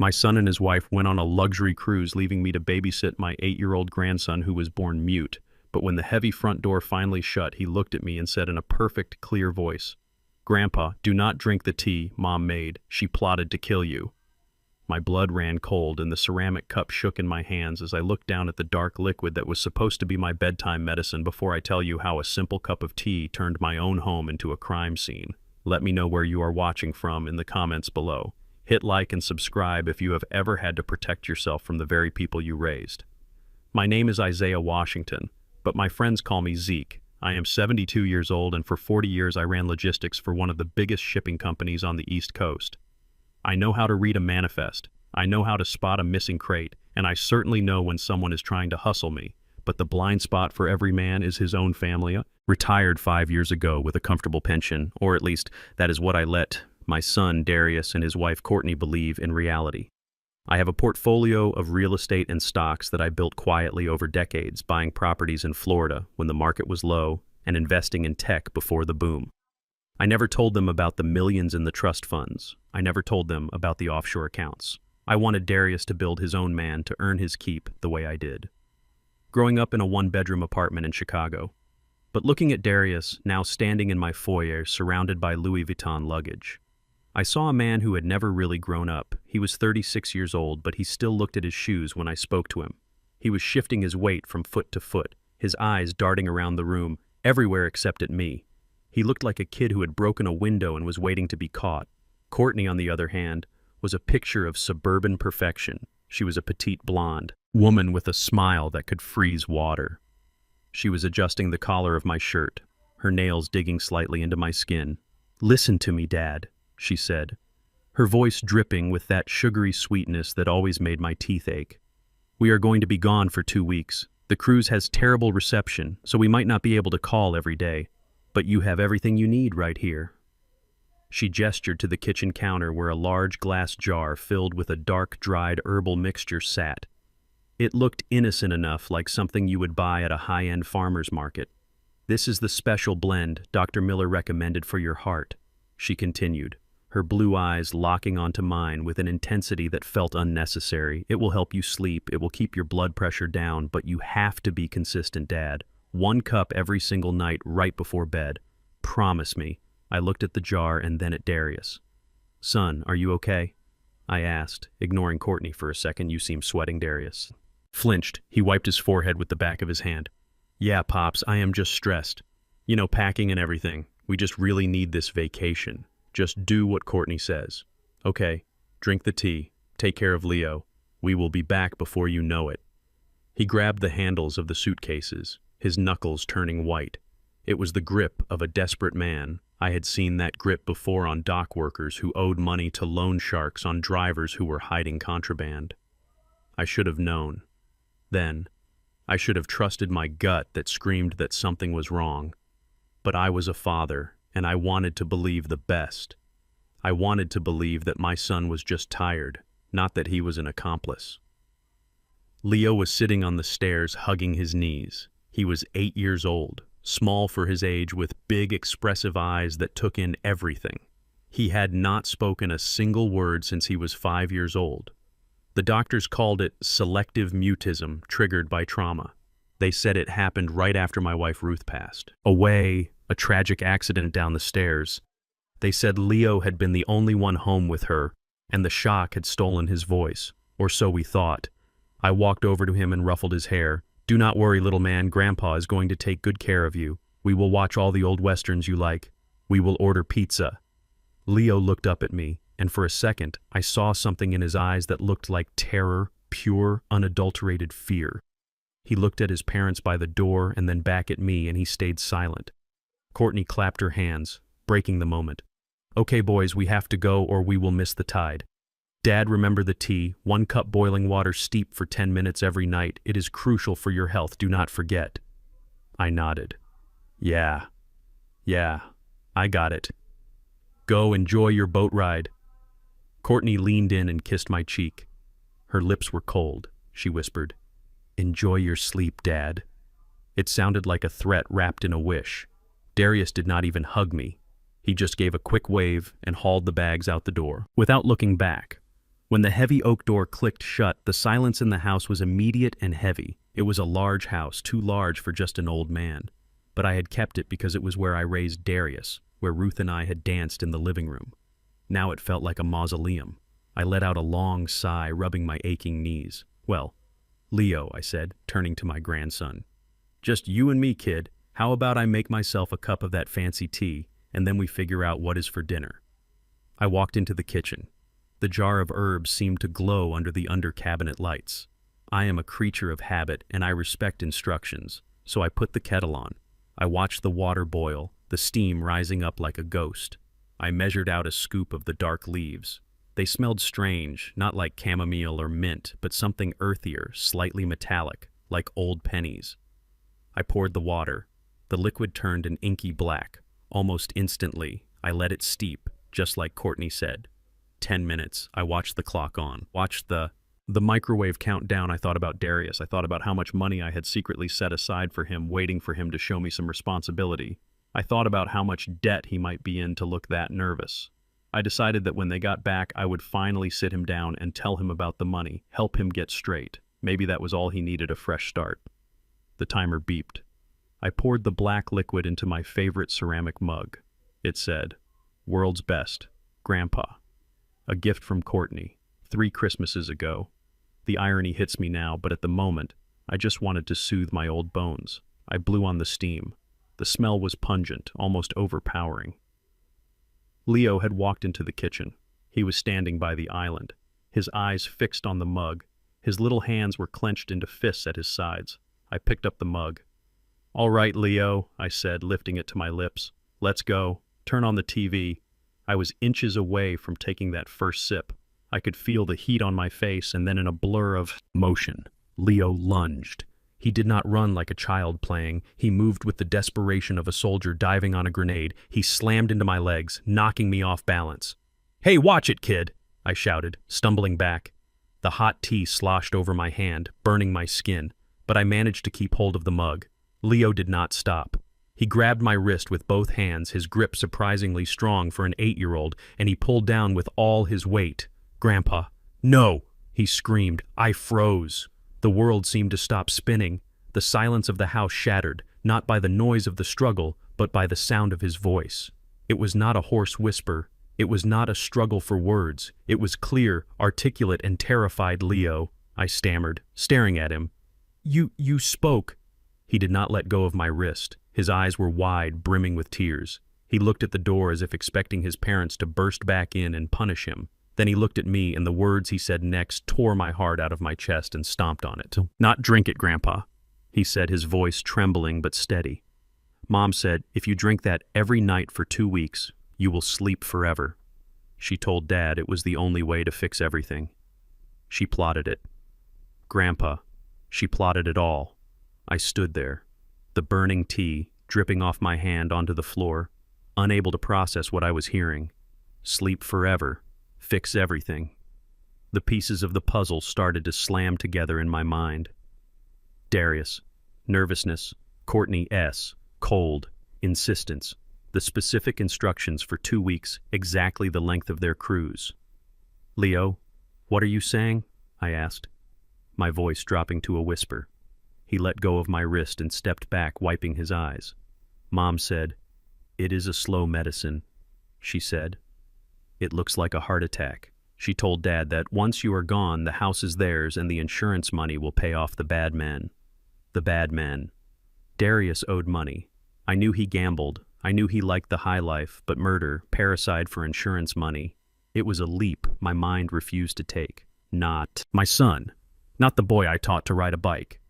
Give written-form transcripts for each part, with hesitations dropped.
My son and his wife went on a luxury cruise, leaving me to babysit my 8-year-old grandson who was born mute. But when the heavy front door finally shut, he looked at me and said in a perfect, clear voice, "Grandpa, do not drink the tea Mom made. She plotted to kill you." My blood ran cold and the ceramic cup shook in my hands as I looked down at the dark liquid that was supposed to be my bedtime medicine before I tell you how a simple cup of tea turned my own home into a crime scene. Let me know where you are watching from in the comments below. Hit like and subscribe if you have ever had to protect yourself from the very people you raised. My name is Isaiah Washington, but my friends call me Zeke. I am 72 years old, and for 40 years I ran logistics for one of the biggest shipping companies on the East Coast. I know how to read a manifest, I know how to spot a missing crate, and I certainly know when someone is trying to hustle me. But the blind spot for every man is his own family. Retired 5 years ago with a comfortable pension, or at least that is what I let my son Darius and his wife Courtney believe in reality. I have a portfolio of real estate and stocks that I built quietly over decades, buying properties in Florida when the market was low and investing in tech before the boom. I never told them about the millions in the trust funds. I never told them about the offshore accounts. I wanted Darius to build his own man to earn his keep the way I did. Growing up in a one-bedroom apartment in Chicago. But looking at Darius, now standing in my foyer surrounded by Louis Vuitton luggage, I saw a man who had never really grown up. He was 36 years old, but he still looked at his shoes when I spoke to him. He was shifting his weight from foot to foot, his eyes darting around the room, everywhere except at me. He looked like a kid who had broken a window and was waiting to be caught. Courtney, on the other hand, was a picture of suburban perfection. She was a petite blonde woman with a smile that could freeze water. She was adjusting the collar of my shirt, her nails digging slightly into my skin. "Listen to me, Dad," she said, her voice dripping with that sugary sweetness that always made my teeth ache. "We are going to be gone for 2 weeks. The cruise has terrible reception, so we might not be able to call every day. But you have everything you need right here." She gestured to the kitchen counter where a large glass jar filled with a dark, dried herbal mixture sat. It looked innocent enough, like something you would buy at a high-end farmer's market. "This is the special blend Dr. Miller recommended for your heart," she continued, her blue eyes locking onto mine with an intensity that felt unnecessary. "It will help you sleep, it will keep your blood pressure down, but you have to be consistent, Dad. 1 cup every single night right before bed. Promise me." I looked at the jar and then at Darius. "Son, are you okay?" I asked, ignoring Courtney for a second. "You seem sweating." Darius flinched. He wiped his forehead with the back of his hand. "Yeah, Pops, I am just stressed. You know, packing and everything. We just really need this vacation. Just do what Courtney says. Okay, drink the tea. Take care of Leo. We will be back before you know it." He grabbed the handles of the suitcases, his knuckles turning white. It was the grip of a desperate man. I had seen that grip before on dock workers who owed money to loan sharks, on drivers who were hiding contraband. I should have known. Then, I should have trusted my gut that screamed that something was wrong. But I was a father, and I wanted to believe the best. I wanted to believe that my son was just tired, not that he was an accomplice. Leo was sitting on the stairs, hugging his knees. He was 8 years old, small for his age, with big, expressive eyes that took in everything. He had not spoken a single word since he was 5 years old. The doctors called it selective mutism triggered by trauma. They said it happened right after my wife Ruth passed away, a tragic accident down the stairs. They said Leo had been the only one home with her, and the shock had stolen his voice, or so we thought. I walked over to him and ruffled his hair. "Do not worry, little man. Grandpa is going to take good care of you. We will watch all the old westerns you like. We will order pizza." Leo looked up at me, and for a second, I saw something in his eyes that looked like terror, pure, unadulterated fear. He looked at his parents by the door and then back at me, and he stayed silent. Courtney clapped her hands, breaking the moment. "Okay, boys, we have to go or we will miss the tide. Dad, remember the tea, 1 cup boiling water steep for 10 minutes every night. It is crucial for your health, do not forget." I nodded. Yeah, I got it. "Go enjoy your boat ride." Courtney leaned in and kissed my cheek. Her lips were cold. She whispered, "Enjoy your sleep, Dad." It sounded like a threat wrapped in a wish. Darius did not even hug me. He just gave a quick wave and hauled the bags out the door, without looking back. When the heavy oak door clicked shut, the silence in the house was immediate and heavy. It was a large house, too large for just an old man. But I had kept it because it was where I raised Darius, where Ruth and I had danced in the living room. Now it felt like a mausoleum. I let out a long sigh, rubbing my aching knees. "Well, Leo," I said, turning to my grandson. "Just you and me, kid. How about I make myself a cup of that fancy tea, and then we figure out what is for dinner?" I walked into the kitchen. The jar of herbs seemed to glow under the under-cabinet lights. I am a creature of habit, and I respect instructions, so I put the kettle on. I watched the water boil, the steam rising up like a ghost. I measured out a scoop of the dark leaves. They smelled strange, not like chamomile or mint, but something earthier, slightly metallic, like old pennies. I poured the water. The liquid turned an inky black. Almost instantly, I let it steep, just like Courtney said. 10 minutes, I watched the clock on. Watched the microwave count down. I thought about Darius. I thought about how much money I had secretly set aside for him, waiting for him to show me some responsibility. I thought about how much debt he might be in to look that nervous. I decided that when they got back, I would finally sit him down and tell him about the money, help him get straight. Maybe that was all he needed, a fresh start. The timer beeped. I poured the black liquid into my favorite ceramic mug. It said, "World's best, Grandpa." A gift from Courtney, 3 Christmases ago. The irony hits me now, but at the moment, I just wanted to soothe my old bones. I blew on the steam. The smell was pungent, almost overpowering. Leo had walked into the kitchen. He was standing by the island, his eyes fixed on the mug. His little hands were clenched into fists at his sides. I picked up the mug. "All right, Leo," I said, lifting it to my lips. "Let's go. Turn on the TV." I was inches away from taking that first sip. I could feel the heat on my face, and then in a blur of motion, Leo lunged. He did not run like a child playing. He moved with the desperation of a soldier diving on a grenade. He slammed into my legs, knocking me off balance. "Hey, watch it, kid!" I shouted, stumbling back. The hot tea sloshed over my hand, burning my skin, but I managed to keep hold of the mug. Leo did not stop. He grabbed my wrist with both hands, his grip surprisingly strong for an 8-year-old, and he pulled down with all his weight. "Grandpa, no!" he screamed. I froze. The world seemed to stop spinning. The silence of the house shattered, not by the noise of the struggle, but by the sound of his voice. It was not a hoarse whisper. It was not a struggle for words. It was clear, articulate, and terrified. "Leo," I stammered, staring at him. You spoke." He did not let go of my wrist. His eyes were wide, brimming with tears. He looked at the door as if expecting his parents to burst back in and punish him. Then he looked at me, and the words he said next tore my heart out of my chest and stomped on it. "Not drink it, Grandpa," he said, his voice trembling but steady. "Mom said, if you drink that every night for 2 weeks, you will sleep forever. She told Dad it was the only way to fix everything. She plotted it. Grandpa, she plotted it all." I stood there, the burning tea dripping off my hand onto the floor, unable to process what I was hearing. Sleep forever. Fix everything. The pieces of the puzzle started to slam together in my mind. Darius, nervousness, Courtney S, cold, insistence, the specific instructions for 2 weeks, exactly the length of their cruise. "Leo, what are you saying?" I asked, my voice dropping to a whisper. He let go of my wrist and stepped back, wiping his eyes. Mom said, "It is a slow medicine," she said. "It looks like a heart attack." She told Dad that once you are gone, the house is theirs and the insurance money will pay off the bad men. The bad men. Darius owed money. I knew he gambled. I knew he liked the high life, but murder, parricide for insurance money. It was a leap my mind refused to take. Not my son. Not the boy I taught to ride a bike.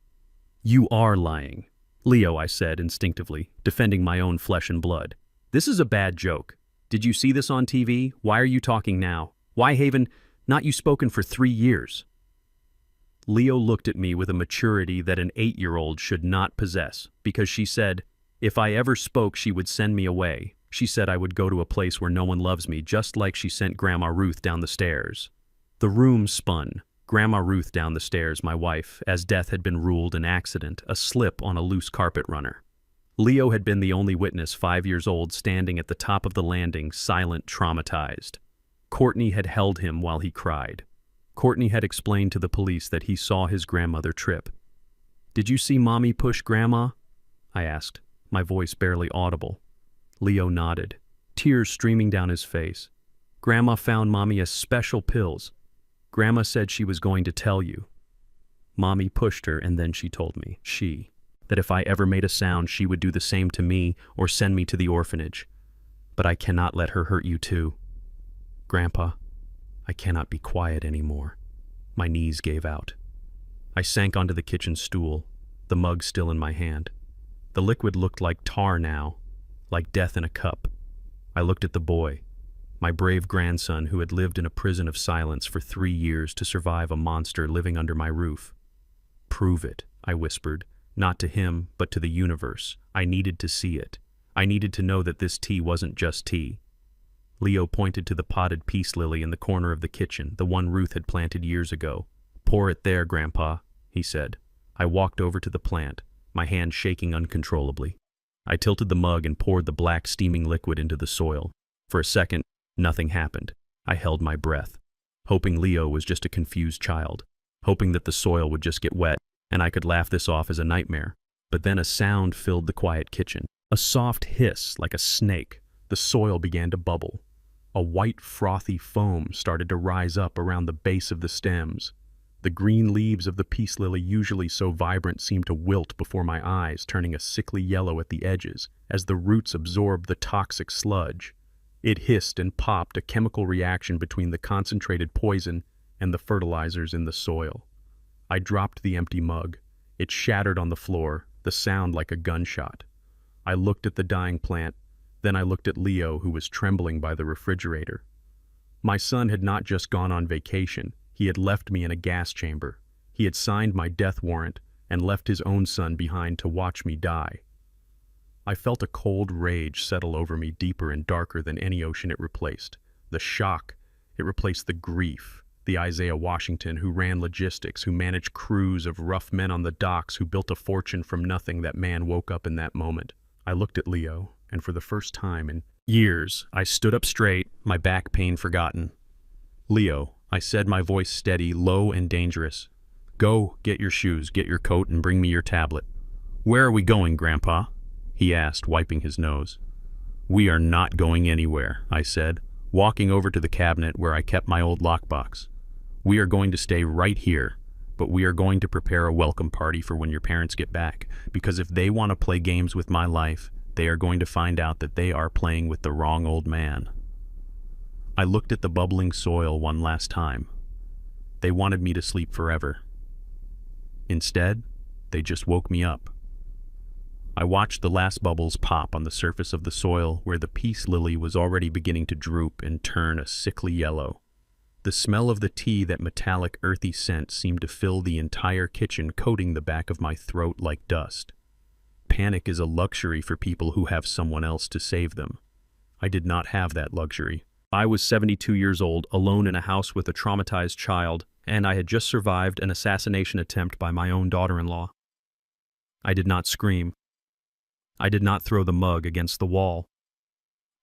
"You are lying." "Leo," I said instinctively, defending my own flesh and blood. "This is a bad joke. Did you see this on TV? Why are you talking now? Why, Haven, not you spoken for 3 years?" Leo looked at me with a maturity that an 8-year-old should not possess, because she said, if I ever spoke, she would send me away. She said I would go to a place where no one loves me, just like she sent Grandma Ruth down the stairs. The room spun. Grandma Ruth down the stairs, my wife, as death had been ruled an accident, a slip on a loose carpet runner. Leo had been the only witness, 5 years old, standing at the top of the landing, silent, traumatized. Courtney had held him while he cried. Courtney had explained to the police that he saw his grandmother trip. "Did you see Mommy push Grandma?" I asked, my voice barely audible. Leo nodded, tears streaming down his face. "Grandma found Mommy a special pills. Grandma said she was going to tell you. Mommy pushed her and then she told me, that if I ever made a sound she would do the same to me or send me to the orphanage. But I cannot let her hurt you too. Grandpa, I cannot be quiet anymore." My knees gave out. I sank onto the kitchen stool, the mug still in my hand. The liquid looked like tar now, like death in a cup. I looked at the boy, my brave grandson who had lived in a prison of silence for 3 years to survive a monster living under my roof. "Prove it," I whispered, not to him, but to the universe. I needed to see it. I needed to know that this tea wasn't just tea. Leo pointed to the potted peace lily in the corner of the kitchen, the one Ruth had planted years ago. "Pour it there, Grandpa," he said. I walked over to the plant, my hand shaking uncontrollably. I tilted the mug and poured the black steaming liquid into the soil. For a second, nothing happened. I held my breath, hoping Leo was just a confused child, hoping that the soil would just get wet and I could laugh this off as a nightmare. But then a sound filled the quiet kitchen. A soft hiss like a snake. The soil began to bubble. A white frothy foam started to rise up around the base of the stems. The green leaves of the peace lily, usually so vibrant, seemed to wilt before my eyes, turning a sickly yellow at the edges as the roots absorbed the toxic sludge. It hissed and popped, a chemical reaction between the concentrated poison and the fertilizers in the soil. I dropped the empty mug. It shattered on the floor, the sound like a gunshot. I looked at the dying plant, then I looked at Leo, who was trembling by the refrigerator. My son had not just gone on vacation. He had left me in a gas chamber. He had signed my death warrant and left his own son behind to watch me die. I felt a cold rage settle over me, deeper and darker than any ocean it replaced. The shock, it replaced the grief. The Isaiah Washington who ran logistics, who managed crews of rough men on the docks, who built a fortune from nothing. That man woke up in that moment. I looked at Leo, and for the first time in years, I stood up straight, my back pain forgotten. "Leo," I said, my voice steady, low and dangerous. "Go, get your shoes, get your coat, and bring me your tablet." "Where are we going, Grandpa?" he asked, wiping his nose. "We are not going anywhere," I said, walking over to the cabinet where I kept my old lockbox. "We are going to stay right here, but we are going to prepare a welcome party for when your parents get back, because if they want to play games with my life, they are going to find out that they are playing with the wrong old man." I looked at the bubbling soil one last time. They wanted me to sleep forever. Instead, they just woke me up. I watched the last bubbles pop on the surface of the soil where the peace lily was already beginning to droop and turn a sickly yellow. The smell of the tea, that metallic, earthy scent, seemed to fill the entire kitchen, coating the back of my throat like dust. Panic is a luxury for people who have someone else to save them. I did not have that luxury. I was 72 years old, alone in a house with a traumatized child, and I had just survived an assassination attempt by my own daughter-in-law. I did not scream. I did not throw the mug against the wall.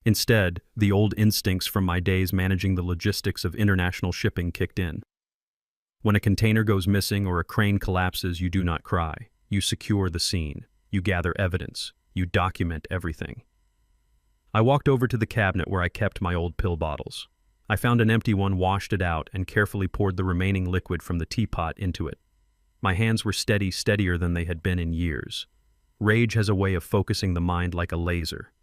Instead, the old instincts from my days managing the logistics of international shipping kicked in. When a container goes missing or a crane collapses, you do not cry. You secure the scene. You gather evidence. You document everything. I walked over to the cabinet where I kept my old pill bottles. I found an empty one, washed it out, and carefully poured the remaining liquid from the teapot into it. My hands were steady, steadier than they had been in years. Rage has a way of focusing the mind like a laser.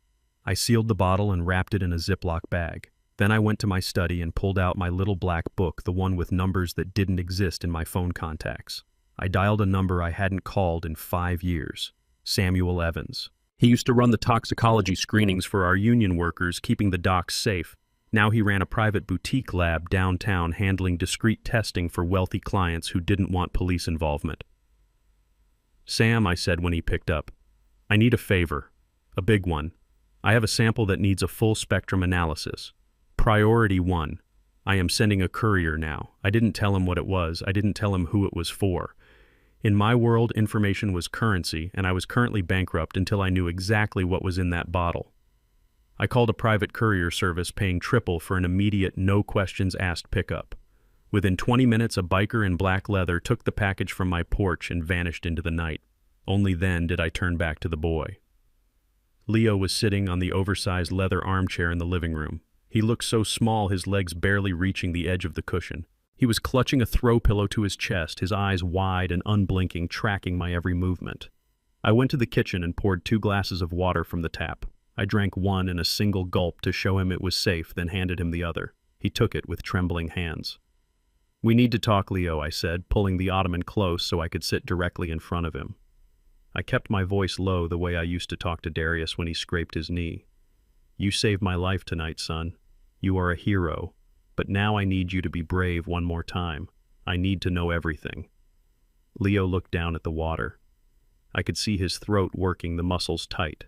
I sealed the bottle and wrapped it in a Ziploc bag. Then I went to my study and pulled out my little black book, the one with numbers that didn't exist in my phone contacts. I dialed a number I hadn't called in 5 years. Samuel Evans. He used to run the toxicology screenings for our union workers, keeping the docks safe. Now he ran a private boutique lab downtown, handling discreet testing for wealthy clients who didn't want police involvement. "Sam," I said when he picked up, "I need a favor. A big one. I have a sample that needs a full-spectrum analysis. Priority 1. I am sending a courier now. I didn't tell him what it was. I didn't tell him who it was for. In my world, information was currency, and I was currently bankrupt until I knew exactly what was in that bottle. I called a private courier service, paying triple for an immediate, no-questions-asked pickup. Within 20 minutes, a biker in black leather took the package from my porch and vanished into the night. Only then did I turn back to the boy. Leo was sitting on the oversized leather armchair in the living room. He looked so small, his legs barely reaching the edge of the cushion. He was clutching a throw pillow to his chest, his eyes wide and unblinking, tracking my every movement. I went to the kitchen and poured 2 glasses of water from the tap. I drank one in a single gulp to show him it was safe, then handed him the other. He took it with trembling hands. "We need to talk, Leo," I said, pulling the ottoman close so I could sit directly in front of him. I kept my voice low, the way I used to talk to Darius when he scraped his knee. "You saved my life tonight, son. You are a hero. But now I need you to be brave one more time. I need to know everything." Leo looked down at the water. I could see his throat working, the muscles tight.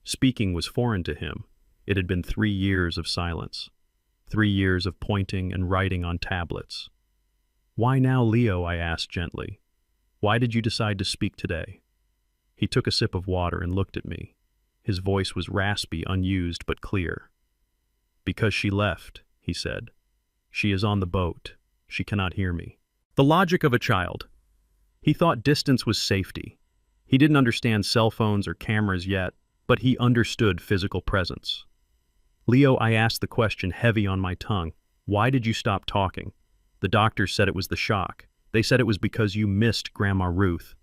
Speaking was foreign to him. It had been 3 years of silence. 3 years of pointing and writing on tablets. "Why now, Leo?" I asked gently. "Why did you decide to speak today?" He took a sip of water and looked at me. His voice was raspy, unused, but clear. "Because she left," he said. "She is on the boat. She cannot hear me." The logic of a child. He thought distance was safety. He didn't understand cell phones or cameras yet, but he understood physical presence. "Leo," I asked the question heavy on my tongue. "Why did you stop talking?" "The doctors said it was the shock. They said it was because you missed Grandma Ruth."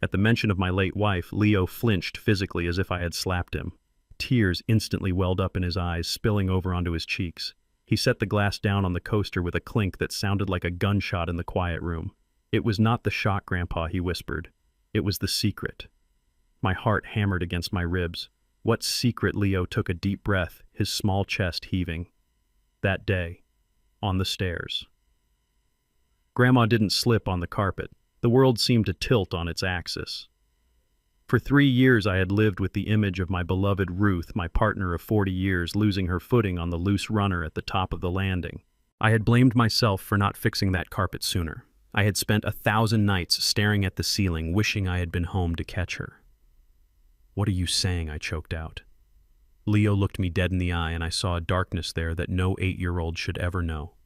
At the mention of my late wife, Leo flinched physically as if I had slapped him. Tears instantly welled up in his eyes, spilling over onto his cheeks. He set the glass down on the coaster with a clink that sounded like a gunshot in the quiet room. "It was not the shock, Grandpa," he whispered. "It was the secret." My heart hammered against my ribs. What secret? Leo took a deep breath, his small chest heaving. "That day, on the stairs." Grandma didn't slip on the carpet. The world seemed to tilt on its axis. For 3 years I had lived with the image of my beloved Ruth, my partner of 40 years, losing her footing on the loose runner at the top of the landing. I had blamed myself for not fixing that carpet sooner. I had spent 1,000 nights staring at the ceiling, wishing I had been home to catch her. "What are you saying?" I choked out. Leo looked me dead in the eye, and I saw a darkness there that no 8-year-old should ever know.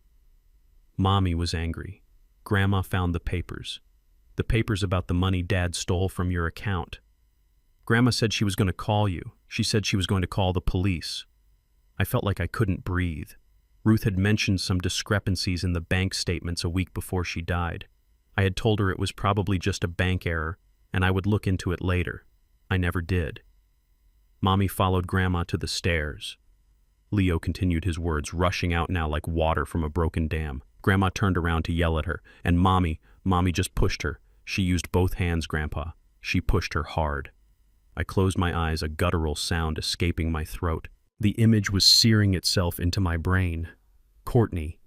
"Mommy was angry. Grandma found the papers. The papers about the money Dad stole from your account. Grandma said she was going to call you. She said she was going to call the police." I felt like I couldn't breathe. Ruth had mentioned some discrepancies in the bank statements a week before she died. I had told her it was probably just a bank error, and I would look into it later. I never did. Mommy followed Grandma to the stairs. Leo continued his words, rushing out now like water from a broken dam. Grandma turned around to yell at her, and Mommy just pushed her. She used both hands, Grandpa. She pushed her hard. I closed my eyes, a guttural sound escaping my throat. The image was searing itself into my brain. Courtney,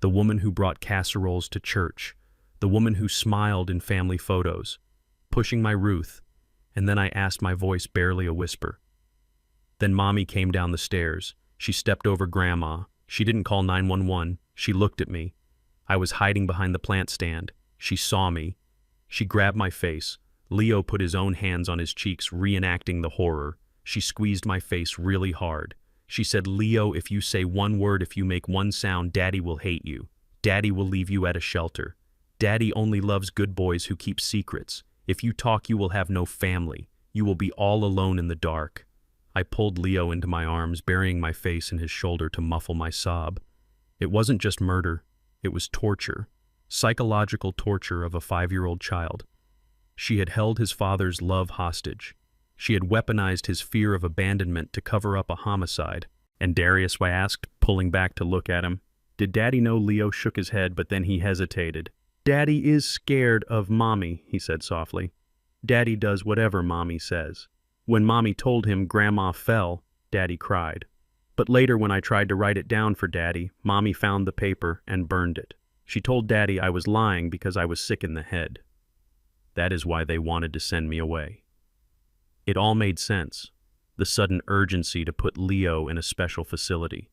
the woman who brought casseroles to church, the woman who smiled in family photos, pushing my Ruth, and then I asked, my voice barely a whisper. Then Mommy came down the stairs. She stepped over Grandma. She didn't call 911. She looked at me. I was hiding behind the plant stand. She saw me. She grabbed my face. Leo put his own hands on his cheeks, reenacting the horror. She squeezed my face really hard. She said, "Leo, if you say one word, if you make one sound, Daddy will hate you. Daddy will leave you at a shelter. Daddy only loves good boys who keep secrets. If you talk, you will have no family. You will be all alone in the dark." I pulled Leo into my arms, burying my face in his shoulder to muffle my sob. It wasn't just murder. It was torture. Psychological torture of a 5-year-old child. She had held his father's love hostage. She had weaponized his fear of abandonment to cover up a homicide. "And Darius?" I asked, pulling back to look at him. "Did Daddy know?" Leo shook his head, but then he hesitated. "Daddy is scared of Mommy," he said softly. "Daddy does whatever Mommy says. When Mommy told him Grandma fell, Daddy cried. But later when I tried to write it down for Daddy, Mommy found the paper and burned it. She told Daddy I was lying because I was sick in the head. That is why they wanted to send me away." It all made sense. The sudden urgency to put Leo in a special facility.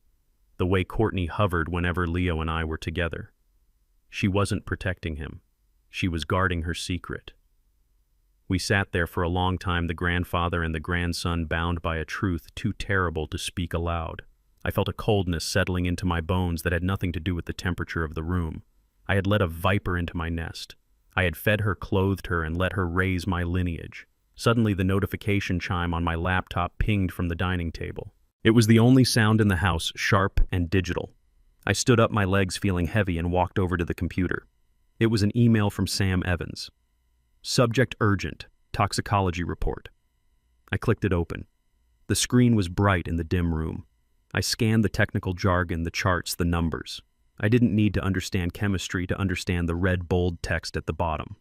The way Courtney hovered whenever Leo and I were together. She wasn't protecting him. She was guarding her secret. We sat there for a long time, the grandfather and the grandson, bound by a truth too terrible to speak aloud. I felt a coldness settling into my bones that had nothing to do with the temperature of the room. I had let a viper into my nest. I had fed her, clothed her, and let her raise my lineage. Suddenly, the notification chime on my laptop pinged from the dining table. It was the only sound in the house, sharp and digital. I stood up, my legs feeling heavy, and walked over to the computer. It was an email from Sam Evans. Subject urgent, toxicology report. I clicked it open. The screen was bright in the dim room. I scanned the technical jargon, the charts, the numbers. I didn't need to understand chemistry to understand the red bold text at the bottom.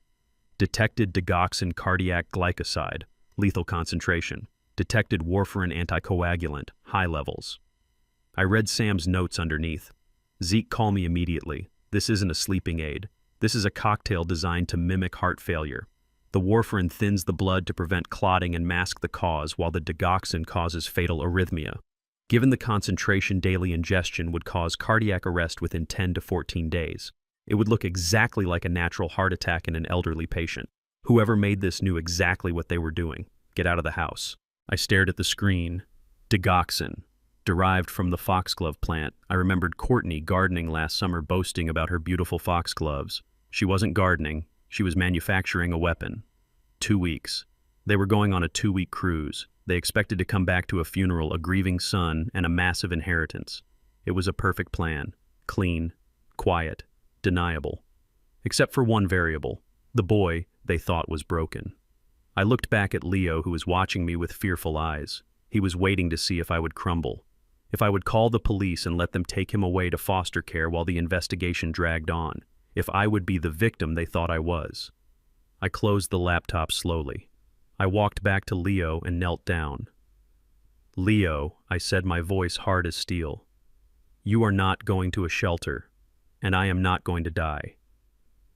Detected digoxin cardiac glycoside, lethal concentration. Detected warfarin anticoagulant, high levels. I read Sam's notes underneath. Zeke, call me immediately. This isn't a sleeping aid. This is a cocktail designed to mimic heart failure. The warfarin thins the blood to prevent clotting and mask the cause, while the digoxin causes fatal arrhythmia. Given the concentration, daily ingestion would cause cardiac arrest within 10 to 14 days. It would look exactly like a natural heart attack in an elderly patient. Whoever made this knew exactly what they were doing. Get out of the house. I stared at the screen. Digoxin, derived from the foxglove plant. I remembered Courtney gardening last summer, boasting about her beautiful foxgloves. She wasn't gardening. She was manufacturing a weapon. 2 weeks. They were going on a 2-week cruise. They expected to come back to a funeral, a grieving son, and a massive inheritance. It was a perfect plan. Clean, quiet, deniable. Except for one variable. The boy they thought was broken. I looked back at Leo, who was watching me with fearful eyes. He was waiting to see if I would crumble. If I would call the police and let them take him away to foster care while the investigation dragged on. If I would be the victim they thought I was. I closed the laptop slowly. I walked back to Leo and knelt down. Leo, I said, my voice hard as steel. You are not going to a shelter, and I am not going to die.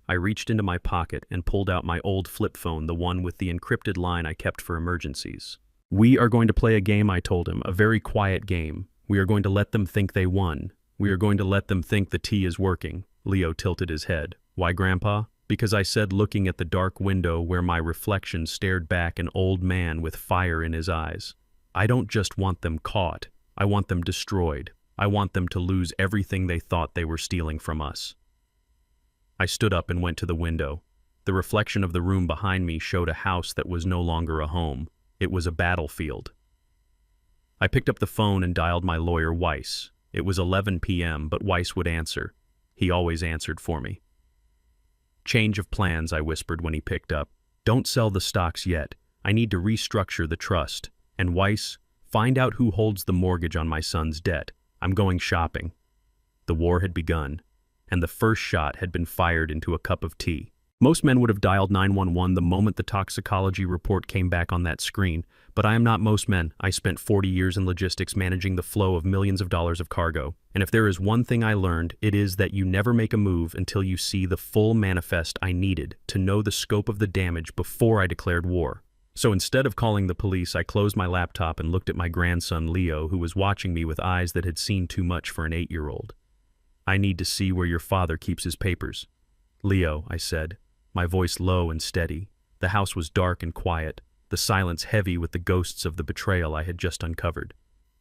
I reached into my pocket and pulled out my old flip phone, the one with the encrypted line I kept for emergencies. We are going to play a game, I told him, a very quiet game. We are going to let them think they won. We are going to let them think the tea is working. Leo tilted his head. Why, Grandpa? Because I said, looking at the dark window where my reflection stared back, an old man with fire in his eyes. I don't just want them caught. I want them destroyed. I want them to lose everything they thought they were stealing from us. I stood up and went to the window. The reflection of the room behind me showed a house that was no longer a home. It was a battlefield. I picked up the phone and dialed my lawyer, Weiss. It was 11 p.m., but Weiss would answer. He always answered for me. Change of plans, I whispered when he picked up. Don't sell the stocks yet. I need to restructure the trust. And Weiss, find out who holds the mortgage on my son's debt. I'm going shopping. The war had begun, and the first shot had been fired into a cup of tea. Most men would have dialed 911 the moment the toxicology report came back on that screen, but I am not most men. I spent 40 years in logistics managing the flow of millions of dollars of cargo. And if there is one thing I learned, it is that you never make a move until you see the full manifest. I needed to know the scope of the damage before I declared war. So instead of calling the police, I closed my laptop and looked at my grandson Leo, who was watching me with eyes that had seen too much for an 8-year-old. I need to see where your father keeps his papers. Leo, I said, my voice low and steady. The house was dark and quiet, the silence heavy with the ghosts of the betrayal I had just uncovered.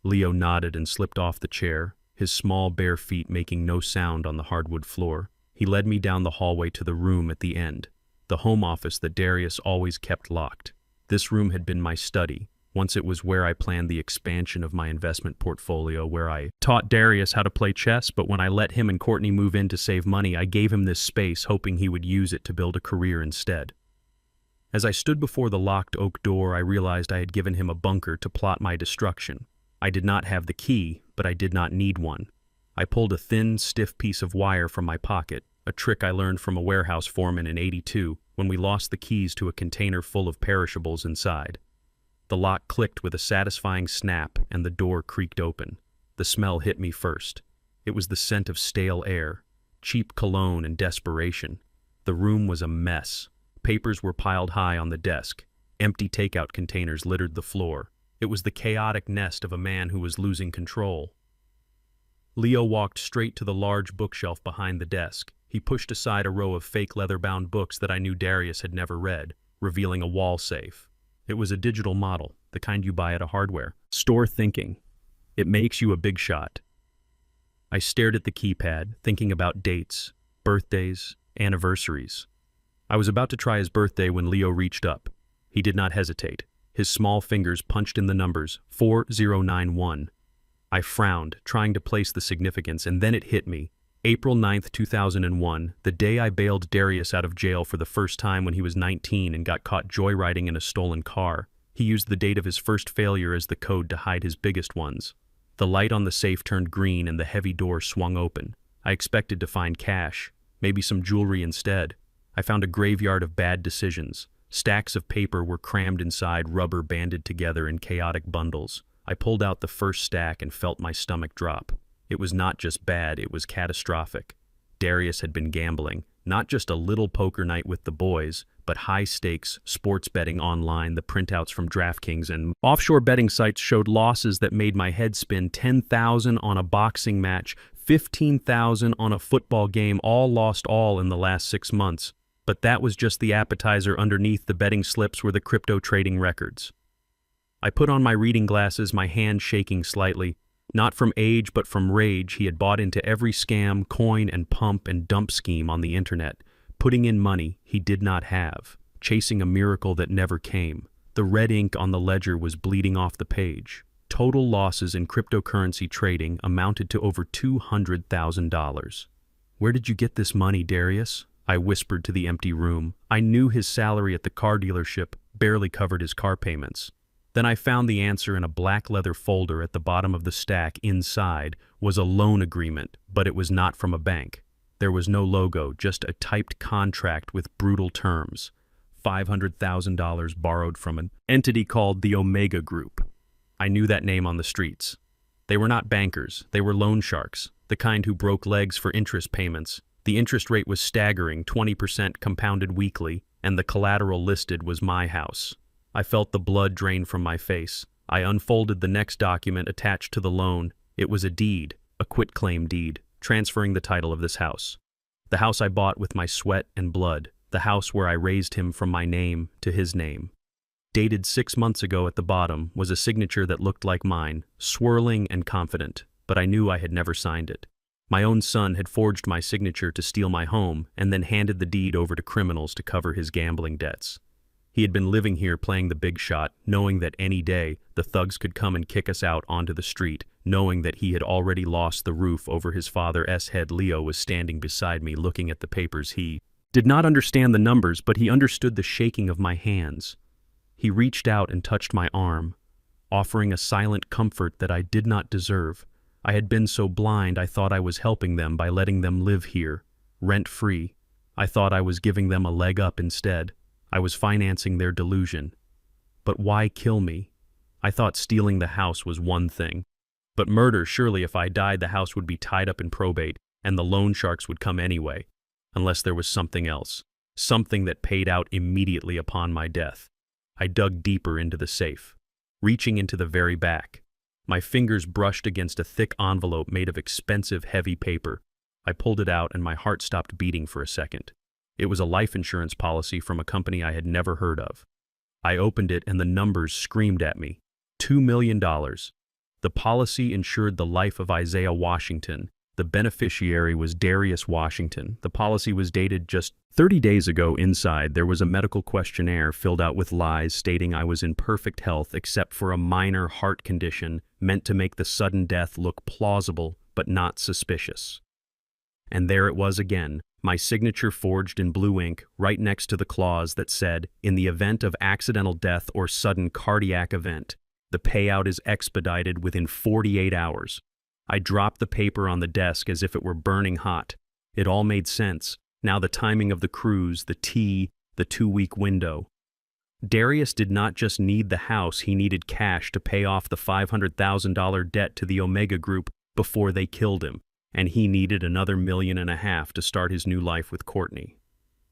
Leo nodded and slipped off the chair, his small bare feet making no sound on the hardwood floor. He led me down the hallway to the room at the end, the home office that Darius always kept locked. This room had been my study. Once it was where I planned the expansion of my investment portfolio, where I taught Darius how to play chess, but when I let him and Courtney move in to save money, I gave him this space, hoping he would use it to build a career instead. As I stood before the locked oak door, I realized I had given him a bunker to plot my destruction. I did not have the key, but I did not need one. I pulled a thin, stiff piece of wire from my pocket, a trick I learned from a warehouse foreman in '82 when we lost the keys to a container full of perishables inside. The lock clicked with a satisfying snap and the door creaked open. The smell hit me first. It was the scent of stale air, cheap cologne and desperation. The room was a mess. Papers were piled high on the desk. Empty takeout containers littered the floor. It was the chaotic nest of a man who was losing control. Leo walked straight to the large bookshelf behind the desk. He pushed aside a row of fake leather-bound books that I knew Darius had never read, revealing a wall safe. It was a digital model, the kind you buy at a hardware store. Thinking. It makes you a big shot. I stared at the keypad, thinking about dates. birthdays, anniversaries. I was about to try his birthday when Leo reached up. He did not hesitate. His small fingers punched in the numbers, 4091. I frowned, trying to place the significance, and then it hit me. April 9th, 2001, the day I bailed Darius out of jail for the first time when he was 19 and got caught joyriding in a stolen car. He used the date of his first failure as the code to hide his biggest ones. The light on the safe turned green and the heavy door swung open. I expected to find cash, maybe some jewelry instead. I found a graveyard of bad decisions. Stacks of paper were crammed inside, rubber banded together in chaotic bundles. I pulled out the first stack and felt my stomach drop. It was not just bad, it was catastrophic. Darius had been gambling, not just a little poker night with the boys, but high-stakes, sports betting online. The printouts from DraftKings and offshore betting sites showed losses that made my head spin. $10,000 on a boxing match, $15,000 on a football game, all lost all in the last 6 months. But that was just the appetizer. Underneath the betting slips were the crypto trading records. I put on my reading glasses, my hand shaking slightly. Not from age, but from rage, he had bought into every scam, coin and pump and dump scheme on the internet, putting in money he did not have, chasing a miracle that never came. The red ink on the ledger was bleeding off the page. Total losses in cryptocurrency trading amounted to over $200,000. Where did you get this money, Darius? I whispered to the empty room. I knew his salary at the car dealership barely covered his car payments. Then I found the answer in a black leather folder at the bottom of the stack. Inside was a loan agreement, but it was not from a bank. There was no logo, just a typed contract with brutal terms. $500,000 borrowed from an entity called the Omega Group. I knew that name on the streets. They were not bankers, they were loan sharks, the kind who broke legs for interest payments. The interest rate was staggering, 20% compounded weekly, and the collateral listed was my house. I felt the blood drain from my face. I unfolded the next document attached to the loan. It was a deed, a quitclaim deed, transferring the title of this house. The house I bought with my sweat and blood, the house where I raised him from my name to his name. Dated 6 months ago at the bottom was a signature that looked like mine, swirling and confident, but I knew I had never signed it. My own son had forged my signature to steal my home and then handed the deed over to criminals to cover his gambling debts. He had been living here playing the big shot, knowing that any day the thugs could come and kick us out onto the street, knowing that he had already lost the roof over his father's head. Leo was standing beside me looking at the papers. He did not understand the numbers, but he understood the shaking of my hands. He reached out and touched my arm, offering a silent comfort that I did not deserve. I had been so blind I thought I was helping them by letting them live here, rent-free. I thought I was giving them a leg up instead. I was financing their delusion. But why kill me? I thought stealing the house was one thing. But murder, surely if I died the house would be tied up in probate, and the loan sharks would come anyway. Unless there was something else. Something that paid out immediately upon my death. I dug deeper into the safe, reaching into the very back. My fingers brushed against a thick envelope made of expensive, heavy paper. I pulled it out and my heart stopped beating for a second. It was a life insurance policy from a company I had never heard of. I opened it and the numbers screamed at me. $2 million. The policy insured the life of Isaiah Washington. The beneficiary was Darius Washington. The policy was dated just 30 days ago. Inside, there was a medical questionnaire filled out with lies stating I was in perfect health except for a minor heart condition meant to make the sudden death look plausible but not suspicious. And there it was again, my signature forged in blue ink right next to the clause that said, in the event of accidental death or sudden cardiac event, the payout is expedited within 48 hours. I dropped the paper on the desk as if it were burning hot. It all made sense. Now the timing of the cruise, the tea, the 2-week window. Darius did not just need the house, he needed cash to pay off the $500,000 debt to the Omega Group before they killed him. And he needed another $1.5 million to start his new life with Courtney.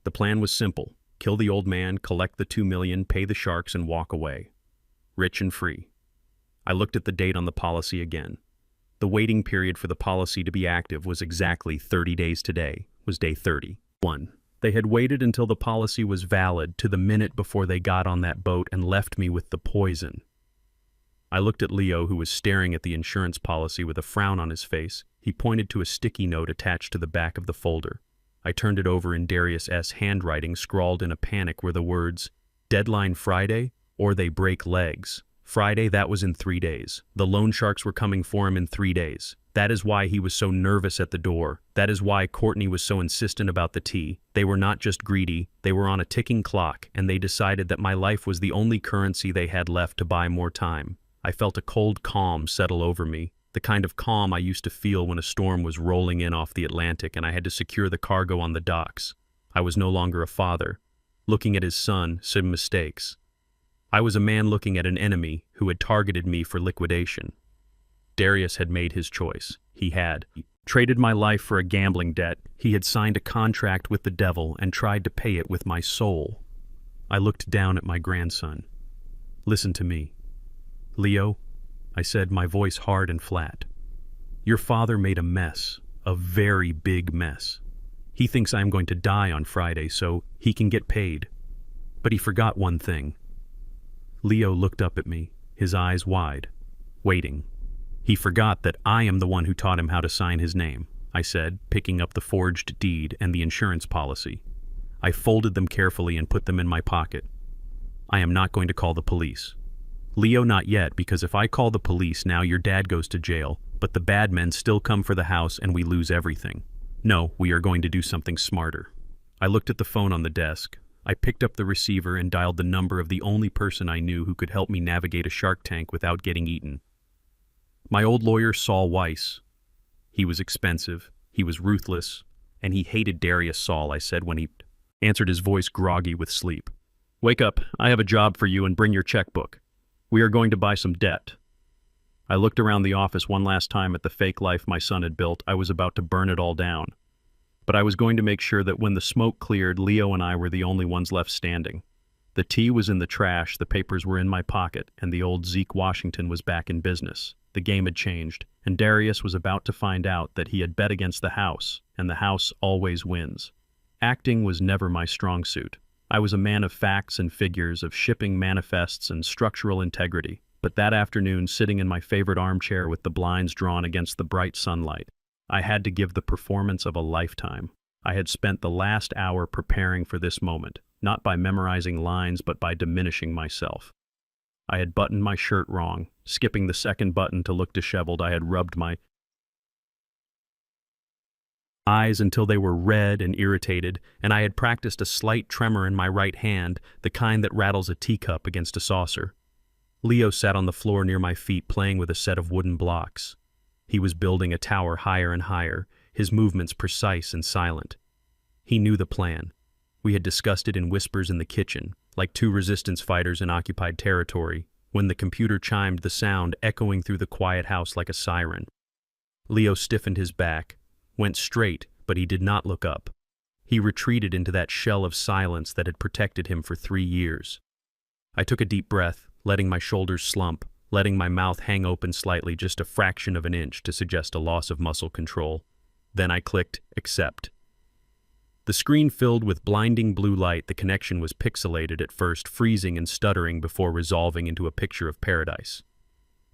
The plan was simple. Kill the old man, collect the $2 million, pay the sharks, and walk away. Rich and free. I looked at the date on the policy again. The waiting period for the policy to be active was exactly 30 days today, was day 31. They had waited until the policy was valid to the minute before they got on that boat and left me with the poison. I looked at Leo, who was staring at the insurance policy with a frown on his face. He pointed to a sticky note attached to the back of the folder. I turned it over in Darius's handwriting. Scrawled in a panic were the words, "Deadline Friday, or they break legs." Friday, that was in 3 days. The loan sharks were coming for him in 3 days. That is why he was so nervous at the door. That is why Courtney was so insistent about the tea. They were not just greedy, they were on a ticking clock, and they decided that my life was the only currency they had left to buy more time. I felt a cold calm settle over me, the kind of calm I used to feel when a storm was rolling in off the Atlantic and I had to secure the cargo on the docks. I was no longer a father, looking at his son, some mistakes. I was a man looking at an enemy who had targeted me for liquidation. Darius had made his choice. He had traded my life for a gambling debt. He had signed a contract with the devil and tried to pay it with my soul. I looked down at my grandson. "Listen to me. Leo," I said, my voice hard and flat. "Your father made a mess, a very big mess. He thinks I am going to die on Friday so he can get paid. But he forgot one thing." Leo looked up at me, his eyes wide, waiting. "He forgot that I am the one who taught him how to sign his name," I said, picking up the forged deed and the insurance policy. I folded them carefully and put them in my pocket. "I am not going to call the police. Leo, not yet, because if I call the police now your dad goes to jail, but the bad men still come for the house and we lose everything. No, we are going to do something smarter." I looked at the phone on the desk. I picked up the receiver and dialed the number of the only person I knew who could help me navigate a shark tank without getting eaten. My old lawyer, Saul Weiss. He was expensive, he was ruthless, and he hated Darius. "Saul," I said when he answered, his voice groggy with sleep. "Wake up, I have a job for you and bring your checkbook. We are going to buy some debt." I looked around the office one last time at the fake life my son had built. I was about to burn it all down. But I was going to make sure that when the smoke cleared, Leo and I were the only ones left standing. The tea was in the trash, the papers were in my pocket, and the old Zeke Washington was back in business. The game had changed, and Darius was about to find out that he had bet against the house, and the house always wins. Acting was never my strong suit. I was a man of facts and figures, of shipping manifests and structural integrity. But that afternoon, sitting in my favorite armchair with the blinds drawn against the bright sunlight, I had to give the performance of a lifetime. I had spent the last hour preparing for this moment, not by memorizing lines but by diminishing myself. I had buttoned my shirt wrong, skipping the second button to look disheveled. I had rubbed my eyes until they were red and irritated, and I had practiced a slight tremor in my right hand, the kind that rattles a teacup against a saucer. Leo sat on the floor near my feet, playing with a set of wooden blocks. He was building a tower higher and higher, his movements precise and silent. He knew the plan. We had discussed it in whispers in the kitchen, like two resistance fighters in occupied territory, when the computer chimed, the sound echoing through the quiet house like a siren. Leo stiffened his back, went straight, but he did not look up. He retreated into that shell of silence that had protected him for 3 years. I took a deep breath, letting my shoulders slump, letting my mouth hang open slightly, just a fraction of an inch to suggest a loss of muscle control. Then I clicked accept. The screen filled with blinding blue light. The connection was pixelated at first, freezing and stuttering before resolving into a picture of paradise.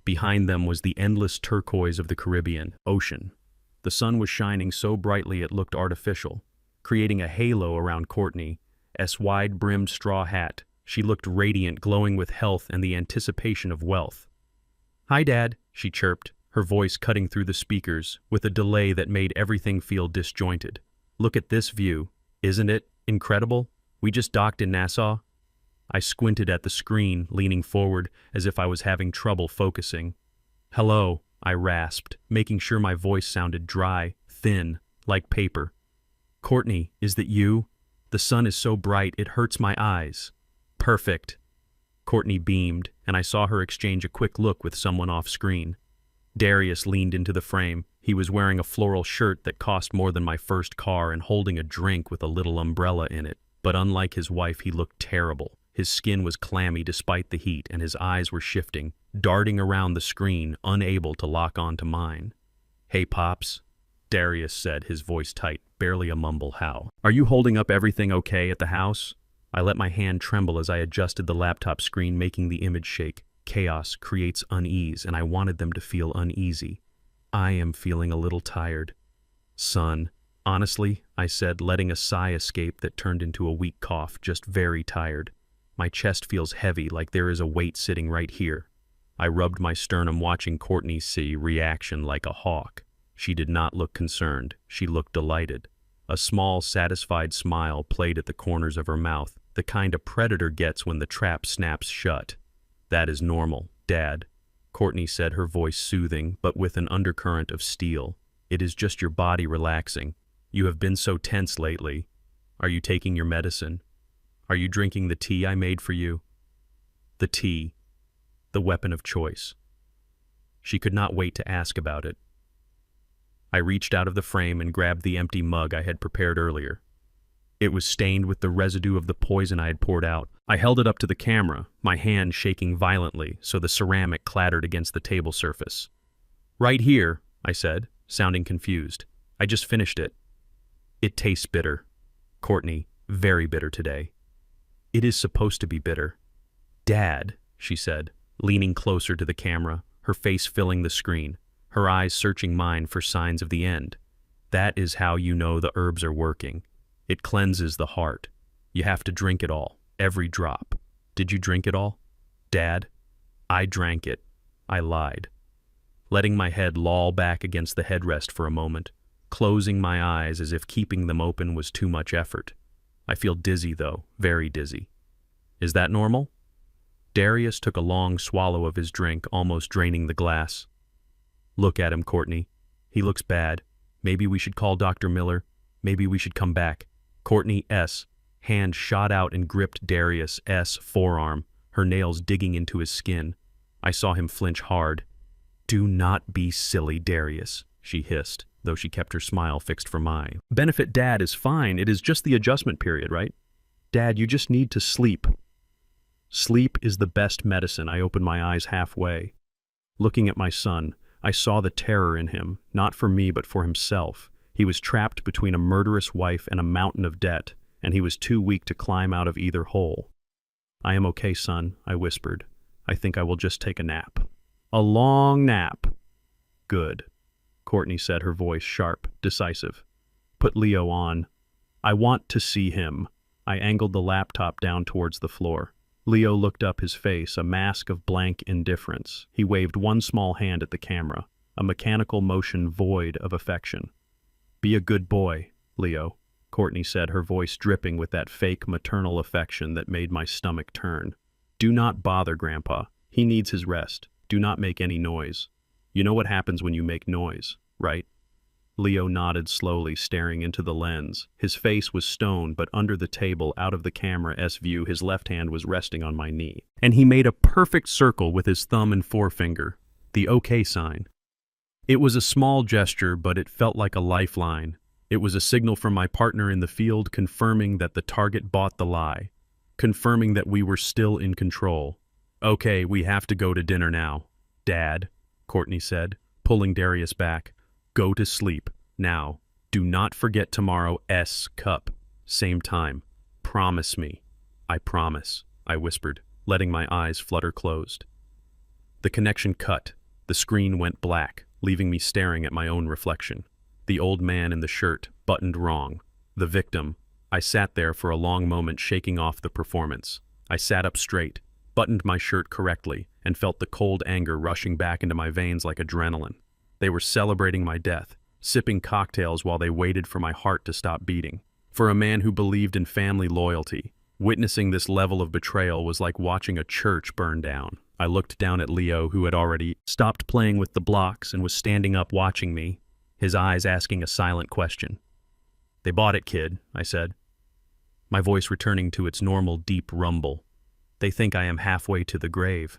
Behind them was the endless turquoise of the Caribbean ocean. The sun was shining so brightly it looked artificial, creating a halo around Courtney's wide-brimmed straw hat. She looked radiant, glowing with health and the anticipation of wealth. "Hi, Dad," she chirped, her voice cutting through the speakers with a delay that made everything feel disjointed. "Look at this view. Isn't it incredible? We just docked in Nassau." I squinted at the screen, leaning forward as if I was having trouble focusing. "Hello," I rasped, making sure my voice sounded dry, thin, like paper. "Courtney, is that you? The sun is so bright it hurts my eyes." "Perfect." Courtney beamed, and I saw her exchange a quick look with someone off-screen. Darius leaned into the frame. He was wearing a floral shirt that cost more than my first car and holding a drink with a little umbrella in it. But unlike his wife, he looked terrible. His skin was clammy despite the heat, and his eyes were shifting, darting around the screen, unable to lock onto mine. "Hey, Pops," Darius said, his voice tight, barely a mumble. "How? Are you holding up everything okay at the house?" I let my hand tremble as I adjusted the laptop screen, making the image shake. Chaos creates unease, and I wanted them to feel uneasy. "I am feeling a little tired." "Son," Honestly, I said, letting a sigh escape that turned into a weak cough, just very tired. My chest feels heavy, like there is a weight sitting right here. I rubbed my sternum, watching Courtney's reaction like a hawk. She did not look concerned. She looked delighted. A small, satisfied smile played at the corners of her mouth, the kind a predator gets when the trap snaps shut. "That is normal, Dad," Courtney said, her voice soothing, but with an undercurrent of steel. "It is just your body relaxing. You have been so tense lately. Are you taking your medicine? Are you drinking the tea I made for you?" The tea. The weapon of choice. She could not wait to ask about it. I reached out of the frame and grabbed the empty mug I had prepared earlier. It was stained with the residue of the poison I had poured out. I held it up to the camera, my hand shaking violently so the ceramic clattered against the table surface. "Right here," I said, sounding confused. "I just finished it. It tastes bitter. Courtney, very bitter today." "It is supposed to be bitter." "Dad," she said, leaning closer to the camera, her face filling the screen, her eyes searching mine for signs of the end. "That is how you know the herbs are working. It cleanses the heart. You have to drink it all, every drop." "Did you drink it all?" "Dad, I drank it." I lied, letting my head loll back against the headrest for a moment, closing my eyes as if keeping them open was too much effort. "I feel dizzy, though, very dizzy." "Is that normal?" Darius took a long swallow of his drink, almost draining the glass. "Look at him, Courtney. He looks bad. Maybe we should call Dr. Miller. Maybe we should come back." Courtney's hand shot out and gripped Darius' forearm, her nails digging into his skin. I saw him flinch hard. "Do not be silly, Darius," she hissed, though she kept her smile fixed for mine. "Benefit Dad is fine. It is just the adjustment period, right? Dad, you just need to sleep." "Sleep is the best medicine." I opened my eyes halfway. Looking at my son, I saw the terror in him, not for me but for himself. He was trapped between a murderous wife and a mountain of debt, and he was too weak to climb out of either hole. "I am okay, son," I whispered. "I think I will just take a nap." "A long nap." "Good," Courtney said, her voice sharp, decisive. "Put Leo on. I want to see him." I angled the laptop down towards the floor. Leo looked up, his face a mask of blank indifference. He waved one small hand at the camera, a mechanical motion void of affection. "Be a good boy, Leo," Courtney said, her voice dripping with that fake maternal affection that made my stomach turn. "Do not bother Grandpa. He needs his rest. Do not make any noise. You know what happens when you make noise, right?" Leo nodded slowly, staring into the lens. His face was stone, but under the table, out of the camera's view, his left hand was resting on my knee. And he made a perfect circle with his thumb and forefinger, the OK sign. It was a small gesture, but it felt like a lifeline. It was a signal from my partner in the field, confirming that the target bought the lie, confirming that we were still in control. "Okay, we have to go to dinner now, Dad," Courtney said, pulling Darius back. "Go to sleep, now. Do not forget tomorrow's cup. Same time. Promise me." "I promise," I whispered, letting my eyes flutter closed. The connection cut. The screen went black, leaving me staring at my own reflection. The old man in the shirt, buttoned wrong. The victim. I sat there for a long moment, shaking off the performance. I sat up straight, buttoned my shirt correctly, and felt the cold anger rushing back into my veins like adrenaline. They were celebrating my death, sipping cocktails while they waited for my heart to stop beating. For a man who believed in family loyalty, witnessing this level of betrayal was like watching a church burn down. I looked down at Leo, who had already stopped playing with the blocks and was standing up watching me, his eyes asking a silent question. "They bought it, kid," I said, my voice returning to its normal deep rumble. "They think I am halfway to the grave."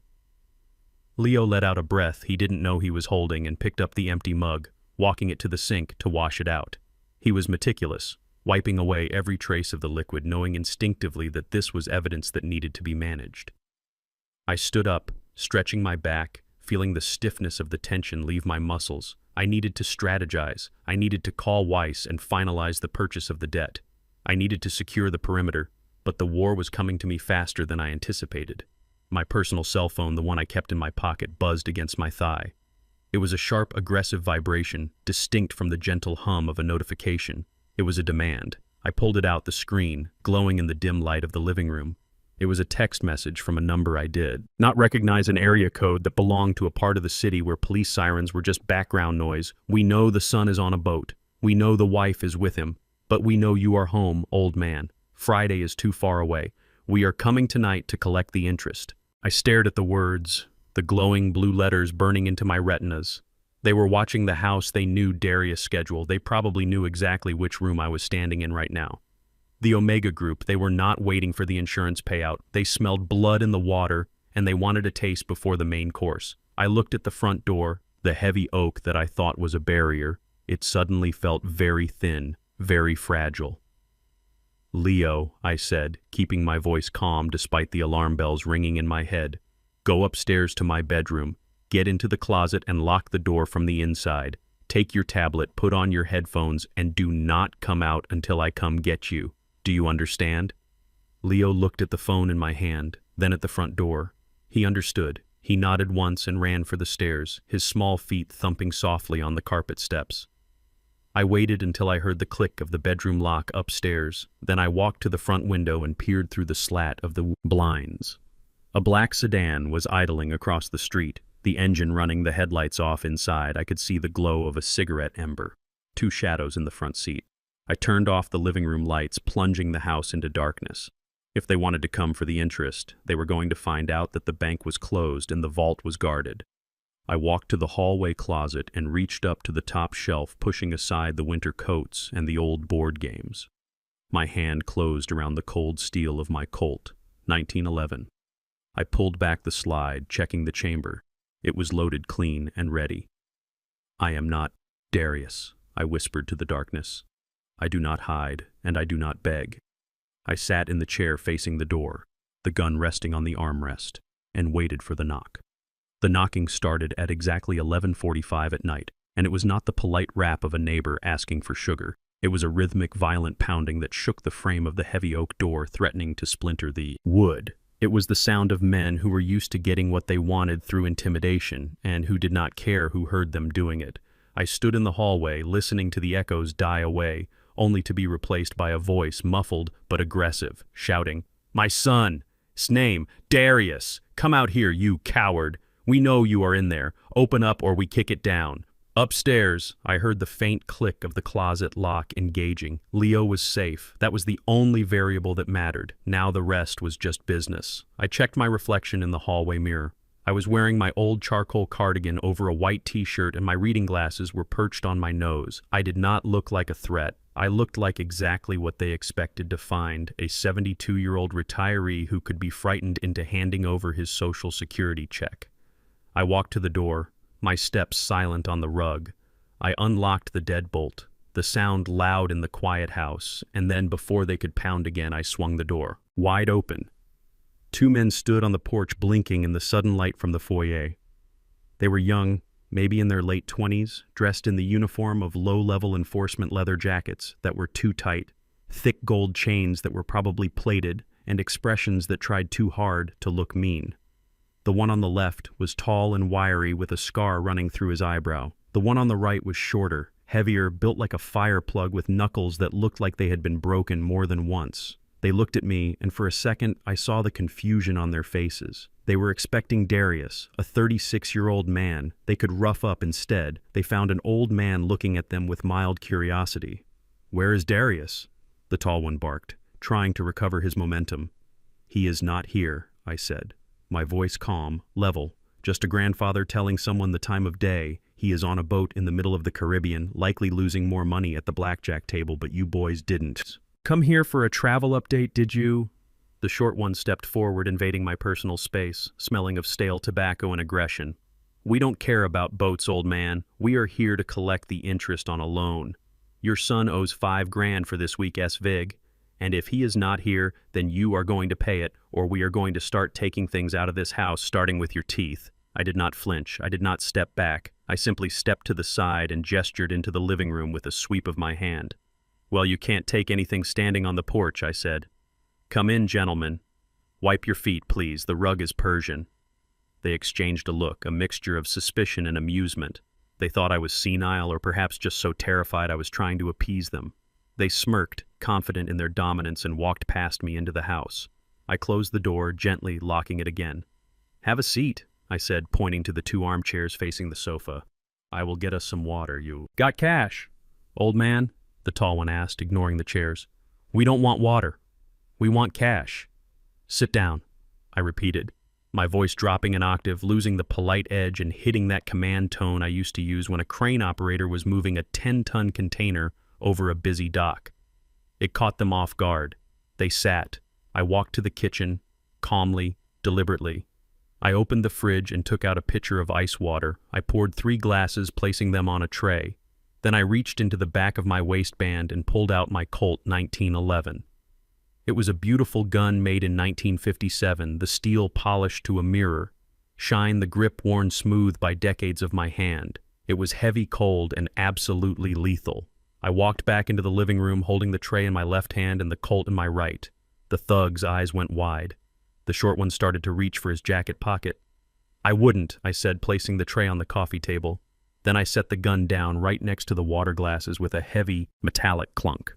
Leo let out a breath he didn't know he was holding and picked up the empty mug, walking it to the sink to wash it out. He was meticulous, wiping away every trace of the liquid, knowing instinctively that this was evidence that needed to be managed. I stood up, stretching my back, feeling the stiffness of the tension leave my muscles. I needed to strategize. I needed to call Weiss and finalize the purchase of the debt. I needed to secure the perimeter, but the war was coming to me faster than I anticipated. My personal cell phone, the one I kept in my pocket, buzzed against my thigh. It was a sharp, aggressive vibration, distinct from the gentle hum of a notification. It was a demand. I pulled it out the screen, glowing in the dim light of the living room. It was a text message from a number I did not recognize, an area code that belonged to a part of the city where police sirens were just background noise. We know the son is on a boat. We know the wife is with him. But we know you are home, old man. Friday is too far away. We are coming tonight to collect the interest. I stared at the words, the glowing blue letters burning into my retinas. They were watching the house. They knew Darius' schedule. They probably knew exactly which room I was standing in right now. The Omega Group, they were not waiting for the insurance payout. They smelled blood in the water, and they wanted a taste before the main course. I looked at the front door, the heavy oak that I thought was a barrier. It suddenly felt very thin, very fragile. Leo, I said, keeping my voice calm despite the alarm bells ringing in my head, go upstairs to my bedroom, get into the closet and lock the door from the inside. Take your tablet, put on your headphones, and do not come out until I come get you. Do you understand? Leo looked at the phone in my hand, then at the front door. He understood. He nodded once and ran for the stairs, his small feet thumping softly on the carpet steps. I waited until I heard the click of the bedroom lock upstairs. Then I walked to the front window and peered through the slat of the blinds. A black sedan was idling across the street, the engine running, the headlights off inside. I could see the glow of a cigarette ember, 2 shadows in the front seat. I turned off the living room lights, plunging the house into darkness. If they wanted to come for the interest, they were going to find out that the bank was closed and the vault was guarded. I walked to the hallway closet and reached up to the top shelf, pushing aside the winter coats and the old board games. My hand closed around the cold steel of my Colt, 1911. I pulled back the slide, checking the chamber. It was loaded clean and ready. I am not Darius, I whispered to the darkness. I do not hide, and I do not beg. I sat in the chair facing the door, the gun resting on the armrest, and waited for the knock. The knocking started at exactly 11:45 at night, and it was not the polite rap of a neighbor asking for sugar. It was a rhythmic, violent pounding that shook the frame of the heavy oak door, threatening to splinter the wood. It was the sound of men who were used to getting what they wanted through intimidation, and who did not care who heard them doing it. I stood in the hallway, listening to the echoes die away, only to be replaced by a voice, muffled but aggressive, shouting, "My son! His name, Darius! Come out here, you coward! We know you are in there. Open up or we kick it down." Upstairs, I heard the faint click of the closet lock engaging. Leo was safe. That was the only variable that mattered. Now the rest was just business. I checked my reflection in the hallway mirror. I was wearing my old charcoal cardigan over a white t-shirt, and my reading glasses were perched on my nose. I did not look like a threat. I looked like exactly what they expected to find, a 72-year-old retiree who could be frightened into handing over his Social Security check. I walked to the door, my steps silent on the rug. I unlocked the deadbolt, the sound loud in the quiet house, and then before they could pound again, I swung the door wide open. 2 men stood on the porch, blinking in the sudden light from the foyer. They were young, maybe in their late 20s, dressed in the uniform of low-level enforcement leather jackets that were too tight, thick gold chains that were probably plated, and expressions that tried too hard to look mean. The one on the left was tall and wiry with a scar running through his eyebrow. The one on the right was shorter, heavier, built like a fire plug with knuckles that looked like they had been broken more than once. They looked at me, and for a second I saw the confusion on their faces. They were expecting Darius, a 36-year-old man. They could rough up instead. They found an old man looking at them with mild curiosity. "Where is Darius?" the tall one barked, trying to recover his momentum. "He is not here," I said, my voice calm, level, just a grandfather telling someone the time of day. "He is on a boat in the middle of the Caribbean, likely losing more money at the blackjack table, but you boys didn't." "Come here for a travel update, did you?" The short one stepped forward, invading my personal space, smelling of stale tobacco and aggression. "We don't care about boats, old man. We are here to collect the interest on a loan. Your son owes $5,000 for this week's vig, and if he is not here, then you are going to pay it, or we are going to start taking things out of this house, starting with your teeth." I did not flinch. I did not step back. I simply stepped to the side and gestured into the living room with a sweep of my hand. "Well, you can't take anything standing on the porch," I said. "Come in, gentlemen. Wipe your feet, please. The rug is Persian." They exchanged a look, a mixture of suspicion and amusement. They thought I was senile, or perhaps just so terrified I was trying to appease them. They smirked, confident in their dominance, and walked past me into the house. I closed the door, gently locking it again. "Have a seat," I said, pointing to the two armchairs facing the sofa. "I will get us some water, you." "Got cash?" "Old man?" the tall one asked, ignoring the chairs. "We don't want water. We want cash." "Sit down," I repeated, my voice dropping an octave, losing the polite edge and hitting that command tone I used to use when a crane operator was moving a 10-ton container over a busy dock. It caught them off guard. They sat. I walked to the kitchen, calmly, deliberately. I opened the fridge and took out a pitcher of ice water. I poured 3 glasses, placing them on a tray. Then I reached into the back of my waistband and pulled out my Colt 1911. It was a beautiful gun made in 1957, the steel polished to a mirror, shine the grip worn smooth by decades of my hand. It was heavy, cold, and absolutely lethal. I walked back into the living room, holding the tray in my left hand and the Colt in my right. The thug's eyes went wide. The short one started to reach for his jacket pocket. "I wouldn't," I said, placing the tray on the coffee table. Then I set the gun down right next to the water glasses with a heavy, metallic clunk.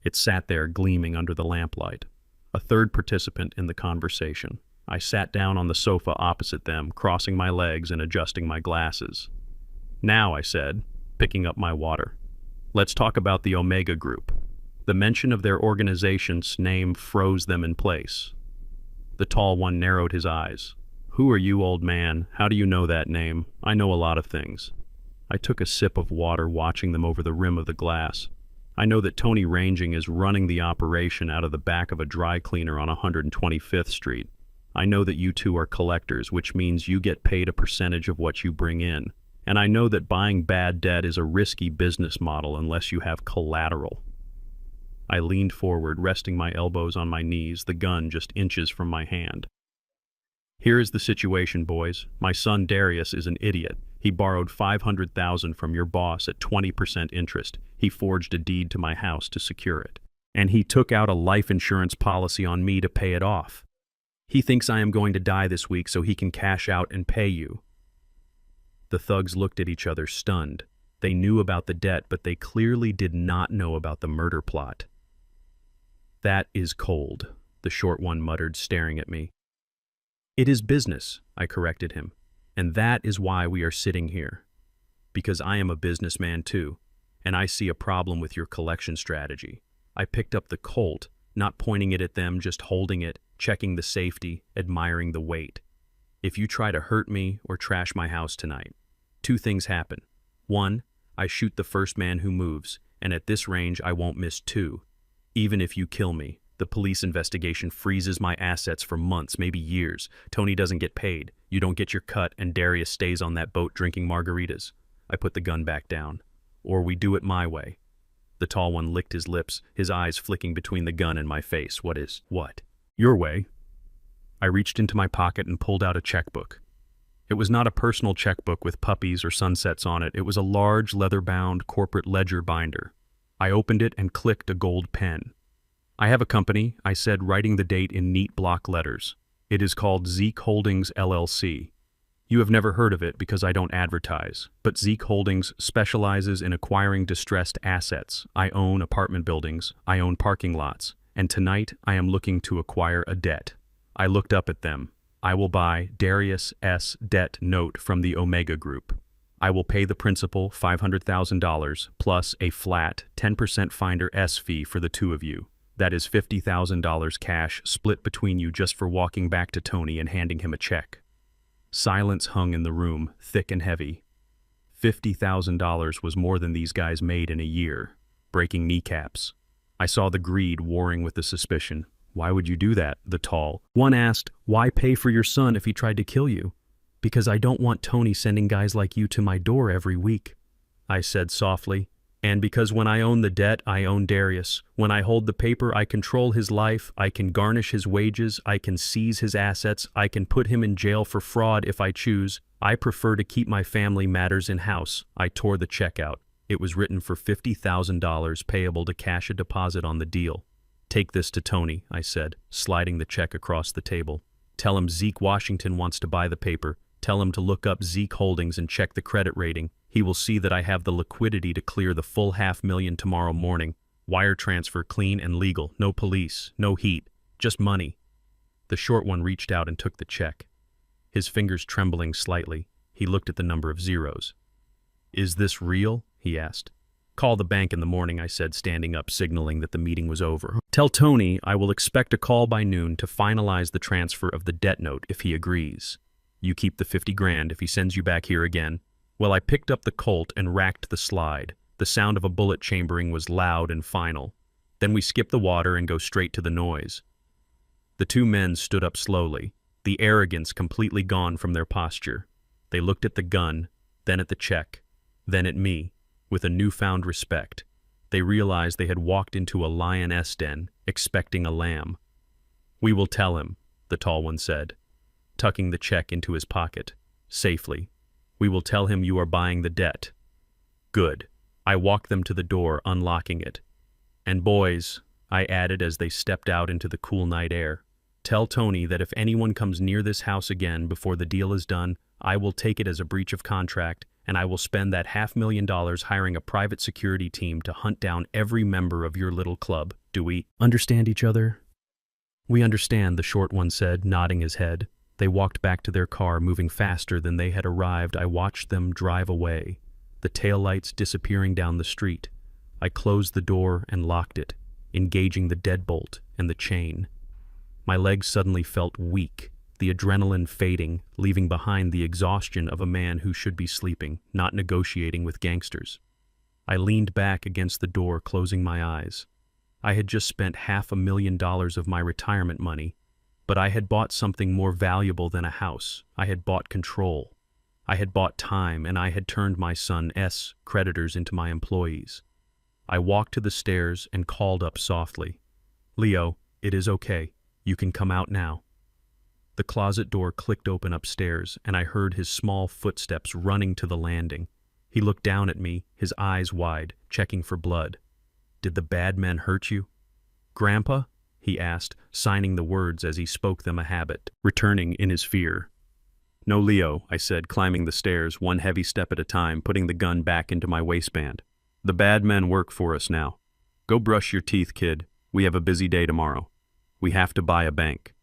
It sat there, gleaming under the lamplight. A third participant in the conversation. I sat down on the sofa opposite them, crossing my legs and adjusting my glasses. "Now," I said, picking up my water, "let's talk about the Omega Group." The mention of their organization's name froze them in place. The tall one narrowed his eyes. "Who are you, old man? How do you know that name? I know a lot of things." I took a sip of water, watching them over the rim of the glass. "I know that Tony Ranging is running the operation out of the back of a dry cleaner on 125th Street. I know that you two are collectors, which means you get paid a percentage of what you bring in. And I know that buying bad debt is a risky business model unless you have collateral." I leaned forward, resting my elbows on my knees, the gun just inches from my hand. "Here is the situation, boys. My son Darius is an idiot. He borrowed $500,000 from your boss at 20% interest. He forged a deed to my house to secure it. And he took out a life insurance policy on me to pay it off. He thinks I am going to die this week so he can cash out and pay you." The thugs looked at each other, stunned. They knew about the debt, but they clearly did not know about the murder plot. "That is cold," the short one muttered, staring at me. "It is business," I corrected him. "And that is why we are sitting here. Because I am a businessman too, and I see a problem with your collection strategy." I picked up the Colt, not pointing it at them, just holding it, checking the safety, admiring the weight. "If you try to hurt me or trash my house tonight, 2 things happen. 1, I shoot the first man who moves, and at this range I won't miss 2. Even if you kill me, the police investigation freezes my assets for months, maybe years. Tony doesn't get paid, you don't get your cut, and Darius stays on that boat drinking margaritas." I put the gun back down. "Or we do it my way." The tall one licked his lips, his eyes flicking between the gun and my face. What? "Your way." I reached into my pocket and pulled out a checkbook. It was not a personal checkbook with puppies or sunsets on it. It was a large, leather-bound corporate ledger binder. I opened it and clicked a gold pen. "I have a company," I said, writing the date in neat block letters. "It is called Zeke Holdings, LLC. You have never heard of it because I don't advertise, but Zeke Holdings specializes in acquiring distressed assets. I own apartment buildings, I own parking lots, and tonight I am looking to acquire a debt." I looked up at them. "I will buy Darius S. debt note from the Omega Group. I will pay the principal $500,000 plus a flat 10% Finder S fee for the 2 of you. That is $50,000 cash split between you just for walking back to Tony and handing him a check." Silence hung in the room, thick and heavy. $50,000 was more than these guys made in a year, breaking kneecaps. I saw the greed warring with the suspicion. "Why would you do that?" the tall one asked. "Why pay for your son if he tried to kill you?" "Because I don't want Tony sending guys like you to my door every week," I said softly. "And because when I own the debt, I own Darius. When I hold the paper, I control his life, I can garnish his wages, I can seize his assets, I can put him in jail for fraud if I choose. I prefer to keep my family matters in-house." I tore the check out. It was written for $50,000 payable to cash a deposit on the deal. "Take this to Tony," I said, sliding the check across the table. "Tell him Zeke Washington wants to buy the paper. Tell him to look up Zeke Holdings and check the credit rating. He will see that I have the liquidity to clear the full $500,000 tomorrow morning." Wire transfer, clean and legal, no police, no heat, just money. The short one reached out and took the check. His fingers trembling slightly, he looked at the number of zeros. "Is this real?" he asked. "Call the bank in the morning," I said, standing up, signaling that the meeting was over. "Tell Tony I will expect a call by noon to finalize the transfer of the debt note if he agrees. You keep the 50 grand if he sends you back here again." Well, I picked up the Colt and racked the slide. The sound of a bullet chambering was loud and final. Then we skip the water and go straight to the noise. The two men stood up slowly, the arrogance completely gone from their posture. They looked at the gun, then at the check, then at me, with a newfound respect. They realized they had walked into a lioness den, expecting a lamb. "We will tell him," the tall one said, tucking the check into his pocket, safely. "We will tell him you are buying the debt." "Good." I walked them to the door, unlocking it. "And boys," I added as they stepped out into the cool night air, "tell Tony that if anyone comes near this house again before the deal is done, I will take it as a breach of contract, and I will spend that $500,000 hiring a private security team to hunt down every member of your little club. Do we understand each other?" "We understand," the short one said, nodding his head. They walked back to their car, moving faster than they had arrived. I watched them drive away, the taillights disappearing down the street. I closed the door and locked it, engaging the deadbolt and the chain. My legs suddenly felt weak, the adrenaline fading, leaving behind the exhaustion of a man who should be sleeping, not negotiating with gangsters. I leaned back against the door, closing my eyes. I had just spent $500,000 of my retirement money, but I had bought something more valuable than a house. I had bought control. I had bought time, and I had turned my son's creditors into my employees. I walked to the stairs and called up softly, "Leo, it is okay. You can come out now." The closet door clicked open upstairs, and I heard his small footsteps running to the landing. He looked down at me, his eyes wide, checking for blood. "Did the bad men hurt you?" "Grandpa?" he asked, signing the words as he spoke them, a habit, returning in his fear. "No, Leo," I said, climbing the stairs, one heavy step at a time, putting the gun back into my waistband. "The bad men work for us now. Go brush your teeth, kid. We have a busy day tomorrow. We have to buy a bank."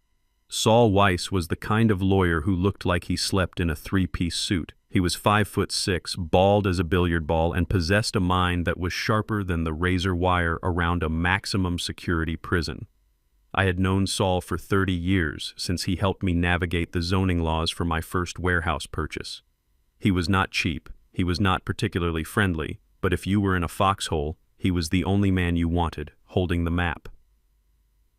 Saul Weiss was the kind of lawyer who looked like he slept in a three-piece suit. He was 5'6", bald as a billiard ball, and possessed a mind that was sharper than the razor wire around a maximum security prison. I had known Saul for 30 years, since he helped me navigate the zoning laws for my first warehouse purchase. He was not cheap, he was not particularly friendly, but if you were in a foxhole, he was the only man you wanted, holding the map.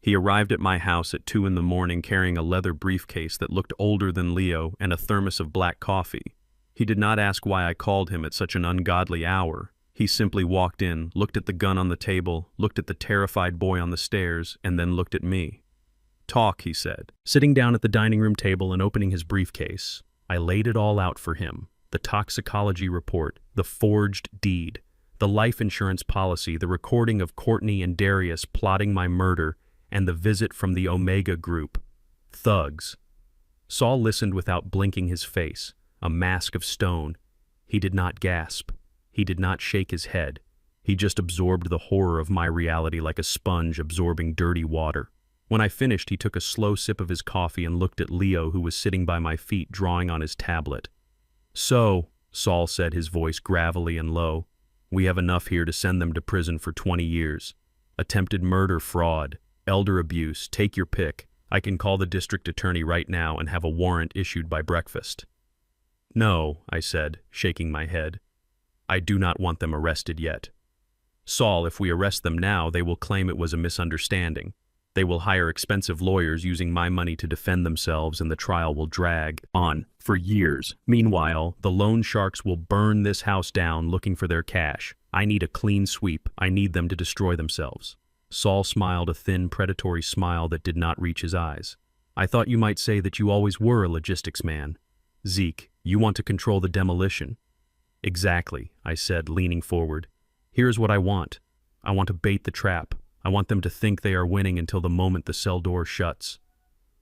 He arrived at my house at 2 in the morning carrying a leather briefcase that looked older than Leo and a thermos of black coffee. He did not ask why I called him at such an ungodly hour. He simply walked in, looked at the gun on the table, looked at the terrified boy on the stairs, and then looked at me. "Talk," he said. Sitting down at the dining room table and opening his briefcase, I laid it all out for him. The toxicology report, the forged deed, the life insurance policy, the recording of Courtney and Darius plotting my murder, and the visit from the Omega Group. Thugs. Saul listened without blinking his face, a mask of stone. He did not gasp. He did not shake his head. He just absorbed the horror of my reality like a sponge absorbing dirty water. When I finished, he took a slow sip of his coffee and looked at Leo, who was sitting by my feet drawing on his tablet. "So," Saul said, his voice gravelly and low, "we have enough here to send them to prison for 20 years. Attempted murder, fraud, elder abuse, take your pick. I can call the district attorney right now and have a warrant issued by breakfast." "No," I said, shaking my head. "I do not want them arrested yet. Saul, if we arrest them now, they will claim it was a misunderstanding. They will hire expensive lawyers using my money to defend themselves, and the trial will drag on for years. Meanwhile, the loan sharks will burn this house down looking for their cash. I need a clean sweep. I need them to destroy themselves." Saul smiled, a thin, predatory smile that did not reach his eyes. "I thought you might say that you always were a logistics man. Zeke, you want to control the demolition." "Exactly," I said, leaning forward. "Here's what I want. I want to bait the trap. I want them to think they are winning until the moment the cell door shuts."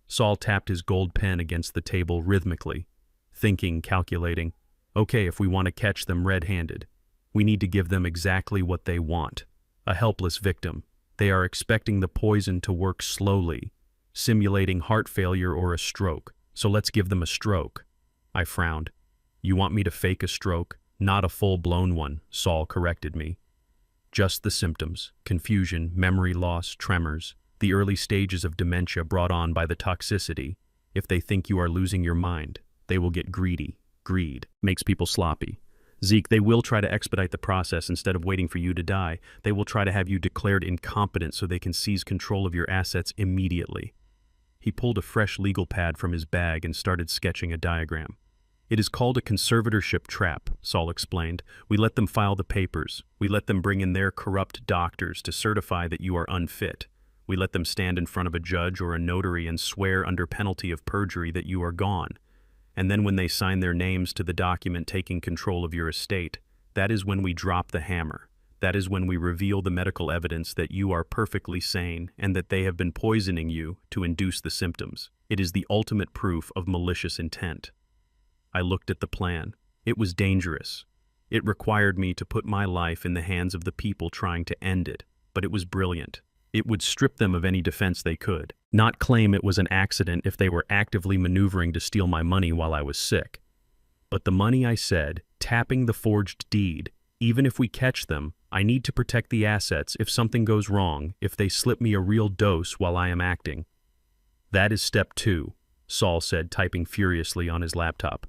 Saul tapped his gold pen against the table rhythmically, thinking, calculating. "Okay, if we want to catch them red-handed, we need to give them exactly what they want. a helpless victim. They are expecting the poison to work slowly, simulating heart failure or a stroke. So let's give them a stroke. I frowned. You want me to fake a stroke? Not a full-blown one, Saul corrected me. Just the symptoms: confusion, memory loss, tremors, the early stages of dementia brought on by the toxicity. If they think you are losing your mind, they will get greedy. Greed makes people sloppy. Zeke, they will try to expedite the process instead of waiting for you to die. They will try to have you declared incompetent so they can seize control of your assets immediately. He pulled a fresh legal pad from his bag and started sketching a diagram. It is called a conservatorship trap, Saul explained. We let them file the papers. We let them bring in their corrupt doctors to certify that you are unfit. We let them stand in front of a judge or a notary and swear under penalty of perjury that you are gone. And then when they sign their names to the document taking control of your estate, that is when we drop the hammer. That is when we reveal the medical evidence that you are perfectly sane and that they have been poisoning you to induce the symptoms. It is the ultimate proof of malicious intent. I looked at the plan. It was dangerous. It required me to put my life in the hands of the people trying to end it, but it was brilliant. It would strip them of any defense they could, not claim it was an accident if they were actively maneuvering to steal my money while I was sick. But the money, I said, tapping the forged deed, even if we catch them, I need to protect the assets if something goes wrong, if they slip me a real dose while I am acting. That is step 2, Saul said, typing furiously on his laptop.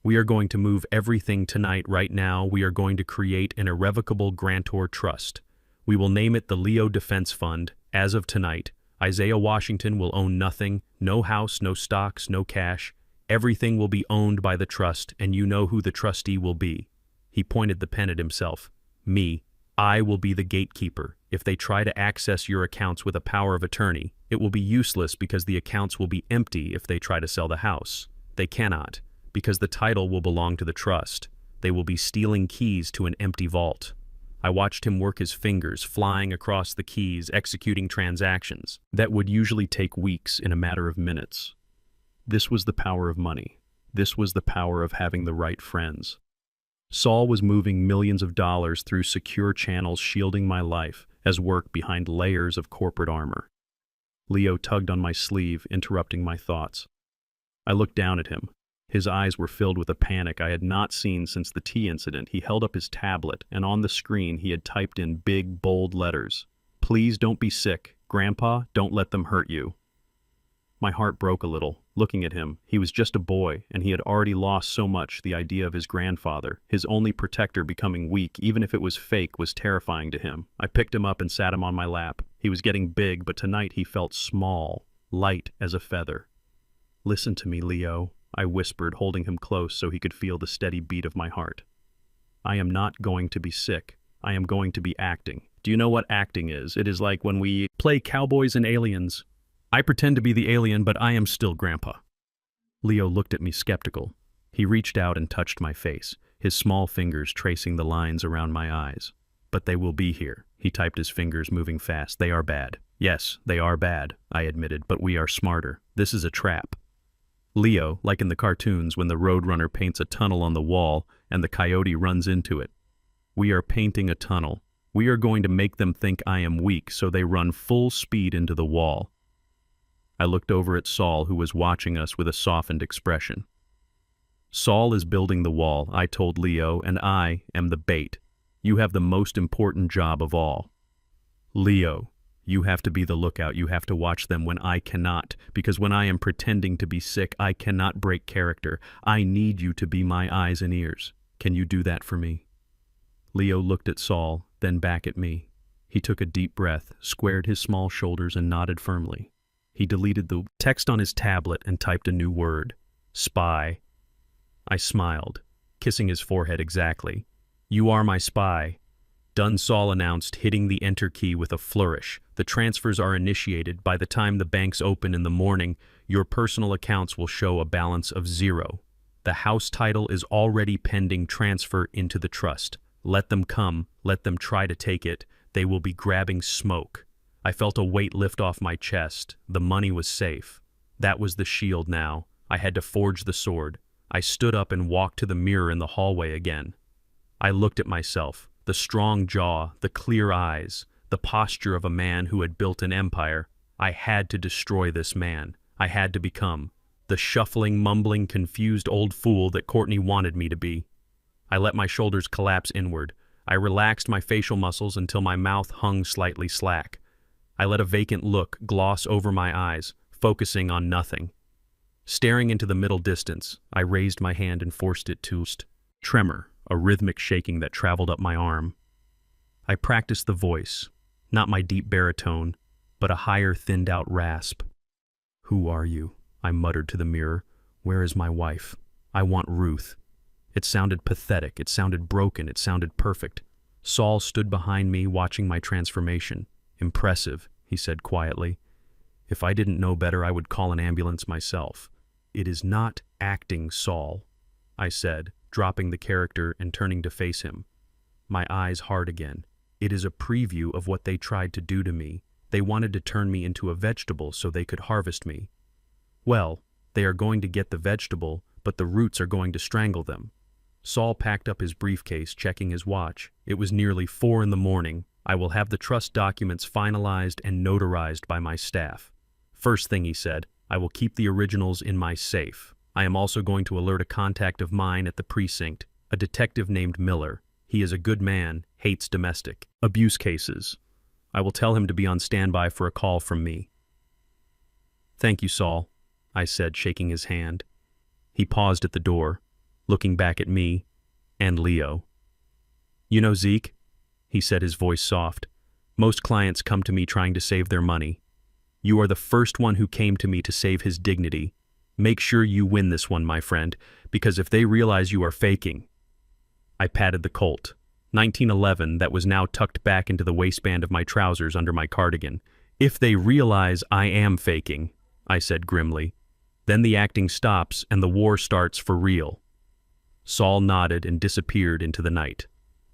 We are going to move everything tonight. Right now, we are going to create an irrevocable grantor trust. We will name it the Leo Defense Fund. As of tonight, Isaiah Washington will own nothing, no house, no stocks, no cash. Everything will be owned by the trust, and you know who the trustee will be. He pointed the pen at himself. Me. I will be the gatekeeper. If they try to access your accounts with a power of attorney, it will be useless because the accounts will be empty if they try to sell the house. They cannot, because the title will belong to the trust. They will be stealing keys to an empty vault. I watched him work his fingers, flying across the keys, executing transactions that would usually take weeks in a matter of minutes. This was the power of money. This was the power of having the right friends. Saul was moving millions of dollars through secure channels, shielding my life as work behind layers of corporate armor. Leo tugged on my sleeve, interrupting my thoughts. I looked down at him. His eyes were filled with a panic I had not seen since the tea incident. He held up his tablet, and on the screen he had typed in big, bold letters. Please don't be sick. Grandpa, don't let them hurt you. My heart broke a little. Looking at him, he was just a boy, and he had already lost so much. The idea of his grandfather, his only protector, becoming weak, even if it was fake, was terrifying to him. I picked him up and sat him on my lap. He was getting big, but tonight he felt small, light as a feather. Listen to me, Leo, I whispered, holding him close so he could feel the steady beat of my heart. I am not going to be sick. I am going to be acting. Do you know what acting is? It is like when we play cowboys and aliens. I pretend to be the alien, but I am still Grandpa. Leo looked at me skeptical. He reached out and touched my face, his small fingers tracing the lines around my eyes. But they will be here. He typed, his fingers moving fast. They are bad. Yes, they are bad, I admitted, but we are smarter. This is a trap. Leo, like in the cartoons when the roadrunner paints a tunnel on the wall and the coyote runs into it. We are painting a tunnel. We are going to make them think I am weak so they run full speed into the wall. I looked over at Saul, who was watching us with a softened expression. Saul is building the wall, I told Leo, and I am the bait. You have the most important job of all. Leo, you have to be the lookout. You have to watch them when I cannot, because when I am pretending to be sick, I cannot break character. I need you to be my eyes and ears. Can you do that for me? Leo looked at Saul, then back at me. He took a deep breath, squared his small shoulders, and nodded firmly. He deleted the text on his tablet and typed a new word. Spy. I smiled, kissing his forehead exactly. You are my spy. Done, Saul announced, hitting the enter key with a flourish. The transfers are initiated. By the time the banks open in the morning, your personal accounts will show a balance of 0. The house title is already pending transfer into the trust. Let them come. Let them try to take it. They will be grabbing smoke. I felt a weight lift off my chest. The money was safe. That was the shield now. I had to forge the sword. I stood up and walked to the mirror in the hallway again. I looked at myself. the strong jaw, the clear eyes, the posture of a man who had built an empire. I had to destroy this man. I had to become the shuffling, mumbling, confused old fool that Courtney wanted me to be. I let my shoulders collapse inward. I relaxed my facial muscles until my mouth hung slightly slack. I let a vacant look gloss over my eyes, focusing on nothing. Staring into the middle distance, I raised my hand and forced it to tremor, a rhythmic shaking that traveled up my arm. I practiced the voice, not my deep baritone, but a higher thinned-out rasp. "Who are you?" I muttered to the mirror. "Where is my wife? I want Ruth." It sounded pathetic, it sounded broken, it sounded perfect. Saul stood behind me, watching my transformation. "Impressive," he said quietly. "If I didn't know better, I would call an ambulance myself." "It is not acting, Saul," I said, dropping the character and turning to face him. My eyes hard again. "It is a preview of what they tried to do to me. They wanted to turn me into a vegetable so they could harvest me. Well, they are going to get the vegetable, but the roots are going to strangle them." Saul packed up his briefcase, checking his watch. It was nearly 4 in the morning. "I will have the trust documents finalized and notarized by my staff. First thing," he said, "I will keep the originals in my safe. I am also going to alert a contact of mine at the precinct, a detective named Miller. He is a good man, hates domestic abuse cases. I will tell him to be on standby for a call from me." "Thank you, Saul," I said, shaking his hand. He paused at the door, looking back at me and Leo. "You know, Zeke," he said, his voice soft, "most clients come to me trying to save their money. You are the first one who came to me to save his dignity. Make sure you win this one, my friend, because if they realize you are faking—" I patted the Colt, 1911, that was now tucked back into the waistband of my trousers under my cardigan. "If they realize I am faking," I said grimly, "then the acting stops and the war starts for real." Saul nodded and disappeared into the night.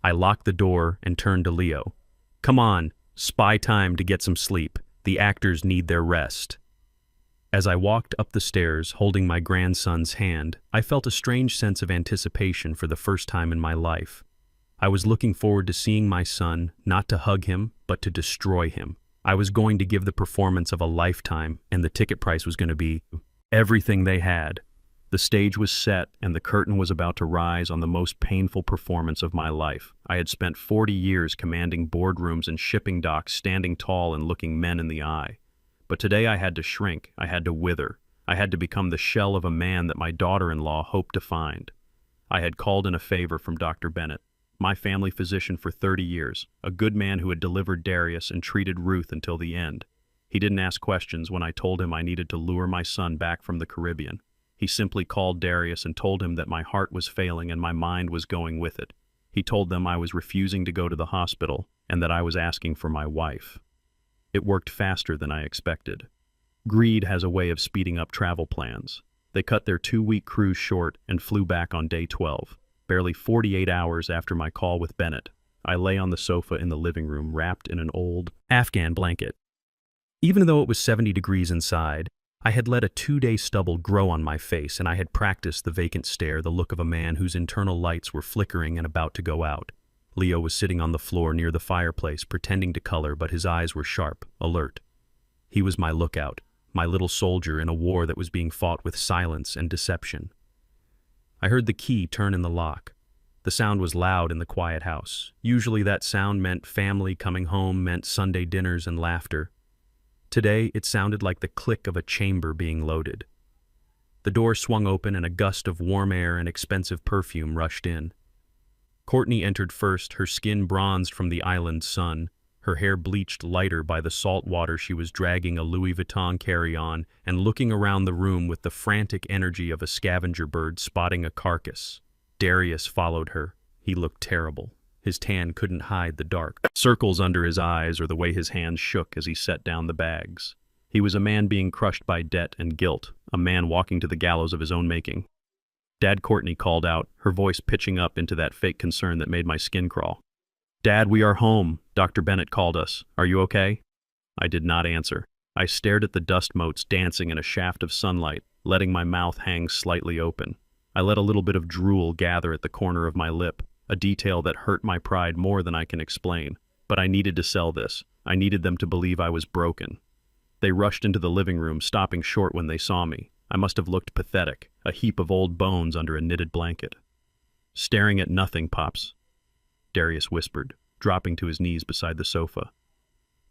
I locked the door and turned to Leo. "Come on, spy time to get some sleep. The actors need their rest." As I walked up the stairs, holding my grandson's hand, I felt a strange sense of anticipation for the first time in my life. I was looking forward to seeing my son, not to hug him, but to destroy him. I was going to give the performance of a lifetime, and the ticket price was going to be everything they had. The stage was set, and the curtain was about to rise on the most painful performance of my life. I had spent 40 years commanding boardrooms and shipping docks, standing tall and looking men in the eye. But today I had to shrink, I had to wither. I had to become the shell of a man that my daughter-in-law hoped to find. I had called in a favor from Dr. Bennett, my family physician for 30 years, a good man who had delivered Darius and treated Ruth until the end. He didn't ask questions when I told him I needed to lure my son back from the Caribbean. He simply called Darius and told him that my heart was failing and my mind was going with it. He told them I was refusing to go to the hospital and that I was asking for my wife. It worked faster than I expected. Greed has a way of speeding up travel plans. They cut their 2-week cruise short and flew back on day 12. Barely 48 hours after my call with Bennett, I lay on the sofa in the living room wrapped in an old Afghan blanket. Even though it was 70 degrees inside, I had let a 2-day stubble grow on my face, and I had practiced the vacant stare, the look of a man whose internal lights were flickering and about to go out. Leo was sitting on the floor near the fireplace, pretending to color, but his eyes were sharp, alert. He was my lookout, my little soldier in a war that was being fought with silence and deception. I heard the key turn in the lock. The sound was loud in the quiet house. Usually that sound meant family coming home, meant Sunday dinners and laughter. Today, it sounded like the click of a chamber being loaded. The door swung open and a gust of warm air and expensive perfume rushed in. Courtney entered first, her skin bronzed from the island sun, her hair bleached lighter by the salt water. She was dragging a Louis Vuitton carry-on and looking around the room with the frantic energy of a scavenger bird spotting a carcass. Darius followed her. He looked terrible. His tan couldn't hide the dark circles under his eyes or the way his hands shook as he set down the bags. He was a man being crushed by debt and guilt, a man walking to the gallows of his own making. "Dad," Courtney called out, her voice pitching up into that fake concern that made my skin crawl. "Dad, we are home. Dr. Bennett called us. Are you okay?" I did not answer. I stared at the dust motes dancing in a shaft of sunlight, letting my mouth hang slightly open. I let a little bit of drool gather at the corner of my lip. a detail that hurt my pride more than I can explain. But I needed to sell this. I needed them to believe I was broken. They rushed into the living room, stopping short when they saw me. I must have looked pathetic, a heap of old bones under a knitted blanket. "Staring at nothing, Pops," Darius whispered, dropping to his knees beside the sofa.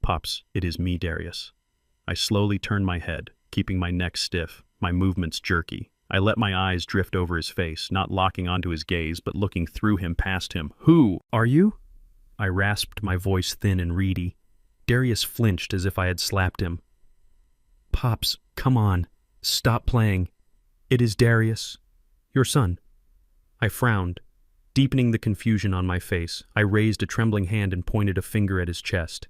"Pops, it is me, Darius." I slowly turned my head, keeping my neck stiff, my movements jerky. I let my eyes drift over his face, not locking onto his gaze, but looking through him, past him. "Who are you?" I rasped, my voice thin and reedy. Darius flinched as if I had slapped him. "Pops, come on. Stop playing. It is Darius, your son." I frowned, deepening the confusion on my face. I raised a trembling hand and pointed a finger at his chest.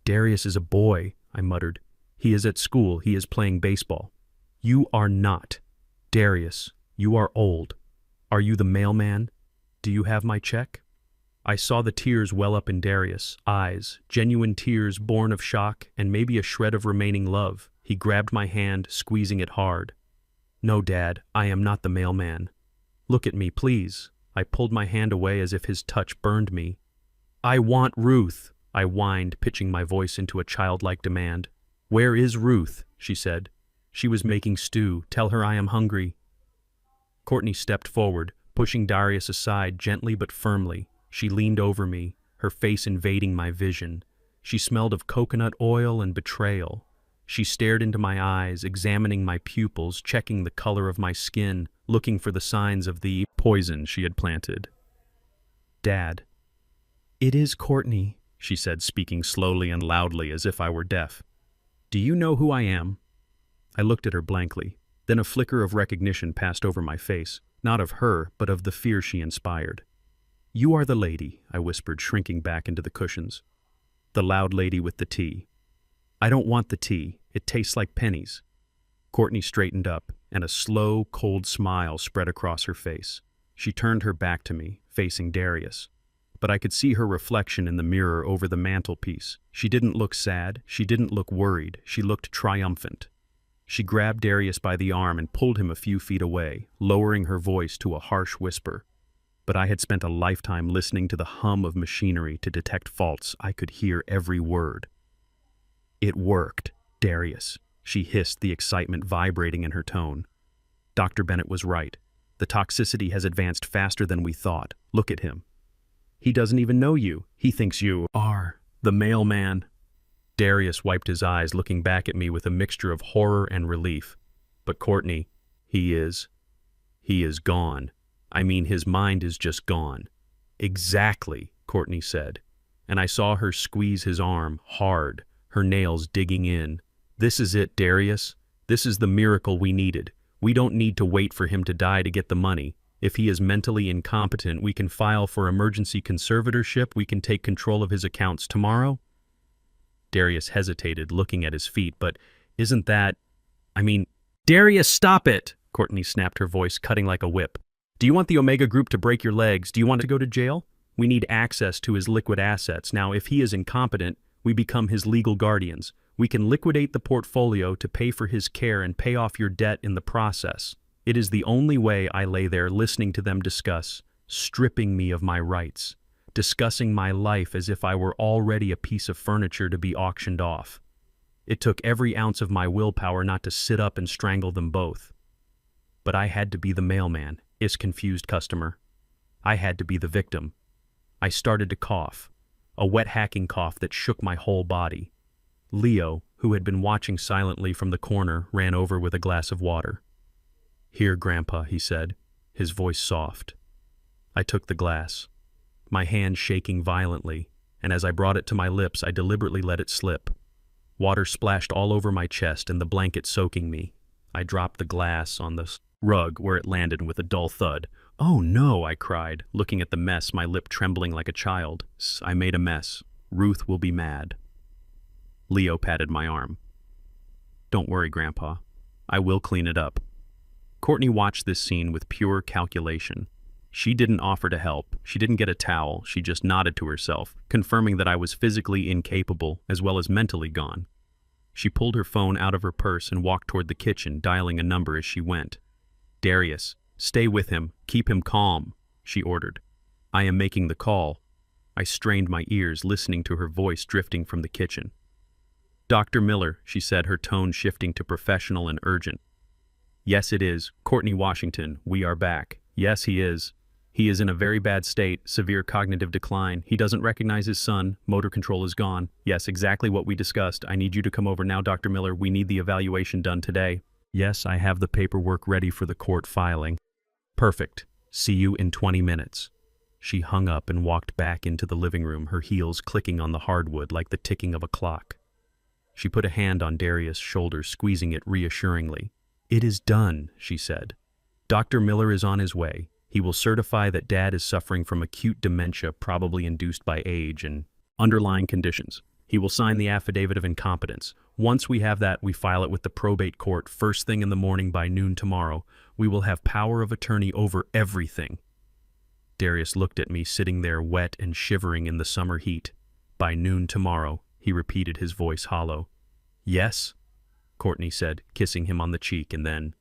"Darius is a boy," I muttered. "He is at school. He is playing baseball." "You are not. Darius, you are old. Are you the mailman? Do you have my check?" I saw the tears well up in Darius' eyes, genuine tears born of shock and maybe a shred of remaining love. He grabbed my hand, squeezing it hard. "No, Dad, I am not the mailman. Look at me, please." I pulled my hand away as if his touch burned me. "I want Ruth," I whined, pitching my voice into a childlike demand. "Where is Ruth?" she said. "She was making stew. Tell her I am hungry." Courtney stepped forward, pushing Darius aside gently but firmly. She leaned over me, her face invading my vision. She smelled of coconut oil and betrayal. She stared into my eyes, examining my pupils, checking the color of my skin, looking for the signs of the poison she had planted. "Dad." "It is Courtney," she said, speaking slowly and loudly as if I were deaf. "Do you know who I am?" I looked at her blankly. Then a flicker of recognition passed over my face, not of her, but of the fear she inspired. "You are the lady," I whispered, shrinking back into the cushions. "The loud lady with the tea." "I don't want the tea. It tastes like pennies." Courtney straightened up, and a slow, cold smile spread across her face. She turned her back to me, facing Darius. But I could see her reflection in the mirror over the mantelpiece. She didn't look sad. She didn't look worried. She looked triumphant. She grabbed Darius by the arm and pulled him a few feet away, lowering her voice to a harsh whisper. But I had spent a lifetime listening to the hum of machinery to detect faults. I could hear every word. "It worked, Darius," she hissed, the excitement vibrating in her tone. "Dr. Bennett was right. The toxicity has advanced faster than we thought. Look at him. He doesn't even know you. He thinks you are the mailman." Darius wiped his eyes, looking back at me with a mixture of horror and relief. "But Courtney, he is gone. I mean, his mind is just gone." "Exactly," Courtney said, and I saw her squeeze his arm hard, her nails digging in. "This is it, Darius. This is the miracle we needed. We don't need to wait for him to die to get the money. If he is mentally incompetent, we can file for emergency conservatorship. We can take control of his accounts tomorrow." Darius hesitated, looking at his feet. "But isn't that... Darius, stop it!" Courtney snapped, her voice cutting like a whip. "Do you want the Omega Group to break your legs? Do you want to go to jail? We need access to his liquid assets. Now, if he is incompetent, we become his legal guardians. We can liquidate the portfolio to pay for his care and pay off your debt in the process. It is the only way." I lay there listening to them discuss, stripping me of my rights, discussing my life as if I were already a piece of furniture to be auctioned off. It took every ounce of my willpower not to sit up and strangle them both. But I had to be the mailman, his confused customer. I had to be the victim. I started to cough, a wet hacking cough that shook my whole body. Leo, who had been watching silently from the corner, ran over with a glass of water. "Here, Grandpa," he said, his voice soft. I took the glass, my hand shaking violently, and as I brought it to my lips, I deliberately let it slip. Water splashed all over my chest and the blanket soaking me. I dropped the glass on the rug where it landed with a dull thud. "Oh no," I cried, looking at the mess, my lip trembling like a child. "I made a mess. Ruth will be mad." Leo patted my arm. "Don't worry, Grandpa. I will clean it up." Courtney watched this scene with pure calculation. She didn't offer to help. She didn't get a towel. She just nodded to herself, confirming that I was physically incapable as well as mentally gone. She pulled her phone out of her purse and walked toward the kitchen, dialing a number as she went. "Darius, stay with him. Keep him calm," she ordered. I am making the call. I strained my ears, listening to her voice drifting from the kitchen. Dr. Miller, she said, her tone shifting to professional and urgent. Yes, it is. Courtney Washington, we are back. Yes, he is. He is in a very bad state, severe cognitive decline. He doesn't recognize his son. Motor control is gone. Yes, exactly what we discussed. I need you to come over now, Dr. Miller. We need the evaluation done today. Yes, I have the paperwork ready for the court filing. Perfect. See you in 20 minutes. She hung up and walked back into the living room, her heels clicking on the hardwood like the ticking of a clock. She put a hand on Darius' shoulder, squeezing it reassuringly. It is done, she said. Dr. Miller is on his way. He will certify that Dad is suffering from acute dementia, probably induced by age and underlying conditions. He will sign the affidavit of incompetence. Once we have that, we file it with the probate court first thing in the morning by noon tomorrow. We will have power of attorney over everything. Darius looked at me, sitting there wet and shivering in the summer heat. By noon tomorrow, he repeated, his voice hollow. Yes, Courtney said, kissing him on the cheek, and then,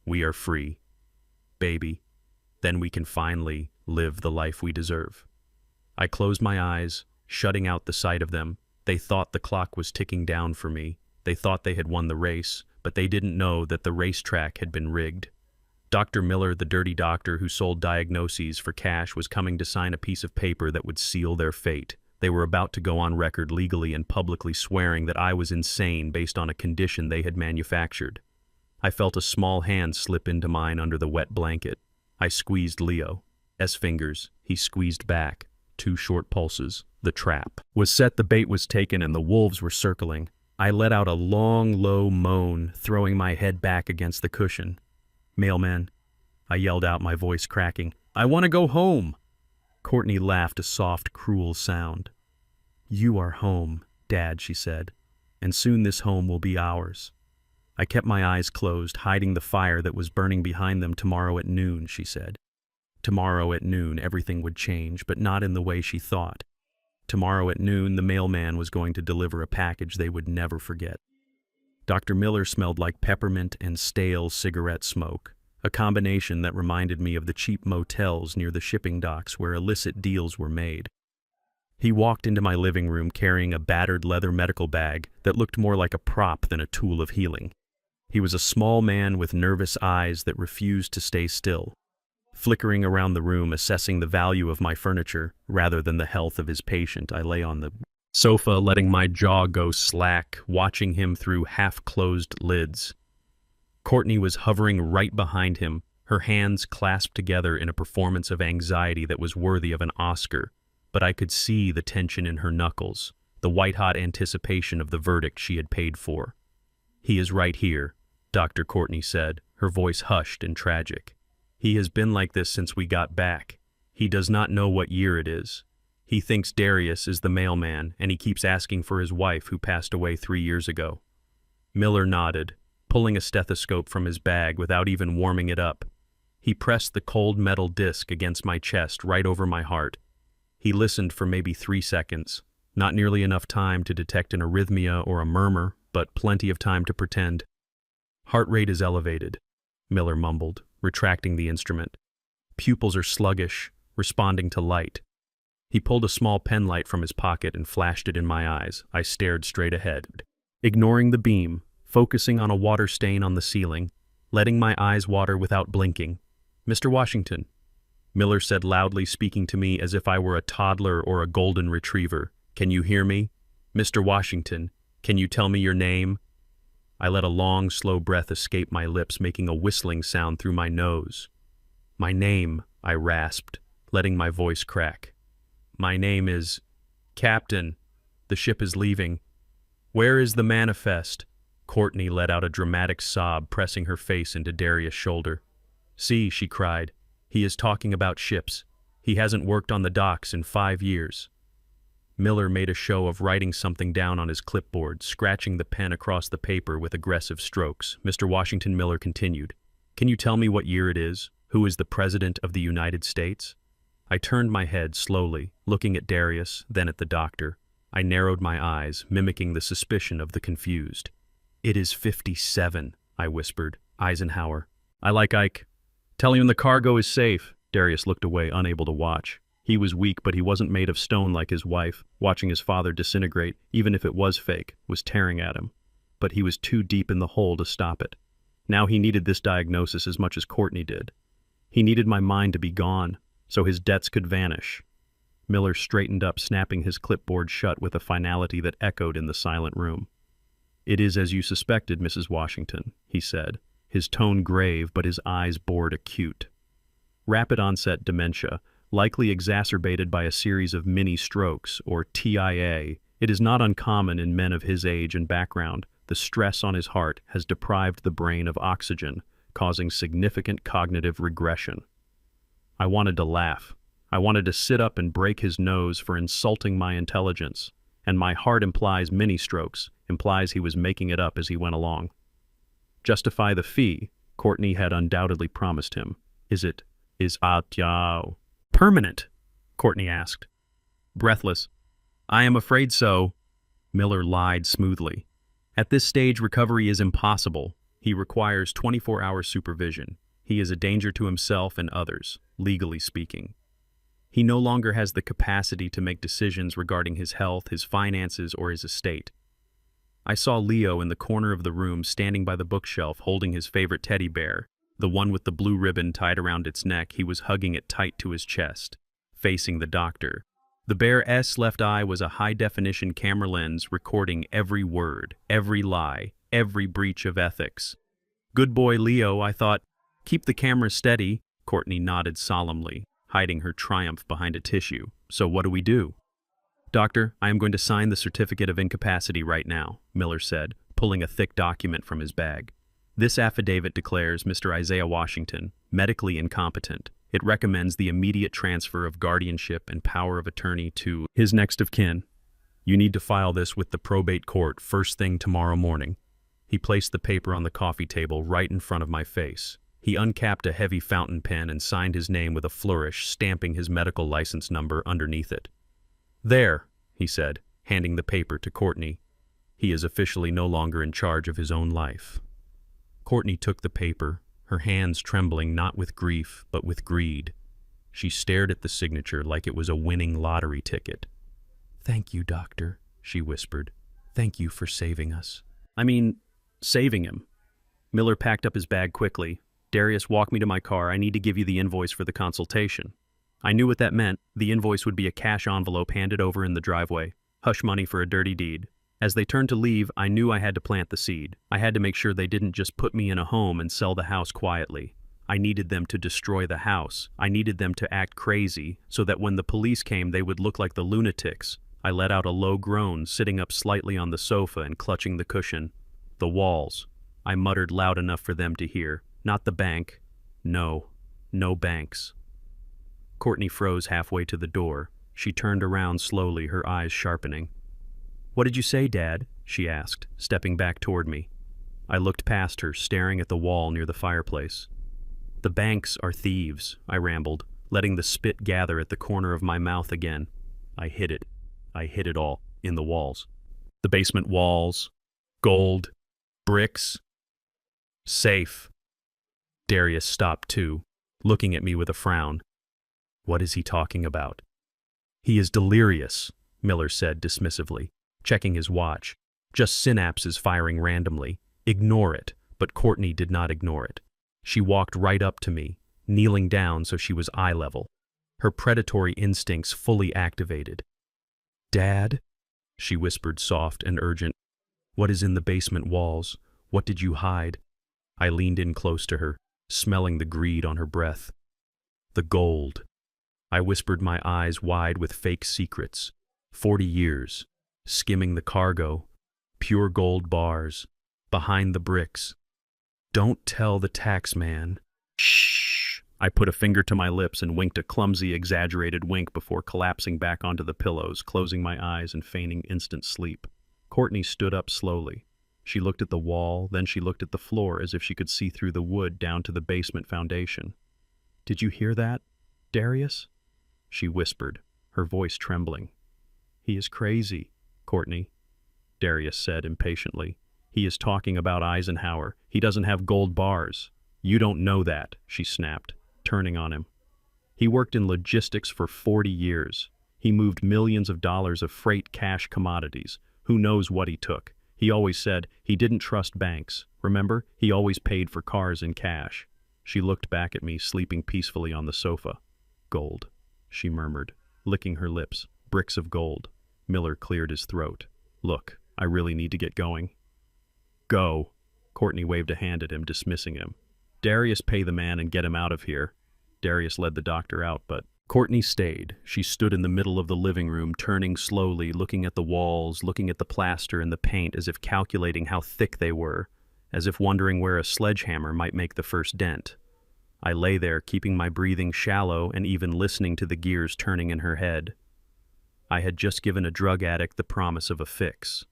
we are free. Baby, then we can finally live the life we deserve. I closed my eyes, shutting out the sight of them. They thought the clock was ticking down for me. They thought they had won the race, but they didn't know that the racetrack had been rigged. Dr. Miller, the dirty doctor who sold diagnoses for cash, was coming to sign a piece of paper that would seal their fate. They were about to go on record legally and publicly swearing that I was insane based on a condition they had manufactured. I felt a small hand slip into mine under the wet blanket. I squeezed Leo's fingers. He squeezed back. 2 short pulses. The trap was set, the bait was taken, and the wolves were circling. I let out a long, low moan, throwing my head back against the cushion. Mailman, I yelled out, my voice cracking. I want to go home. Courtney laughed, a soft, cruel sound. You are home, Dad, she said, and soon this home will be ours. I kept my eyes closed, hiding the fire that was burning behind them. Tomorrow at noon, she said. Tomorrow at noon, everything would change, but not in the way she thought. Tomorrow at noon, the mailman was going to deliver a package they would never forget. Dr. Miller smelled like peppermint and stale cigarette smoke, a combination that reminded me of the cheap motels near the shipping docks where illicit deals were made. He walked into my living room carrying a battered leather medical bag that looked more like a prop than a tool of healing. He was a small man with nervous eyes that refused to stay still, flickering around the room, assessing the value of my furniture rather than the health of his patient. I lay on the sofa, letting my jaw go slack, watching him through half-closed lids. Courtney was hovering right behind him, her hands clasped together in a performance of anxiety that was worthy of an Oscar, but I could see the tension in her knuckles, the white-hot anticipation of the verdict she had paid for. He is right here, Dr. Courtney said, her voice hushed and tragic. He has been like this since we got back. He does not know what year it is. He thinks Darius is the mailman, and he keeps asking for his wife who passed away 3 years ago. Miller nodded, pulling a stethoscope from his bag without even warming it up. He pressed the cold metal disc against my chest right over my heart. He listened for maybe 3 seconds, not nearly enough time to detect an arrhythmia or a murmur, but plenty of time to pretend. Heart rate is elevated, Miller mumbled, retracting the instrument. Pupils are sluggish, responding to light. He pulled a small pen light from his pocket and flashed it in my eyes. I stared straight ahead, ignoring the beam, focusing on a water stain on the ceiling, letting my eyes water without blinking. Mr. Washington, Miller said loudly, speaking to me as if I were a toddler or a golden retriever. Can you hear me? Mr. Washington, can you tell me your name? I let a long, slow breath escape my lips, making a whistling sound through my nose. My name, I rasped, letting my voice crack. My name is... Captain. The ship is leaving. Where is the manifest? Courtney let out a dramatic sob, pressing her face into Darius' shoulder. See, she cried. He is talking about ships. He hasn't worked on the docks in 5 years. Miller made a show of writing something down on his clipboard, scratching the pen across the paper with aggressive strokes. Mr. Washington, Miller continued. Can you tell me what year it is? Who is the President of the United States? I turned my head slowly, looking at Darius, then at the doctor. I narrowed my eyes, mimicking the suspicion of the confused. It is 57, I whispered. Eisenhower. I like Ike. Tell him the cargo is safe. Darius looked away, unable to watch. He was weak, but he wasn't made of stone like his wife. Watching his father disintegrate, even if it was fake, was tearing at him. But he was too deep in the hole to stop it. Now he needed this diagnosis as much as Courtney did. He needed my mind to be gone, so his debts could vanish. Miller straightened up, snapping his clipboard shut with a finality that echoed in the silent room. "It is as you suspected, Mrs. Washington," he said, his tone grave but his eyes bored acute. "Rapid onset dementia, likely exacerbated by a series of mini-strokes, or TIA. It is not uncommon in men of his age and background. The stress on his heart has deprived the brain of oxygen, causing significant cognitive regression." I wanted to laugh. I wanted to sit up and break his nose for insulting my intelligence, and my heart implies mini-strokes, implies he was making it up as he went along. Justify the fee, Courtney had undoubtedly promised him. Is permanent? Courtney asked. Breathless. "I am afraid so." Miller lied smoothly. "At this stage, recovery is impossible. He requires 24-hour supervision. He is a danger to himself and others, legally speaking. He no longer has the capacity to make decisions regarding his health, his finances, or his estate." I saw Leo in the corner of the room, standing by the bookshelf, holding his favorite teddy bear, the one with the blue ribbon tied around its neck. He was hugging it tight to his chest, facing the doctor. The bear's left eye was a high-definition camera lens recording every word, every lie, every breach of ethics. "Good boy, Leo," I thought. "Keep the camera steady." Courtney nodded solemnly, hiding her triumph behind a tissue. "So what do we do?" "Doctor, I am going to sign the certificate of incapacity right now," Miller said, pulling a thick document from his bag. "This affidavit declares Mr. Isaiah Washington medically incompetent. It recommends the immediate transfer of guardianship and power of attorney to his next of kin. You need to file this with the probate court first thing tomorrow morning." He placed the paper on the coffee table right in front of my face. He uncapped a heavy fountain pen and signed his name with a flourish, stamping his medical license number underneath it. "There," he said, handing the paper to Courtney. "He is officially no longer in charge of his own life." Courtney took the paper, her hands trembling not with grief, but with greed. She stared at the signature like it was a winning lottery ticket. "Thank you, doctor," she whispered. "Thank you for saving us." Saving him. Miller packed up his bag quickly. "Darius, walk me to my car. I need to give you the invoice for the consultation." I knew what that meant. The invoice would be a cash envelope handed over in the driveway. Hush money for a dirty deed. As they turned to leave, I knew I had to plant the seed. I had to make sure they didn't just put me in a home and sell the house quietly. I needed them to destroy the house. I needed them to act crazy, so that when the police came, they would look like the lunatics. I let out a low groan, sitting up slightly on the sofa and clutching the cushion. "The walls." I muttered loud enough for them to hear. "Not the bank. No. No banks." Courtney froze halfway to the door. She turned around slowly, her eyes sharpening. "What did you say, Dad?" she asked, stepping back toward me. I looked past her, staring at the wall near the fireplace. "The banks are thieves," I rambled, letting the spit gather at the corner of my mouth again. I hid it. I hid it all, in the walls. The basement walls. Gold. Bricks. Safe. Darius stopped too, looking at me with a frown. "What is he talking about?" "He is delirious," Miller said dismissively, checking his watch. "Just synapses firing randomly. Ignore it." But Courtney did not ignore it. She walked right up to me, kneeling down so she was eye level, her predatory instincts fully activated. "Dad," she whispered, soft and urgent. "What is in the basement walls? What did you hide?" I leaned in close to her, smelling the greed on her breath. "The gold." I whispered, my eyes wide with fake secrets. 40 years, skimming the cargo, pure gold bars, behind the bricks. "Don't tell the tax man." "Shh." I put a finger to my lips and winked a clumsy, exaggerated wink before collapsing back onto the pillows, closing my eyes and feigning instant sleep. Courtney stood up slowly. She looked at the wall, then she looked at the floor as if she could see through the wood down to the basement foundation. "Did you hear that, Darius?" she whispered, her voice trembling. "He is crazy, Courtney," Darius said impatiently. "He is talking about Eisenhower. He doesn't have gold bars." "You don't know that," she snapped, turning on him. He worked in logistics for 40 years. He moved millions of dollars of freight cash commodities. Who knows what he took? He always said he didn't trust banks. Remember? He always paid for cars in cash. She looked back at me, sleeping peacefully on the sofa. Gold, she murmured, licking her lips. Bricks of gold. Miller cleared his throat. Look, I really need to get going. Go. Courtney waved a hand at him, dismissing him. Darius, pay the man and get him out of here. Darius led the doctor out, but Courtney stayed. She stood in the middle of the living room, turning slowly, looking at the walls, looking at the plaster and the paint, as if calculating how thick they were, as if wondering where a sledgehammer might make the first dent. I lay there, keeping my breathing shallow and even listening to the gears turning in her head. I had just given a drug addict the promise of a fix.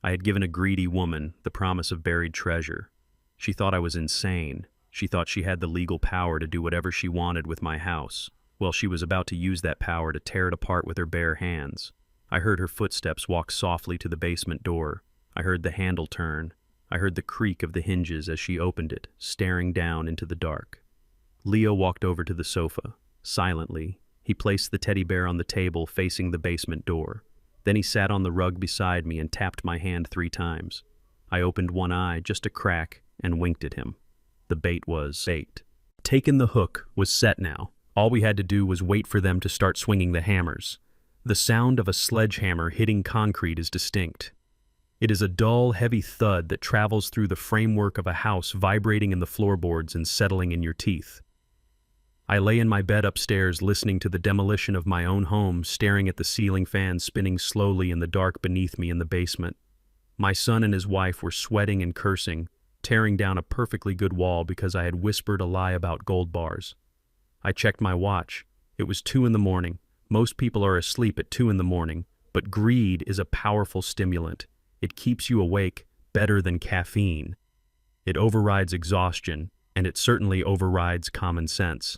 I had given a greedy woman the promise of buried treasure. She thought I was insane. She thought she had the legal power to do whatever she wanted with my house. Well, she was about to use that power to tear it apart with her bare hands. I heard her footsteps walk softly to the basement door. I heard the handle turn. I heard the creak of the hinges as she opened it, staring down into the dark. Leo walked over to the sofa. Silently, he placed the teddy bear on the table facing the basement door. Then he sat on the rug beside me and tapped my hand 3 times. I opened one eye, just a crack, and winked at him. The bait was bait. Taken, the hook was set now. All we had to do was wait for them to start swinging the hammers. The sound of a sledgehammer hitting concrete is distinct. It is a dull, heavy thud that travels through the framework of a house, vibrating in the floorboards and settling in your teeth. I lay in my bed upstairs, listening to the demolition of my own home, staring at the ceiling fan spinning slowly in the dark beneath me in the basement. My son and his wife were sweating and cursing, tearing down a perfectly good wall because I had whispered a lie about gold bars. I checked my watch. It was 2 a.m. Most people are asleep at 2 a.m, but greed is a powerful stimulant. It keeps you awake better than caffeine. It overrides exhaustion, and it certainly overrides common sense.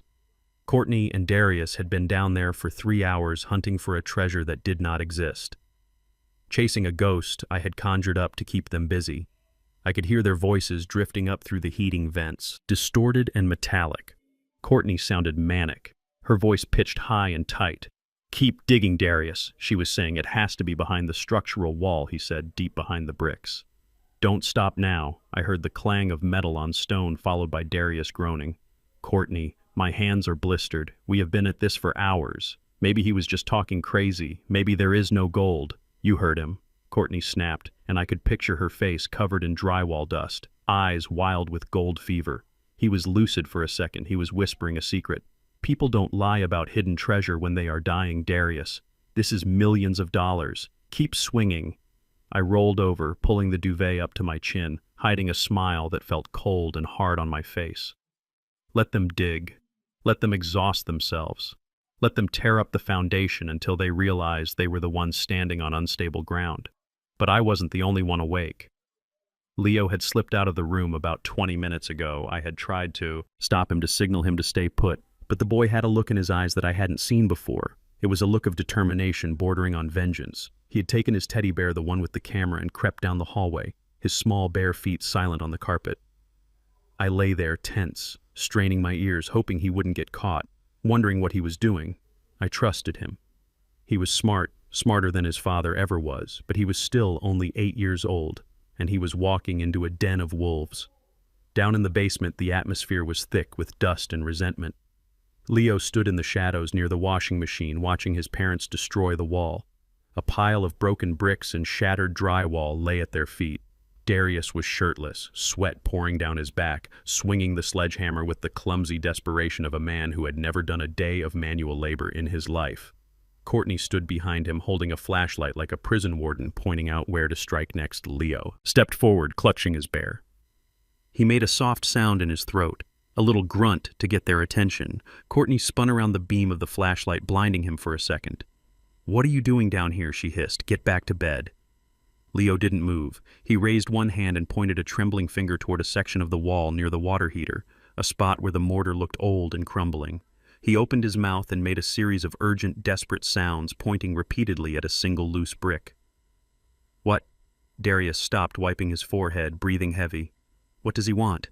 Courtney and Darius had been down there for 3 hours hunting for a treasure that did not exist. Chasing a ghost I had conjured up to keep them busy. I could hear their voices drifting up through the heating vents, distorted and metallic. Courtney sounded manic, her voice pitched high and tight. Keep digging, Darius, she was saying. It has to be behind the structural wall, he said, deep behind the bricks. Don't stop now. I heard the clang of metal on stone, followed by Darius groaning. Courtney, my hands are blistered. We have been at this for hours. Maybe he was just talking crazy. Maybe there is no gold. You heard him. Courtney snapped, and I could picture her face covered in drywall dust, eyes wild with gold fever. He was lucid for a second. He was whispering a secret. People don't lie about hidden treasure when they are dying, Darius. This is millions of dollars. Keep swinging. I rolled over, pulling the duvet up to my chin, hiding a smile that felt cold and hard on my face. Let them dig. Let them exhaust themselves. Let them tear up the foundation until they realized they were the ones standing on unstable ground. But I wasn't the only one awake. Leo had slipped out of the room about 20 minutes ago. I had tried to stop him, to signal him to stay put, but the boy had a look in his eyes that I hadn't seen before. It was a look of determination bordering on vengeance. He had taken his teddy bear, the one with the camera, and crept down the hallway, his small bare feet silent on the carpet. I lay there, tense, straining my ears, hoping he wouldn't get caught, wondering what he was doing. I trusted him. He was smart, smarter than his father ever was, but he was still only 8 years old, and he was walking into a den of wolves. Down in the basement, the atmosphere was thick with dust and resentment. Leo stood in the shadows near the washing machine, watching his parents destroy the wall. A pile of broken bricks and shattered drywall lay at their feet. Darius was shirtless, sweat pouring down his back, swinging the sledgehammer with the clumsy desperation of a man who had never done a day of manual labor in his life. Courtney stood behind him, holding a flashlight like a prison warden, pointing out where to strike next. Leo stepped forward, clutching his bear. He made a soft sound in his throat, a little grunt to get their attention. Courtney spun around the beam of the flashlight, blinding him for a second. "What are you doing down here?" she hissed. "Get back to bed." Leo didn't move. He raised one hand and pointed a trembling finger toward a section of the wall near the water heater, a spot where the mortar looked old and crumbling. He opened his mouth and made a series of urgent, desperate sounds, pointing repeatedly at a single loose brick. "What?" Darius stopped, wiping his forehead, breathing heavy. "What does he want?"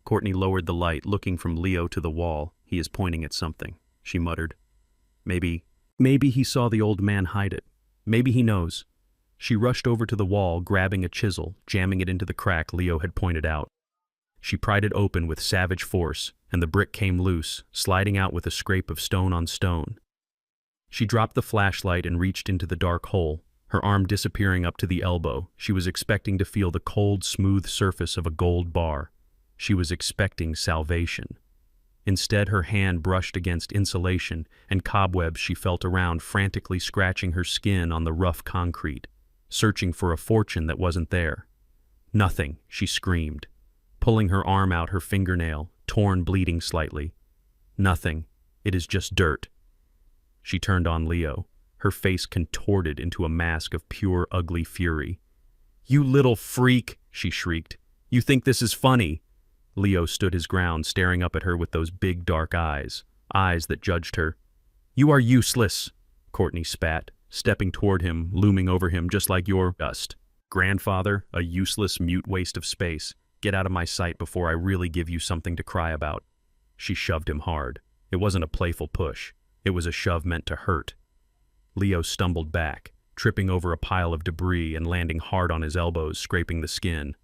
Courtney lowered the light, looking from Leo to the wall. "He is pointing at something," she muttered. Maybe he saw the old man hide it. Maybe he knows. She rushed over to the wall, grabbing a chisel, jamming it into the crack Leo had pointed out. She pried it open with savage force, and the brick came loose, sliding out with a scrape of stone on stone. She dropped the flashlight and reached into the dark hole, her arm disappearing up to the elbow. She was expecting to feel the cold, smooth surface of a gold bar. She was expecting salvation. Instead, her hand brushed against insulation and cobwebs. She felt around, frantically scratching her skin on the rough concrete, searching for a fortune that wasn't there. Nothing, she screamed, pulling her arm out, her fingernail, torn, bleeding slightly. Nothing. It is just dirt. She turned on Leo, her face contorted into a mask of pure, ugly fury. "You little freak," she shrieked. "You think this is funny?" Leo stood his ground, staring up at her with those big, dark eyes that judged her. "You are useless," Courtney spat, stepping toward him, looming over him just like your dust. "Grandfather, a useless, mute waste of space. Get out of my sight before I really give you something to cry about." She shoved him hard. It wasn't a playful push. It was a shove meant to hurt. Leo stumbled back, tripping over a pile of debris and landing hard on his elbows, scraping the skin.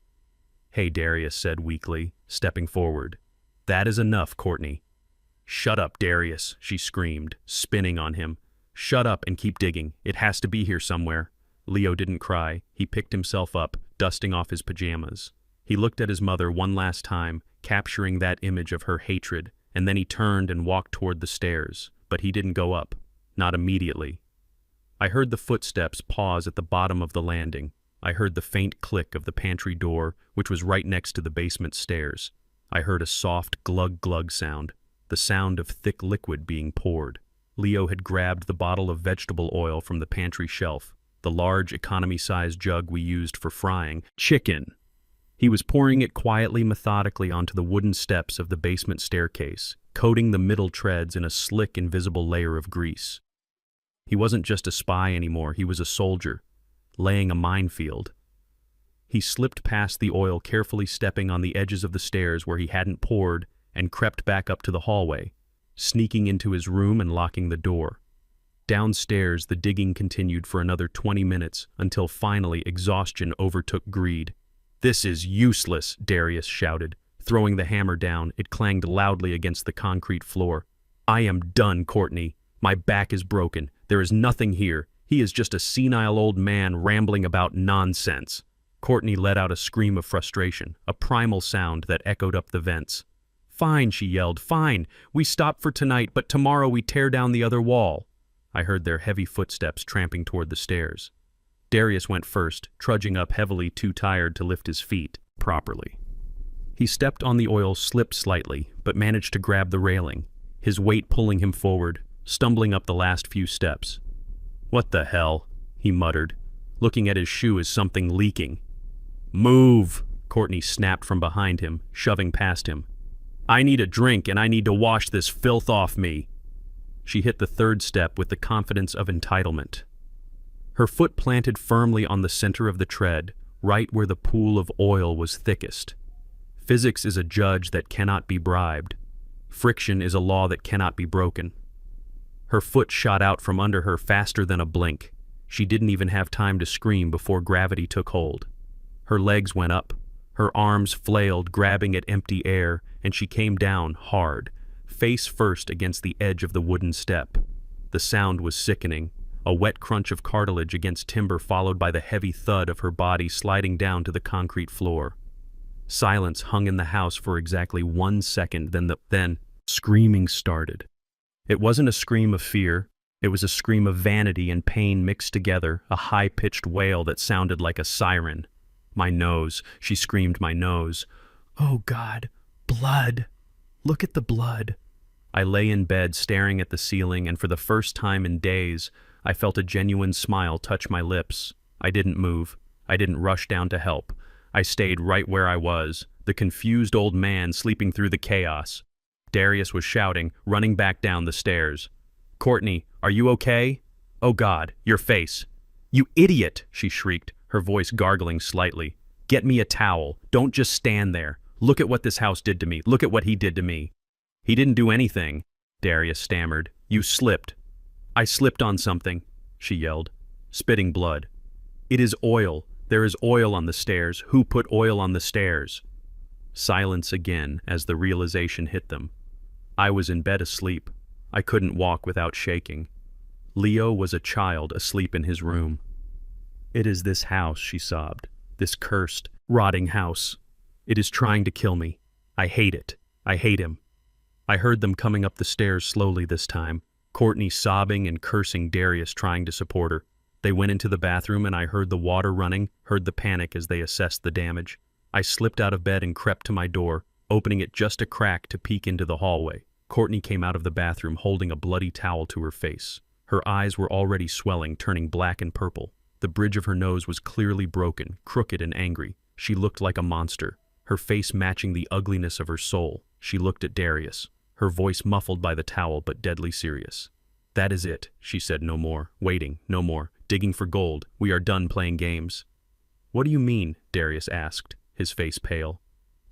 "Hey," Darius said weakly, stepping forward. "That is enough, Courtney." "Shut up, Darius," she screamed, spinning on him. "Shut up and keep digging. It has to be here somewhere." Leo didn't cry. He picked himself up, dusting off his pajamas. He looked at his mother one last time, capturing that image of her hatred, and then he turned and walked toward the stairs. But he didn't go up. Not immediately. I heard the footsteps pause at the bottom of the landing. I heard the faint click of the pantry door, which was right next to the basement stairs. I heard a soft glug-glug sound, the sound of thick liquid being poured. Leo had grabbed the bottle of vegetable oil from the pantry shelf, the large economy-sized jug we used for frying chicken. He was pouring it quietly, methodically onto the wooden steps of the basement staircase, coating the middle treads in a slick, invisible layer of grease. He wasn't just a spy anymore, he was a soldier, laying a minefield. He slipped past the oil, carefully stepping on the edges of the stairs where he hadn't poured, and crept back up to the hallway, sneaking into his room and locking the door. Downstairs, the digging continued for another 20 minutes, until finally exhaustion overtook greed. "This is useless," Darius shouted. Throwing the hammer down, it clanged loudly against the concrete floor. "I am done, Courtney. My back is broken. There is nothing here. He is just a senile old man rambling about nonsense." Courtney let out a scream of frustration, a primal sound that echoed up the vents. "Fine," she yelled, "fine. We stop for tonight, but tomorrow we tear down the other wall." I heard their heavy footsteps tramping toward the stairs. Darius went first, trudging up heavily, too tired to lift his feet properly. He stepped on the oil, slipped slightly, but managed to grab the railing, his weight pulling him forward, stumbling up the last few steps. "What the hell?" he muttered, looking at his shoe as something leaking. "Move!" Courtney snapped from behind him, shoving past him. "I need a drink and I need to wash this filth off me." She hit the third step with the confidence of entitlement. Her foot planted firmly on the center of the tread, right where the pool of oil was thickest. Physics is a judge that cannot be bribed. Friction is a law that cannot be broken. Her foot shot out from under her faster than a blink. She didn't even have time to scream before gravity took hold. Her legs went up. Her arms flailed, grabbing at empty air, and she came down hard, face first against the edge of the wooden step. The sound was sickening, a wet crunch of cartilage against timber followed by the heavy thud of her body sliding down to the concrete floor. Silence hung in the house for exactly 1 second, then screaming started. It wasn't a scream of fear. It was a scream of vanity and pain mixed together, a high-pitched wail that sounded like a siren. "My nose," she screamed, "my nose." "Oh God, blood! Look at the blood." I lay in bed staring at the ceiling, and for the first time in days, I felt a genuine smile touch my lips. I didn't move. I didn't rush down to help. I stayed right where I was, the confused old man sleeping through the chaos. Darius was shouting, running back down the stairs. "Courtney, are you okay?" "Oh God, your face." "You idiot," she shrieked, her voice gargling slightly. "Get me a towel. Don't just stand there. Look at what this house did to me. Look at what he did to me." "He didn't do anything," Darius stammered. You slipped. I slipped on something, she yelled, spitting blood. It is oil. There is oil on the stairs. Who put oil on the stairs? Silence again as the realization hit them. I was in bed asleep. I couldn't walk without shaking. Leo was a child asleep in his room. It is this house, she sobbed. This cursed, rotting house. It is trying to kill me. I hate it. I hate him. I heard them coming up the stairs slowly this time, Courtney sobbing and cursing, Darius trying to support her. They went into the bathroom and I heard the water running, heard the panic as they assessed the damage. I slipped out of bed and crept to my door, opening it just a crack to peek into the hallway. Courtney came out of the bathroom holding a bloody towel to her face. Her eyes were already swelling, turning black and purple. The bridge of her nose was clearly broken, crooked and angry. She looked like a monster, her face matching the ugliness of her soul. She looked at Darius, her voice muffled by the towel but deadly serious. That is it, she said. No more waiting, no more digging for gold. We are done playing games. What do you mean? Darius asked, his face pale.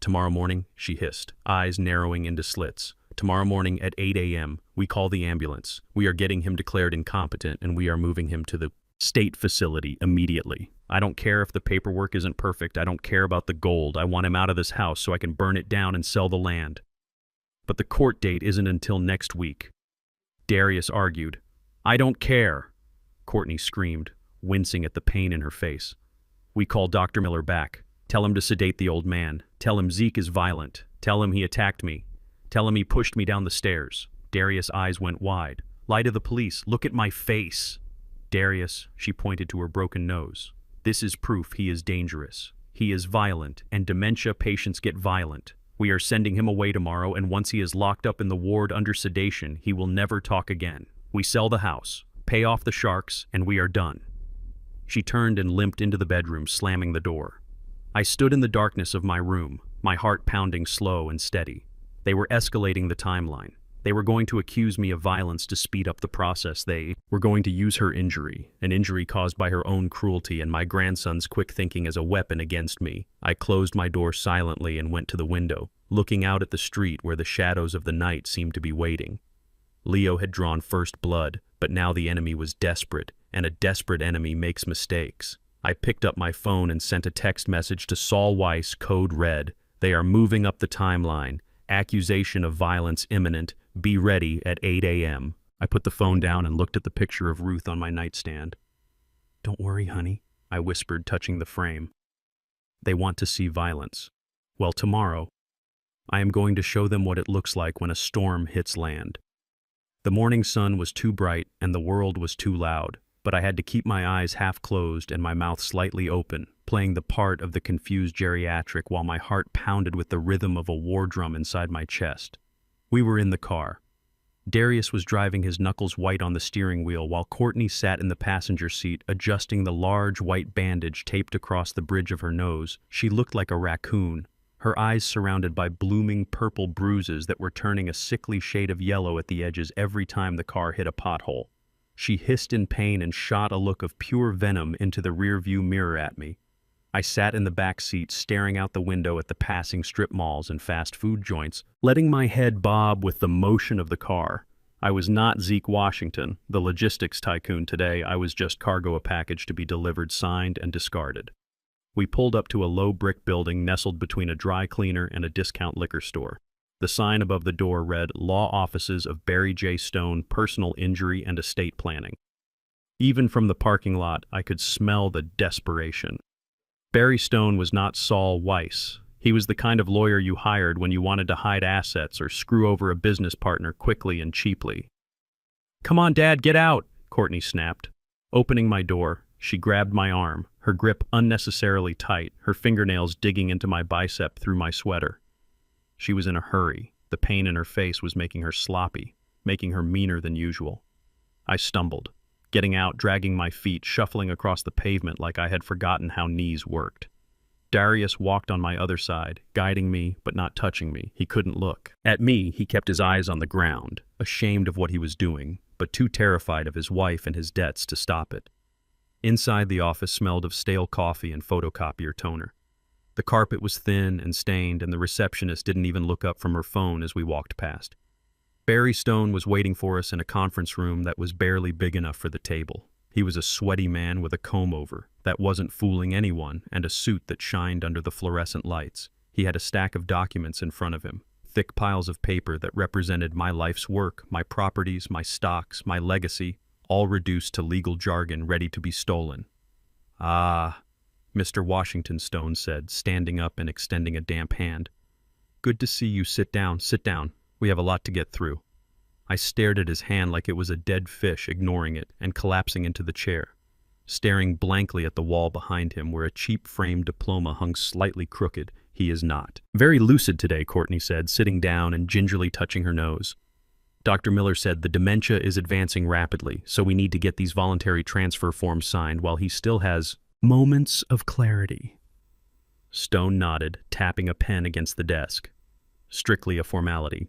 Tomorrow morning, she hissed, eyes narrowing into slits. Tomorrow morning at 8 a.m., we call the ambulance. We are getting him declared incompetent and we are moving him to the state facility immediately. I don't care if the paperwork isn't perfect. I don't care about the gold. I want him out of this house so I can burn it down and sell the land. But the court date isn't until next week. Darius argued. I don't care, Courtney screamed, wincing at the pain in her face. We call Dr. Miller back. Tell him to sedate the old man. Tell him Zeke is violent. Tell him he attacked me. Tell him he pushed me down the stairs. Darius' eyes went wide. Lie to the police. Look at my face. Darius, she pointed to her broken nose. This is proof he is dangerous. He is violent, and dementia patients get violent. We are sending him away tomorrow, and once he is locked up in the ward under sedation, he will never talk again. We sell the house, pay off the sharks, and we are done. She turned and limped into the bedroom, slamming the door. I stood in the darkness of my room, my heart pounding slow and steady. They were escalating the timeline. They were going to accuse me of violence to speed up the process. They were going to use her injury, an injury caused by her own cruelty and my grandson's quick thinking as a weapon against me. I closed my door silently and went to the window, looking out at the street where the shadows of the night seemed to be waiting. Leo had drawn first blood, but now the enemy was desperate, and a desperate enemy makes mistakes. I picked up my phone and sent a text message to Saul Weiss, code red. They are moving up the timeline. Accusation of violence imminent. Be ready at 8 a.m. I put the phone down and looked at the picture of Ruth on my nightstand. Don't worry, honey, I whispered, touching the frame. They want to see violence. Well, tomorrow, I am going to show them what it looks like when a storm hits land. The morning sun was too bright and the world was too loud, but I had to keep my eyes half closed and my mouth slightly open, playing the part of the confused geriatric while my heart pounded with the rhythm of a war drum inside my chest. We were in the car. Darius was driving, his knuckles white on the steering wheel, while Courtney sat in the passenger seat, adjusting the large white bandage taped across the bridge of her nose. She looked like a raccoon, her eyes surrounded by blooming purple bruises that were turning a sickly shade of yellow at the edges every time the car hit a pothole. She hissed in pain and shot a look of pure venom into the rearview mirror at me. I sat in the back seat, staring out the window at the passing strip malls and fast food joints, letting my head bob with the motion of the car. I was not Zeke Washington, the logistics tycoon today. I was just cargo, a package to be delivered, signed, and discarded. We pulled up to a low brick building nestled between a dry cleaner and a discount liquor store. The sign above the door read, Law Offices of Barry J. Stone, Personal Injury and Estate Planning. Even from the parking lot, I could smell the desperation. Barry Stone was not Saul Weiss. He was the kind of lawyer you hired when you wanted to hide assets or screw over a business partner quickly and cheaply. Come on, Dad, get out, Courtney snapped. Opening my door, she grabbed my arm, her grip unnecessarily tight, her fingernails digging into my bicep through my sweater. She was in a hurry. The pain in her face was making her sloppy, making her meaner than usual. I stumbled, getting out, dragging my feet, shuffling across the pavement like I had forgotten how knees worked. Darius walked on my other side, guiding me but not touching me. He couldn't look. At me, he kept his eyes on the ground, ashamed of what he was doing, but too terrified of his wife and his debts to stop it. Inside, the office smelled of stale coffee and photocopier toner. The carpet was thin and stained, and the receptionist didn't even look up from her phone as we walked past. Barry Stone was waiting for us in a conference room that was barely big enough for the table. He was a sweaty man with a comb-over that wasn't fooling anyone and a suit that shined under the fluorescent lights. He had a stack of documents in front of him, thick piles of paper that represented my life's work, my properties, my stocks, my legacy, all reduced to legal jargon ready to be stolen. "Ah," Mr. Washington Stone said, standing up and extending a damp hand. "Good to see you. Sit down, sit down. We have a lot to get through." I stared at his hand like it was a dead fish, ignoring it and collapsing into the chair, staring blankly at the wall behind him where a cheap framed diploma hung slightly crooked. "He is not." "Very lucid today," Courtney said, sitting down and gingerly touching her nose. "Dr. Miller said the dementia is advancing rapidly, so we need to get these voluntary transfer forms signed while he still has moments of clarity." Stone nodded, tapping a pen against the desk. "Strictly a formality.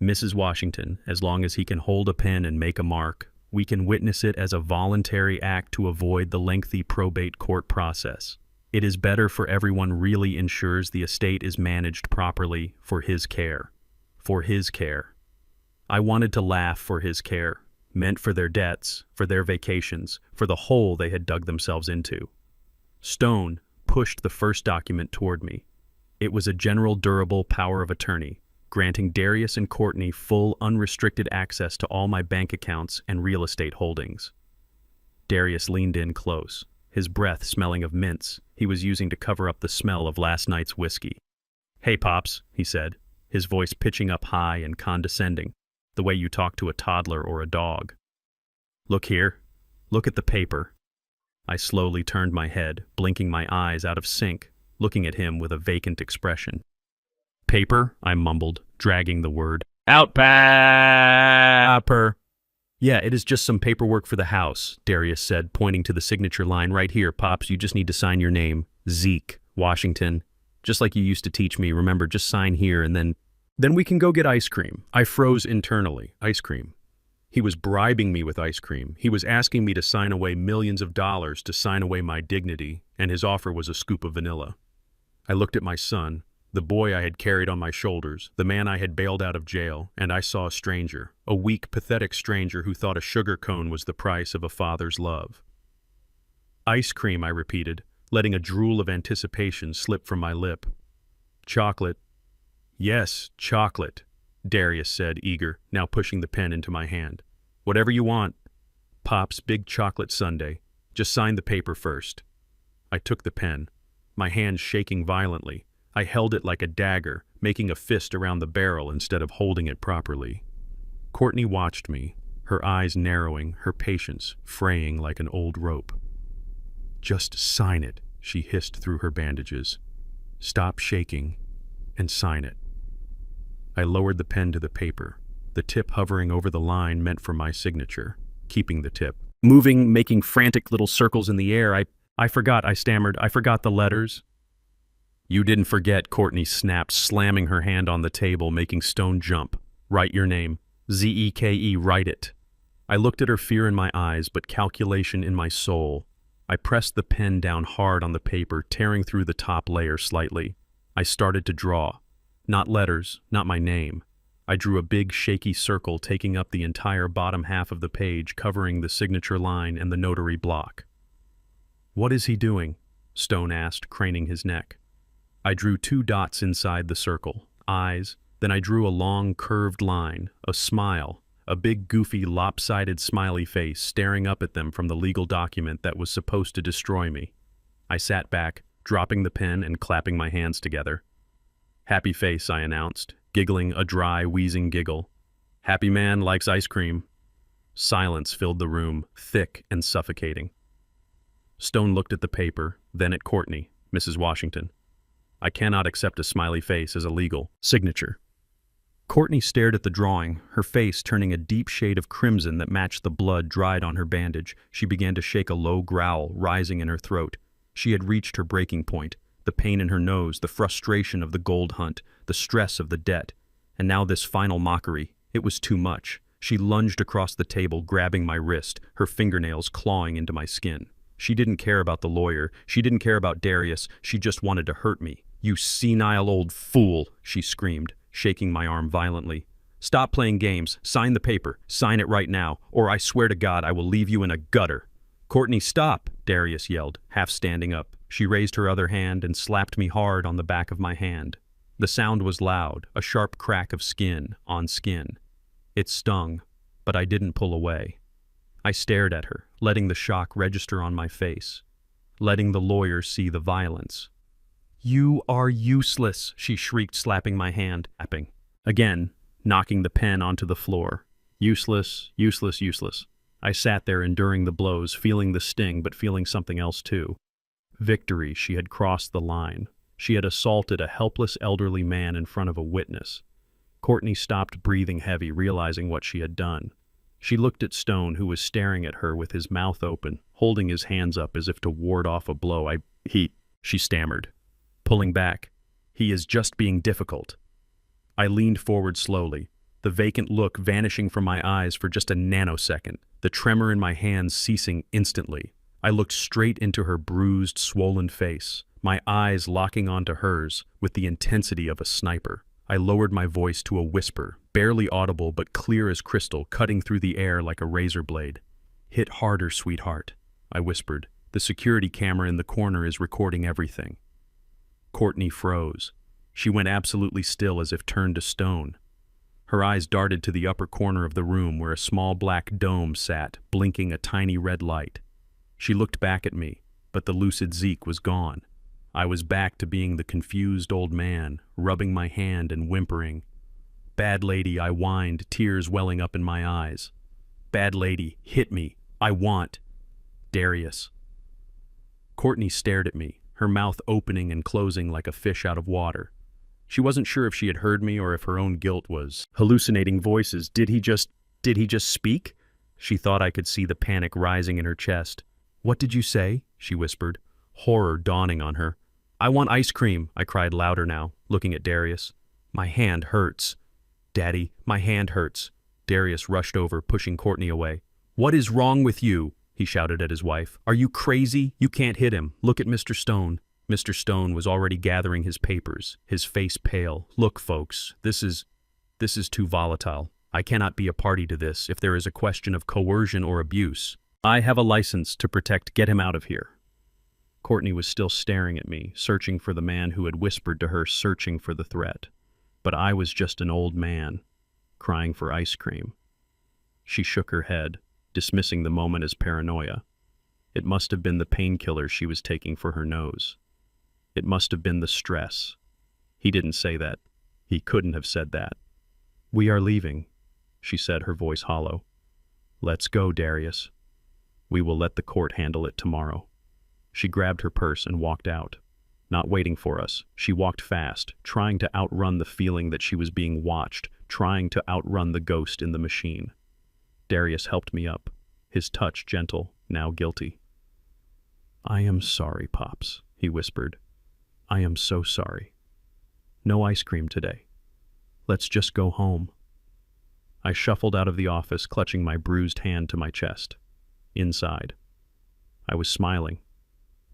Mrs. Washington, as long as he can hold a pen and make a mark, we can witness it as a voluntary act to avoid the lengthy probate court process. It is better for everyone, really ensures the estate is managed properly for his care. For his care." I wanted to laugh. For his care meant for their debts, for their vacations, for the hole they had dug themselves into. Stone pushed the first document toward me. It was a general durable power of attorney, granting Darius and Courtney full unrestricted access to all my bank accounts and real estate holdings. Darius leaned in close, his breath smelling of mints he was using to cover up the smell of last night's whiskey. "Hey, Pops," he said, his voice pitching up high and condescending, the way you talk to a toddler or a dog. "Look here. Look at the paper." I slowly turned my head, blinking my eyes out of sync, looking at him with a vacant expression. "Paper?" I mumbled, dragging the word out. "Paper." "Yeah, it is just some paperwork for the house," Darius said, pointing to the signature line. "Right here, Pops, you just need to sign your name. Zeke Washington. Just like you used to teach me, remember, just sign here and then we can go get ice cream." I froze internally. Ice cream. He was bribing me with ice cream. He was asking me to sign away millions of dollars to sign away my dignity, and his offer was a scoop of vanilla. I looked at my son, the boy I had carried on my shoulders, the man I had bailed out of jail, and I saw a stranger, a weak, pathetic stranger who thought a sugar cone was the price of a father's love. "Ice cream," I repeated, letting a drool of anticipation slip from my lip. "Chocolate." "Yes, chocolate," Darius said, eager, now pushing the pen into my hand. "Whatever you want. Pops, big chocolate sundae. Just sign the paper first." I took the pen, my hand shaking violently. I held it like a dagger, making a fist around the barrel instead of holding it properly. Courtney watched me, her eyes narrowing, her patience fraying like an old rope. "Just sign it," she hissed through her bandages. "Stop shaking and sign it." I lowered the pen to the paper, the tip hovering over the line meant for my signature, keeping the tip moving, making frantic little circles in the air. I forgot," I stammered. "I forgot the letters." "You didn't forget," Courtney snapped, slamming her hand on the table, making Stone jump. "Write your name. Zeke, write it." I looked at her, fear in my eyes, but calculation in my soul. I pressed the pen down hard on the paper, tearing through the top layer slightly. I started to draw. Not letters, not my name. I drew a big, shaky circle taking up the entire bottom half of the page, covering the signature line and the notary block. "What is he doing?" Stone asked, craning his neck. I drew 2 dots inside the circle, eyes, then I drew a long, curved line, a smile, a big, goofy, lopsided smiley face staring up at them from the legal document that was supposed to destroy me. I sat back, dropping the pen and clapping my hands together. "Happy face," I announced, giggling a dry, wheezing giggle. "Happy man likes ice cream." Silence filled the room, thick and suffocating. Stone looked at the paper, then at Courtney, Mrs. Washington. "I cannot accept a smiley face as a legal signature." Courtney stared at the drawing, her face turning a deep shade of crimson that matched the blood dried on her bandage. She began to shake, a low growl rising in her throat. She had reached her breaking point. The pain in her nose, the frustration of the gold hunt, the stress of the debt. And now this final mockery. It was too much. She lunged across the table, grabbing my wrist, her fingernails clawing into my skin. She didn't care about the lawyer. She didn't care about Darius. She just wanted to hurt me. "You senile old fool," she screamed, shaking my arm violently. Stop playing games. Sign the paper. Sign it right now, or I swear to God I will leave you in a gutter." "Courtney, stop!" Darius yelled, half standing up. She raised her other hand and slapped me hard on the back of my hand. The sound was loud, a sharp crack of skin on skin. It stung, but I didn't pull away. I stared at her, letting the shock register on my face, letting the lawyer see the violence. "You are useless," she shrieked, slapping my hand, again, knocking the pen onto the floor. Useless, useless, useless. I sat there enduring the blows, feeling the sting, but feeling something else too. Victory. She had crossed the line. She had assaulted a helpless elderly man in front of a witness. Courtney stopped breathing heavy, realizing what she had done. She looked at Stone, who was staring at her with his mouth open, holding his hands up as if to ward off a blow. She stammered, pulling back. "He is just being difficult." I leaned forward slowly, the vacant look vanishing from my eyes for just a nanosecond, the tremor in my hands ceasing instantly. I looked straight into her bruised, swollen face, my eyes locking onto hers with the intensity of a sniper. I lowered my voice to a whisper, barely audible but clear as crystal, cutting through the air like a razor blade. "Hit harder, sweetheart," I whispered. "The security camera in the corner is recording everything." Courtney froze. She went absolutely still, as if turned to stone. Her eyes darted to the upper corner of the room where a small black dome sat, blinking a tiny red light. She looked back at me, but the lucid Zeke was gone. I was back to being the confused old man, rubbing my hand and whimpering. "Bad lady," I whined, tears welling up in my eyes. "Bad lady, hit me. I want Darius." Courtney stared at me, her mouth opening and closing like a fish out of water. She wasn't sure if she had heard me or if her own guilt was hallucinating voices. Did he just speak? She thought I could see the panic rising in her chest. "What did you say?" she whispered, horror dawning on her. "I want ice cream," I cried louder now, looking at Darius. "My hand hurts." "Daddy, my hand hurts." Darius rushed over, pushing Courtney away. "What is wrong with you?" he shouted at his wife. "Are you crazy? You can't hit him. Look at Mr. Stone." Mr. Stone was already gathering his papers, his face pale. "Look, folks, this is too volatile. I cannot be a party to this. If there is a question of coercion or abuse, I have a license to protect. Get him out of here." Courtney was still staring at me, searching for the man who had whispered to her, searching for the threat. But I was just an old man, crying for ice cream. She shook her head, dismissing the moment as paranoia. It must have been the painkillers she was taking for her nose. It must have been the stress. He didn't say that. He couldn't have said that. "We are leaving," she said, her voice hollow. "Let's go, Darius. We will let the court handle it tomorrow." She grabbed her purse and walked out. Not waiting for us, she walked fast, trying to outrun the feeling that she was being watched, trying to outrun the ghost in the machine. Darius helped me up, his touch gentle, now guilty. "I am sorry, Pops," he whispered. "I am so sorry. No ice cream today. Let's just go home." I shuffled out of the office, clutching my bruised hand to my chest. Inside, I was smiling.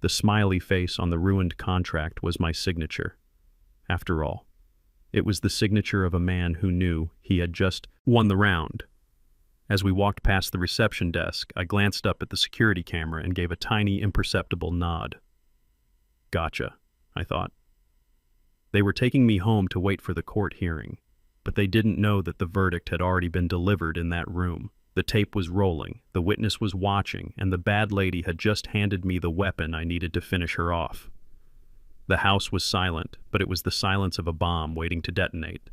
The smiley face on the ruined contract was my signature. After all, it was the signature of a man who knew he had just won the round. As we walked past the reception desk, I glanced up at the security camera and gave a tiny, imperceptible nod. Gotcha, I thought. They were taking me home to wait for the court hearing, but they didn't know that the verdict had already been delivered in that room. The tape was rolling, the witness was watching, and the bad lady had just handed me the weapon I needed to finish her off. The house was silent, but it was the silence of a bomb waiting to detonate.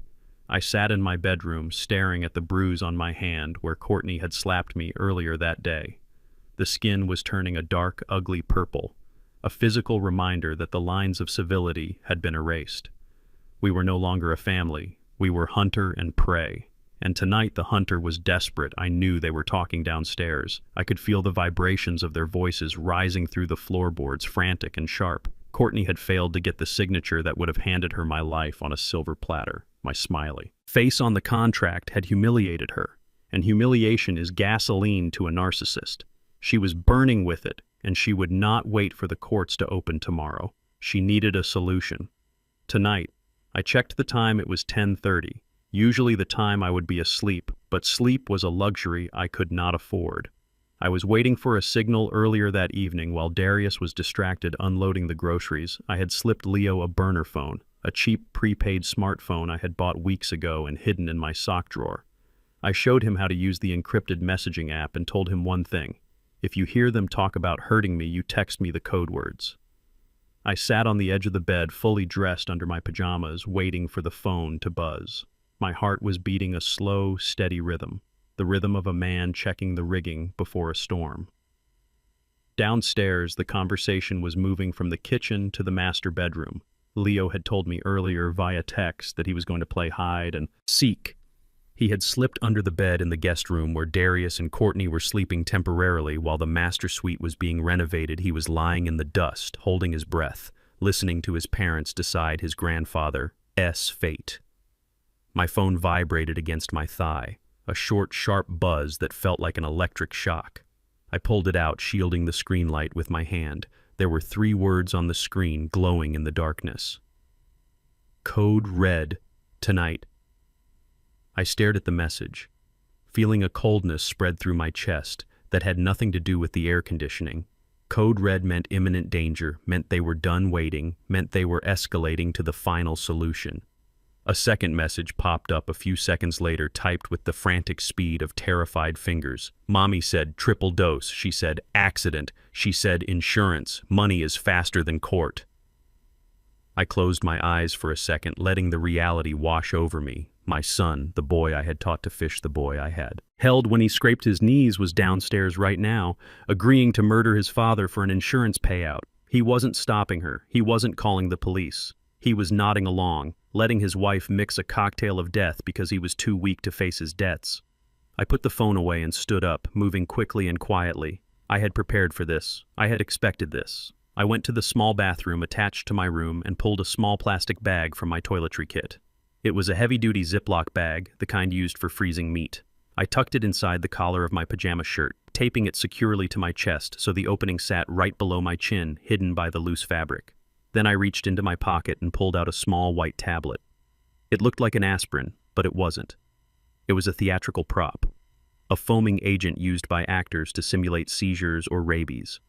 I sat in my bedroom, staring at the bruise on my hand where Courtney had slapped me earlier that day. The skin was turning a dark, ugly purple, a physical reminder that the lines of civility had been erased. We were no longer a family. We were hunter and prey. And tonight the hunter was desperate. I knew they were talking downstairs. I could feel the vibrations of their voices rising through the floorboards, frantic and sharp. Courtney had failed to get the signature that would have handed her my life on a silver platter, my smiley face on the contract had humiliated her, and humiliation is gasoline to a narcissist. She was burning with it, and she would not wait for the courts to open tomorrow. She needed a solution. Tonight, I checked the time. It was 10:30. Usually the time I would be asleep, but sleep was a luxury I could not afford. I was waiting for a signal earlier that evening while Darius was distracted unloading the groceries. I had slipped Leo a burner phone, a cheap prepaid smartphone I had bought weeks ago and hidden in my sock drawer. I showed him how to use the encrypted messaging app and told him one thing: if you hear them talk about hurting me, you text me the code words. I sat on the edge of the bed, fully dressed under my pajamas, waiting for the phone to buzz. My heart was beating a slow, steady rhythm, the rhythm of a man checking the rigging before a storm. Downstairs, the conversation was moving from the kitchen to the master bedroom. Leo had told me earlier via text that he was going to play hide and seek. He had slipped under the bed in the guest room where Darius and Courtney were sleeping temporarily while the master suite was being renovated. He was lying in the dust, holding his breath, listening to his parents decide his grandfather's fate. My phone vibrated against my thigh, a short, sharp buzz that felt like an electric shock. I pulled it out, shielding the screen light with my hand. There were 3 words on the screen, glowing in the darkness. Code red, tonight. I stared at the message, feeling a coldness spread through my chest that had nothing to do with the air conditioning. Code red meant imminent danger, meant they were done waiting, meant they were escalating to the final solution. A second message popped up a few seconds later, typed with the frantic speed of terrified fingers. Mommy said triple dose. She said accident. She said insurance. Money is faster than court. I closed my eyes for a second, letting the reality wash over me. My son, the boy I had taught to fish, the boy I had held when he scraped his knees, was downstairs right now, agreeing to murder his father for an insurance payout. He wasn't stopping her. He wasn't calling the police. He was nodding along, letting his wife mix a cocktail of death because he was too weak to face his debts. I put the phone away and stood up, moving quickly and quietly. I had prepared for this. I had expected this. I went to the small bathroom attached to my room and pulled a small plastic bag from my toiletry kit. It was a heavy-duty Ziploc bag, the kind used for freezing meat. I tucked it inside the collar of my pajama shirt, taping it securely to my chest so the opening sat right below my chin, hidden by the loose fabric. Then I reached into my pocket and pulled out a small white tablet. It looked like an aspirin, but it wasn't. It was a theatrical prop, a foaming agent used by actors to simulate seizures or rabies.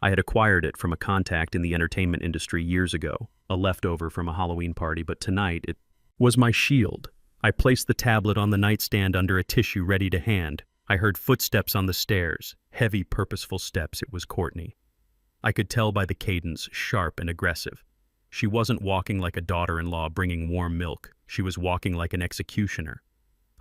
I had acquired it from a contact in the entertainment industry years ago, a leftover from a Halloween party, but tonight it was my shield. I placed the tablet on the nightstand under a tissue ready to hand. I heard footsteps on the stairs, heavy, purposeful steps. It was Courtney. I could tell by the cadence, sharp and aggressive. She wasn't walking like a daughter-in-law bringing warm milk. She was walking like an executioner.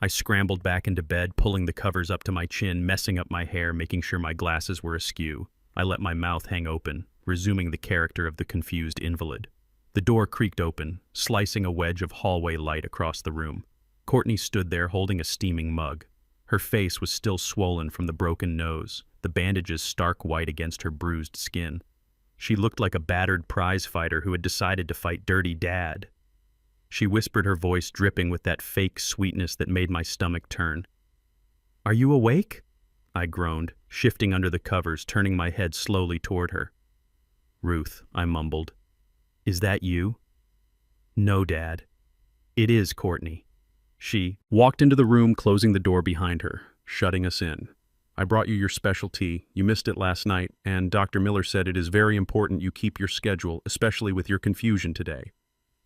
I scrambled back into bed, pulling the covers up to my chin, messing up my hair, making sure my glasses were askew. I let my mouth hang open, resuming the character of the confused invalid. The door creaked open, slicing a wedge of hallway light across the room. Courtney stood there holding a steaming mug. Her face was still swollen from the broken nose, the bandages stark white against her bruised skin. She looked like a battered prize fighter who had decided to fight Dirty Dad. She whispered, her voice dripping with that fake sweetness that made my stomach turn. "Are you awake?" I groaned, shifting under the covers, turning my head slowly toward her. "Ruth," I mumbled. "Is that you?" "No, Dad." "It is Courtney." She walked into the room, closing the door behind her, shutting us in. "I brought you your special tea. You missed it last night, and Dr. Miller said it is very important you keep your schedule, especially with your confusion today."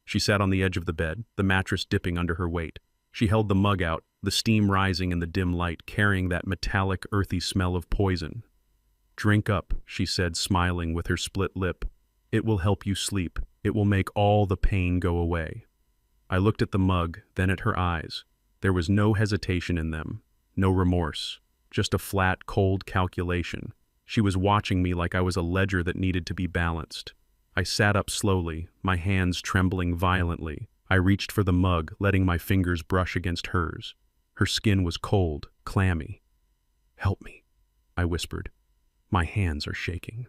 She sat on the edge of the bed, the mattress dipping under her weight. She held the mug out, the steam rising in the dim light, carrying that metallic, earthy smell of poison. "Drink up," she said, smiling with her split lip. "It will help you sleep. It will make all the pain go away." I looked at the mug, then at her eyes. There was no hesitation in them, no remorse, just a flat, cold calculation. She was watching me like I was a ledger that needed to be balanced. I sat up slowly, my hands trembling violently. I reached for the mug, letting my fingers brush against hers. Her skin was cold, clammy. "Help me," I whispered. "My hands are shaking."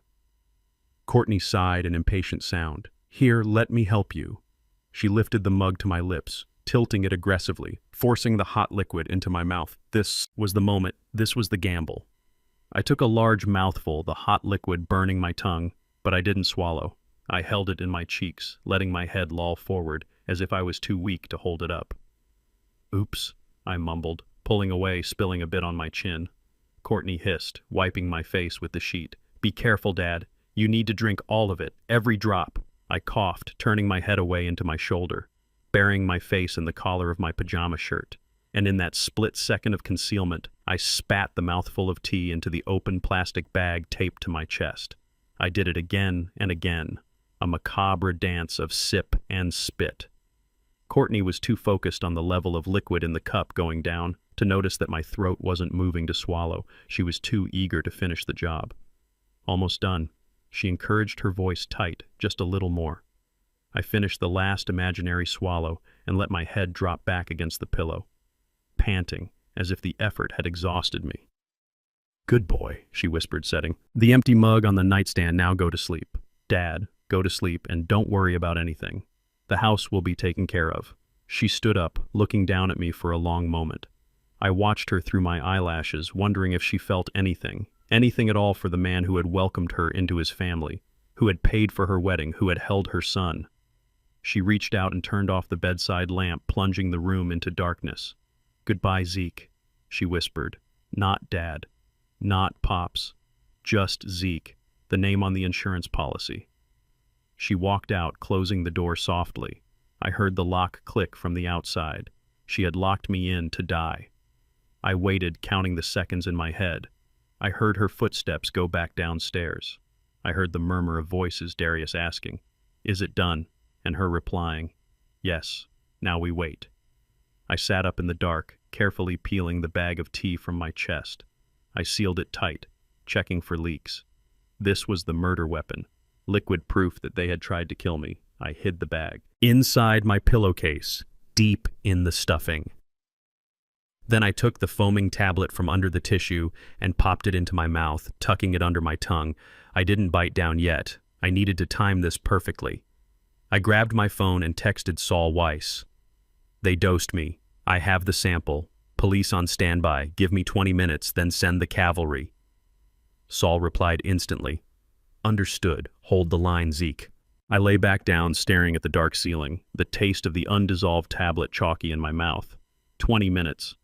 Courtney sighed an impatient sound. "Here, let me help you." She lifted the mug to my lips, tilting it aggressively, forcing the hot liquid into my mouth. This was the moment. This was the gamble. I took a large mouthful, the hot liquid burning my tongue, but I didn't swallow. I held it in my cheeks, letting my head loll forward, as if I was too weak to hold it up. Oops, I mumbled, pulling away, spilling a bit on my chin. Courtney hissed, wiping my face with the sheet. Be careful, Dad. You need to drink all of it, every drop. I coughed, turning my head away into my shoulder, burying my face in the collar of my pajama shirt. And in that split second of concealment, I spat the mouthful of tea into the open plastic bag taped to my chest. I did it again and again, a macabre dance of sip and spit. Courtney was too focused on the level of liquid in the cup going down to notice that my throat wasn't moving to swallow. She was too eager to finish the job. Almost done. She encouraged her voice tight, just a little more. I finished the last imaginary swallow and let my head drop back against the pillow, panting, as if the effort had exhausted me. Good boy, she whispered, setting the empty mug on the nightstand. Now go to sleep. Dad, go to sleep and don't worry about anything. The house will be taken care of. She stood up, looking down at me for a long moment. I watched her through my eyelashes, wondering if she felt anything at all for the man who had welcomed her into his family, who had paid for her wedding, who had held her son. She reached out and turned off the bedside lamp, plunging the room into darkness. Goodbye, Zeke, she whispered. Not Dad. Not Pops. Just Zeke, the name on the insurance policy. She walked out, closing the door softly. I heard the lock click from the outside. She had locked me in to die. I waited, counting the seconds in my head. I heard her footsteps go back downstairs. I heard the murmur of voices, Darius asking, "Is it done?" and her replying, "Yes, now we wait." I sat up in the dark, carefully peeling the bag of tea from my chest. I sealed it tight, checking for leaks. This was the murder weapon, liquid proof that they had tried to kill me. I hid the bag inside my pillowcase, deep in the stuffing. Then I took the foaming tablet from under the tissue and popped it into my mouth, tucking it under my tongue. I didn't bite down yet. I needed to time this perfectly. I grabbed my phone and texted Saul Weiss. They dosed me. I have the sample. Police on standby. Give me 20 minutes, then send the cavalry. Saul replied instantly. Understood. Hold the line, Zeke. I lay back down, staring at the dark ceiling, the taste of the undissolved tablet chalky in my mouth. 20 minutes.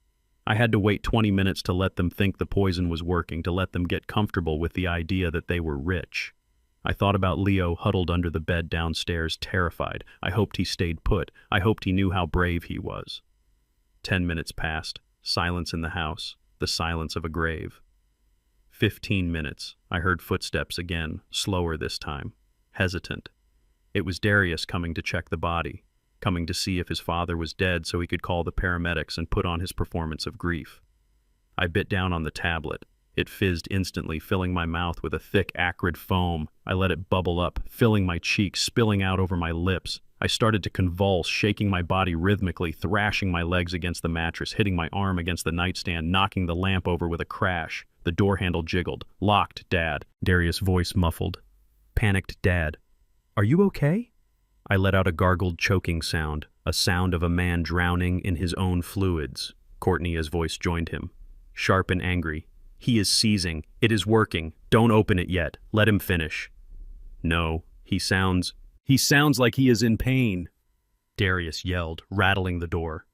I had to wait 20 minutes to let them think the poison was working, to let them get comfortable with the idea that they were rich. I thought about Leo huddled under the bed downstairs, terrified. I hoped he stayed put. I hoped he knew how brave he was. 10 minutes passed. Silence in the house. The silence of a grave. 15 minutes. I heard footsteps again, slower this time. Hesitant. It was Darius coming to check the body, coming to see if his father was dead so he could call the paramedics and put on his performance of grief. I bit down on the tablet. It fizzed instantly, filling my mouth with a thick, acrid foam. I let it bubble up, filling my cheeks, spilling out over my lips. I started to convulse, shaking my body rhythmically, thrashing my legs against the mattress, hitting my arm against the nightstand, knocking the lamp over with a crash. The door handle jiggled. Locked, Dad. Darius' voice muffled. Panicked, Dad. Are you okay? I let out a gargled, choking sound, a sound of a man drowning in his own fluids. Courtney's voice joined him, sharp and angry. He is seizing. It is working. Don't open it yet. Let him finish. No, he sounds like he is in pain. Darius yelled, rattling the door.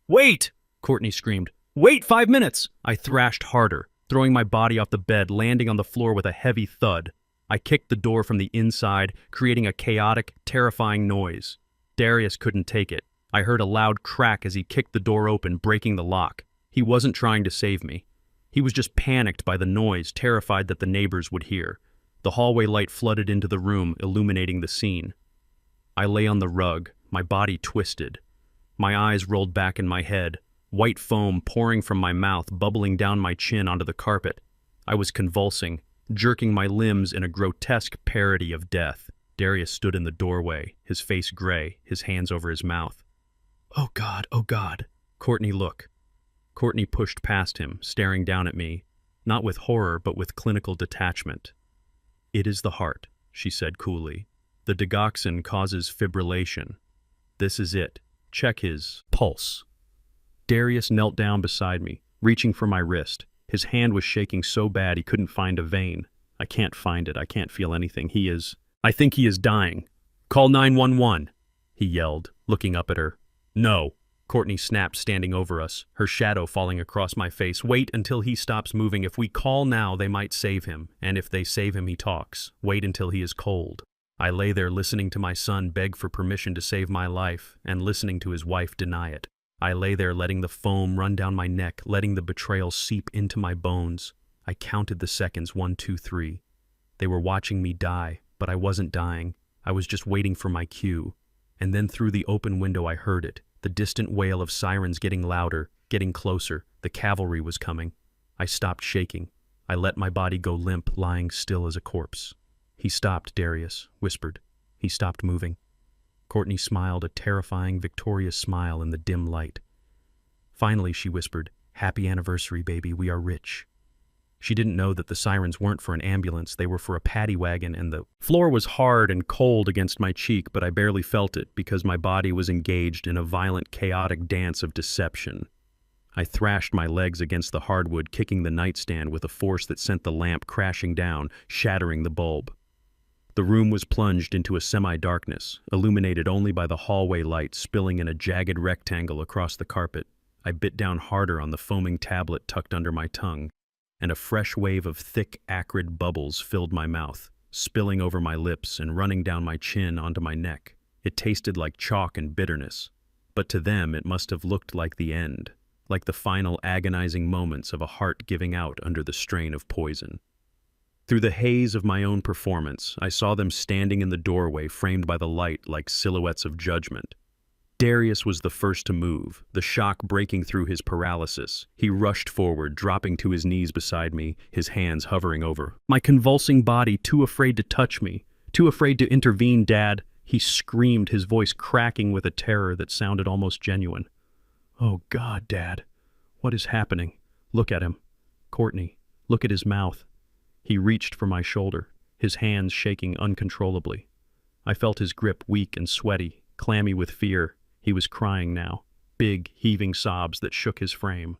Wait! Courtney screamed. Wait 5 minutes! I thrashed harder, throwing my body off the bed, landing on the floor with a heavy thud. I kicked the door from the inside, creating a chaotic, terrifying noise. Darius couldn't take it. I heard a loud crack as he kicked the door open, breaking the lock. He wasn't trying to save me. He was just panicked by the noise, terrified that the neighbors would hear. The hallway light flooded into the room, illuminating the scene. I lay on the rug, my body twisted. My eyes rolled back in my head, white foam pouring from my mouth, bubbling down my chin onto the carpet. I was convulsing, jerking my limbs in a grotesque parody of death. Darius stood in the doorway, his face gray, his hands over his mouth. Oh God, oh God. Courtney, look. Courtney pushed past him, staring down at me, not with horror but with clinical detachment. It is the heart, she said coolly. The digoxin causes fibrillation. This is it. Check his pulse. Darius knelt down beside me, reaching for my wrist. His hand was shaking so bad he couldn't find a vein. I can't find it. I can't feel anything. I think he is dying. Call 911, he yelled, looking up at her. No, Courtney snapped, standing over us, her shadow falling across my face. Wait until he stops moving. If we call now, they might save him. And if they save him, he talks. Wait until he is cold. I lay there listening to my son beg for permission to save my life and listening to his wife deny it. I lay there letting the foam run down my neck, letting the betrayal seep into my bones. I counted the seconds, 1, 2, 3. They were watching me die, but I wasn't dying. I was just waiting for my cue. And then through the open window I heard it, the distant wail of sirens getting louder, getting closer. The cavalry was coming. I stopped shaking. I let my body go limp, lying still as a corpse. He stopped, Darius whispered. He stopped moving. Courtney smiled, a terrifying, victorious smile in the dim light. Finally, she whispered, "Happy anniversary, baby, we are rich." She didn't know that the sirens weren't for an ambulance, they were for a paddy wagon, and the floor was hard and cold against my cheek, but I barely felt it because my body was engaged in a violent, chaotic dance of deception. I thrashed my legs against the hardwood, kicking the nightstand with a force that sent the lamp crashing down, shattering the bulb. The room was plunged into a semi-darkness, illuminated only by the hallway light spilling in a jagged rectangle across the carpet. I bit down harder on the foaming tablet tucked under my tongue, and a fresh wave of thick, acrid bubbles filled my mouth, spilling over my lips and running down my chin onto my neck. It tasted like chalk and bitterness, but to them it must have looked like the end, like the final agonizing moments of a heart giving out under the strain of poison. Through the haze of my own performance, I saw them standing in the doorway, framed by the light like silhouettes of judgment. Darius was the first to move, the shock breaking through his paralysis. He rushed forward, dropping to his knees beside me, his hands hovering over my convulsing body, too afraid to touch me, too afraid to intervene. "Dad," he screamed, his voice cracking with a terror that sounded almost genuine. "Oh God, Dad, what is happening? Look at him. Courtney, look at his mouth." He reached for my shoulder, his hands shaking uncontrollably. I felt his grip weak and sweaty, clammy with fear. He was crying now, big, heaving sobs that shook his frame.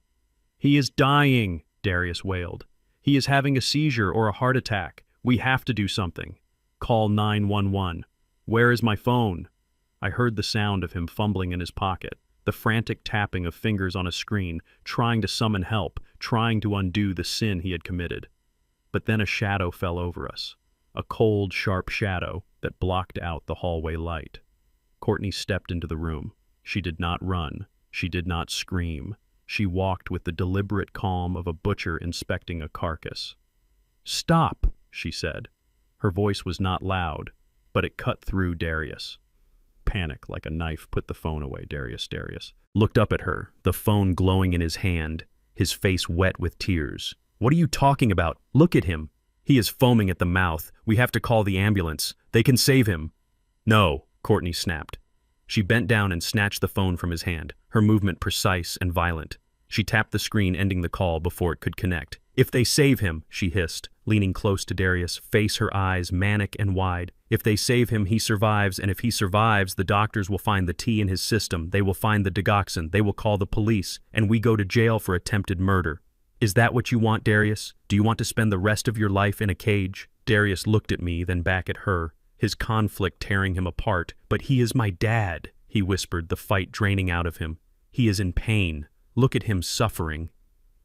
"He is dying," Darius wailed. "He is having a seizure or a heart attack. We have to do something. Call 911. Where is my phone?" I heard the sound of him fumbling in his pocket, the frantic tapping of fingers on a screen, trying to summon help, trying to undo the sin he had committed. But then a shadow fell over us, a cold, sharp shadow that blocked out the hallway light. Courtney stepped into the room. She did not run. She did not scream. She walked with the deliberate calm of a butcher inspecting a carcass. "Stop," she said. Her voice was not loud, but it cut through Darius. Panic, like a knife, put the phone away. Darius looked up at her, the phone glowing in his hand, his face wet with tears. "What are you talking about? Look at him. He is foaming at the mouth. We have to call the ambulance. They can save him." "No," Courtney snapped. She bent down and snatched the phone from his hand, her movement precise and violent. She tapped the screen, ending the call before it could connect. "If they save him," she hissed, leaning close to Darius, face her eyes manic and wide. "If they save him, he survives, and if he survives, the doctors will find the T in his system, they will find the digoxin, they will call the police, and we go to jail for attempted murder. Is that what you want, Darius? Do you want to spend the rest of your life in a cage?" Darius looked at me, then back at her, his conflict tearing him apart. "But he is my dad," he whispered, the fight draining out of him. "He is in pain. Look at him suffering."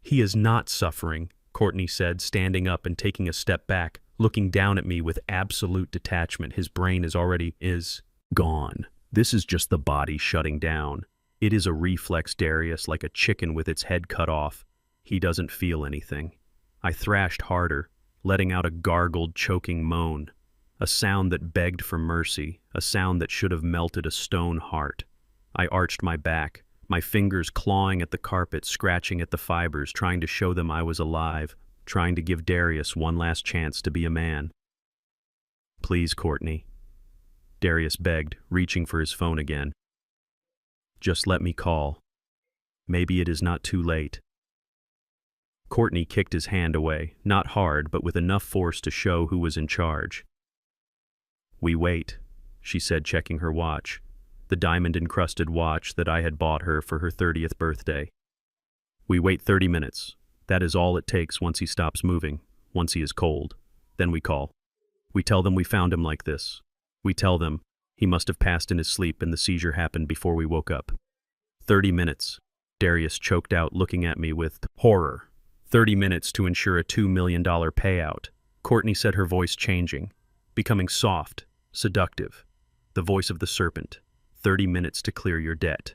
"He is not suffering," Courtney said, standing up and taking a step back, looking down at me with absolute detachment. "His brain is gone. This is just the body shutting down. It is a reflex, Darius, like a chicken with its head cut off. He doesn't feel anything." I thrashed harder, letting out a gargled, choking moan, a sound that begged for mercy, a sound that should have melted a stone heart. I arched my back, my fingers clawing at the carpet, scratching at the fibers, trying to show them I was alive, trying to give Darius one last chance to be a man. "Please, Courtney," Darius begged, reaching for his phone again. "Just let me call. Maybe it is not too late." Courtney kicked his hand away, not hard, but with enough force to show who was in charge. "We wait," she said, checking her watch, the diamond-encrusted watch that I had bought her for her 30th birthday. "We wait 30 minutes. That is all it takes once he stops moving, once he is cold. Then we call. We tell them we found him like this. We tell them he must have passed in his sleep and the seizure happened before we woke up. 30 minutes. Darius choked out, looking at me with horror. 30 minutes to ensure a $2 million payout. Courtney said, her voice changing, becoming soft, seductive. The voice of the serpent. 30 minutes to clear your debt.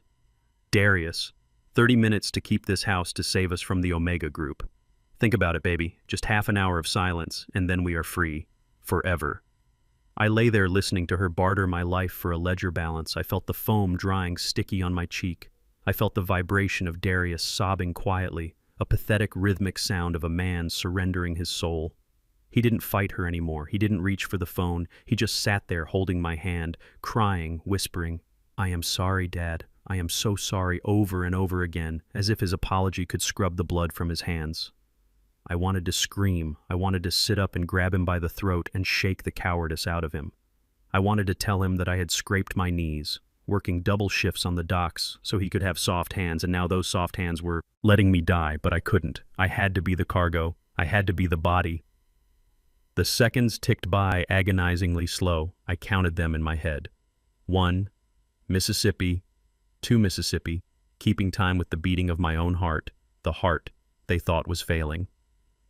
Darius, 30 minutes to keep this house to save us from the Omega Group. Think about it, baby. Just half an hour of silence, and then we are free. Forever. I lay there listening to her barter my life for a ledger balance. I felt the foam drying sticky on my cheek. I felt the vibration of Darius sobbing quietly, a pathetic rhythmic sound of a man surrendering his soul. He didn't fight her anymore. He didn't reach for the phone. He just sat there holding my hand, crying, whispering, "I am sorry, Dad. I am so sorry," over and over again, as if his apology could scrub the blood from his hands. I wanted to scream. I wanted to sit up and grab him by the throat and shake the cowardice out of him. I wanted to tell him that I had scraped my knees, working double shifts on the docks so he could have soft hands, and now those soft hands were letting me die, but I couldn't. I had to be the cargo. I had to be the body. The seconds ticked by agonizingly slow. I counted them in my head. 1, Mississippi. 2, Mississippi, keeping time with the beating of my own heart, the heart they thought was failing.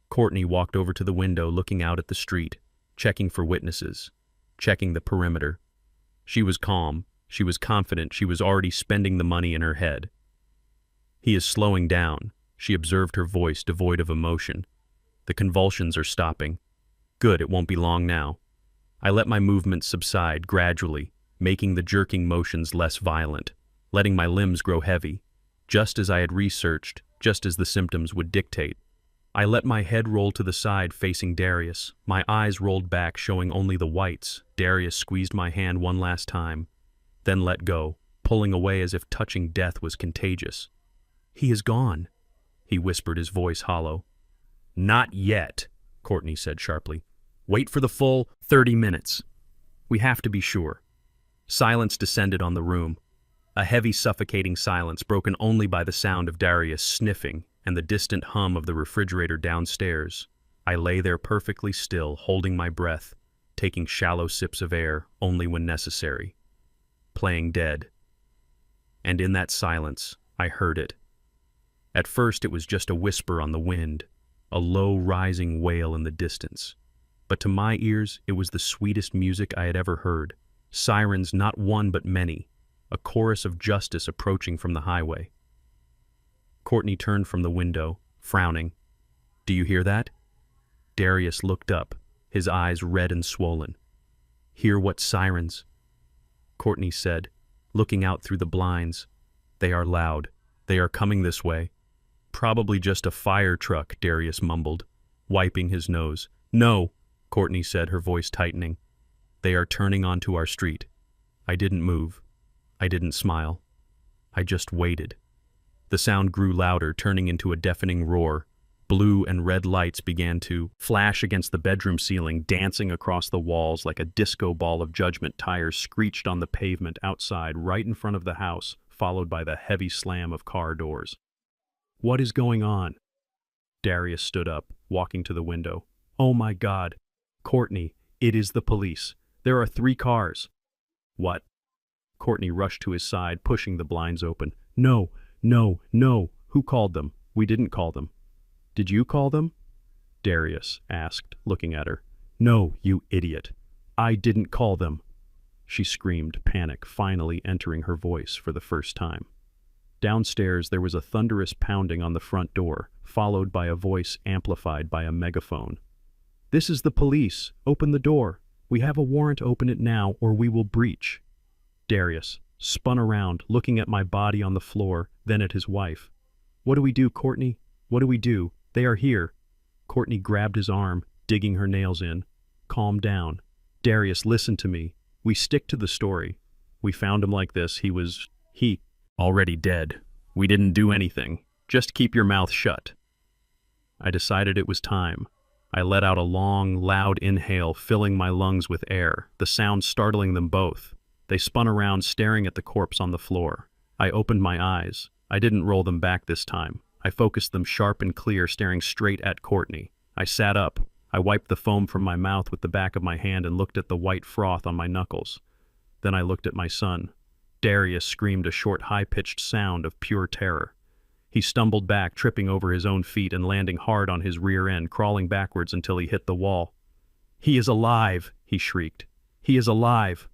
Courtney walked over to the window, looking out at the street, checking for witnesses, checking the perimeter. She was calm. She was confident. She was already spending the money in her head. "He is slowing down," she observed, her voice devoid of emotion. "The convulsions are stopping. Good, it won't be long now." I let my movements subside gradually, making the jerking motions less violent, letting my limbs grow heavy, just as I had researched, just as the symptoms would dictate. I let my head roll to the side, facing Darius. My eyes rolled back, showing only the whites. Darius squeezed my hand one last time, then let go, pulling away as if touching death was contagious. "He is gone," he whispered, his voice hollow. "Not yet," Courtney said sharply. "Wait for the full 30 minutes. We have to be sure." Silence descended on the room. A heavy, suffocating silence broken only by the sound of Darius sniffing and the distant hum of the refrigerator downstairs. I lay there perfectly still, holding my breath, taking shallow sips of air only when necessary, playing dead. And in that silence, I heard it. At first it was just a whisper on the wind, a low rising wail in the distance. But to my ears, it was the sweetest music I had ever heard. Sirens, not one but many, a chorus of justice approaching from the highway. Courtney turned from the window, frowning. "Do you hear that?" Darius looked up, his eyes red and swollen. "Hear what sirens?" Courtney said, looking out through the blinds. "They are loud. They are coming this way." "Probably just a fire truck," Darius mumbled, wiping his nose. "No," Courtney said, her voice tightening. "They are turning onto our street." I didn't move. I didn't smile. I just waited. The sound grew louder, turning into a deafening roar. Blue and red lights began to flash against the bedroom ceiling, dancing across the walls like a disco ball of judgment. Tires screeched on the pavement outside, right in front of the house, followed by the heavy slam of car doors. "What is going on?" Darius stood up, walking to the window. "Oh my God. Courtney, it is the police. There are 3 cars." "What?" Courtney rushed to his side, pushing the blinds open. "No, no, no. Who called them? We didn't call them." "Did you call them?" Darius asked, looking at her. "No, you idiot. I didn't call them," she screamed, panic finally entering her voice for the first time. Downstairs, there was a thunderous pounding on the front door, followed by a voice amplified by a megaphone. "This is the police. Open the door. We have a warrant. Open it now, or we will breach." Darius spun around, looking at my body on the floor, then at his wife. "What do we do, Courtney? What do we do? They are here." Courtney grabbed his arm, digging her nails in. "Calm down. Darius, listen to me. We stick to the story. We found him like this. He already dead. We didn't do anything. Just keep your mouth shut." I decided it was time. I let out a long, loud inhale, filling my lungs with air, the sound startling them both. They spun around, staring at the corpse on the floor. I opened my eyes. I didn't roll them back this time. I focused them sharp and clear, staring straight at Courtney. I sat up. I wiped the foam from my mouth with the back of my hand and looked at the white froth on my knuckles. Then I looked at my son. Darius screamed a short, high-pitched sound of pure terror. He stumbled back, tripping over his own feet and landing hard on his rear end, crawling backwards until he hit the wall. "He is alive!" he shrieked. "He is alive!"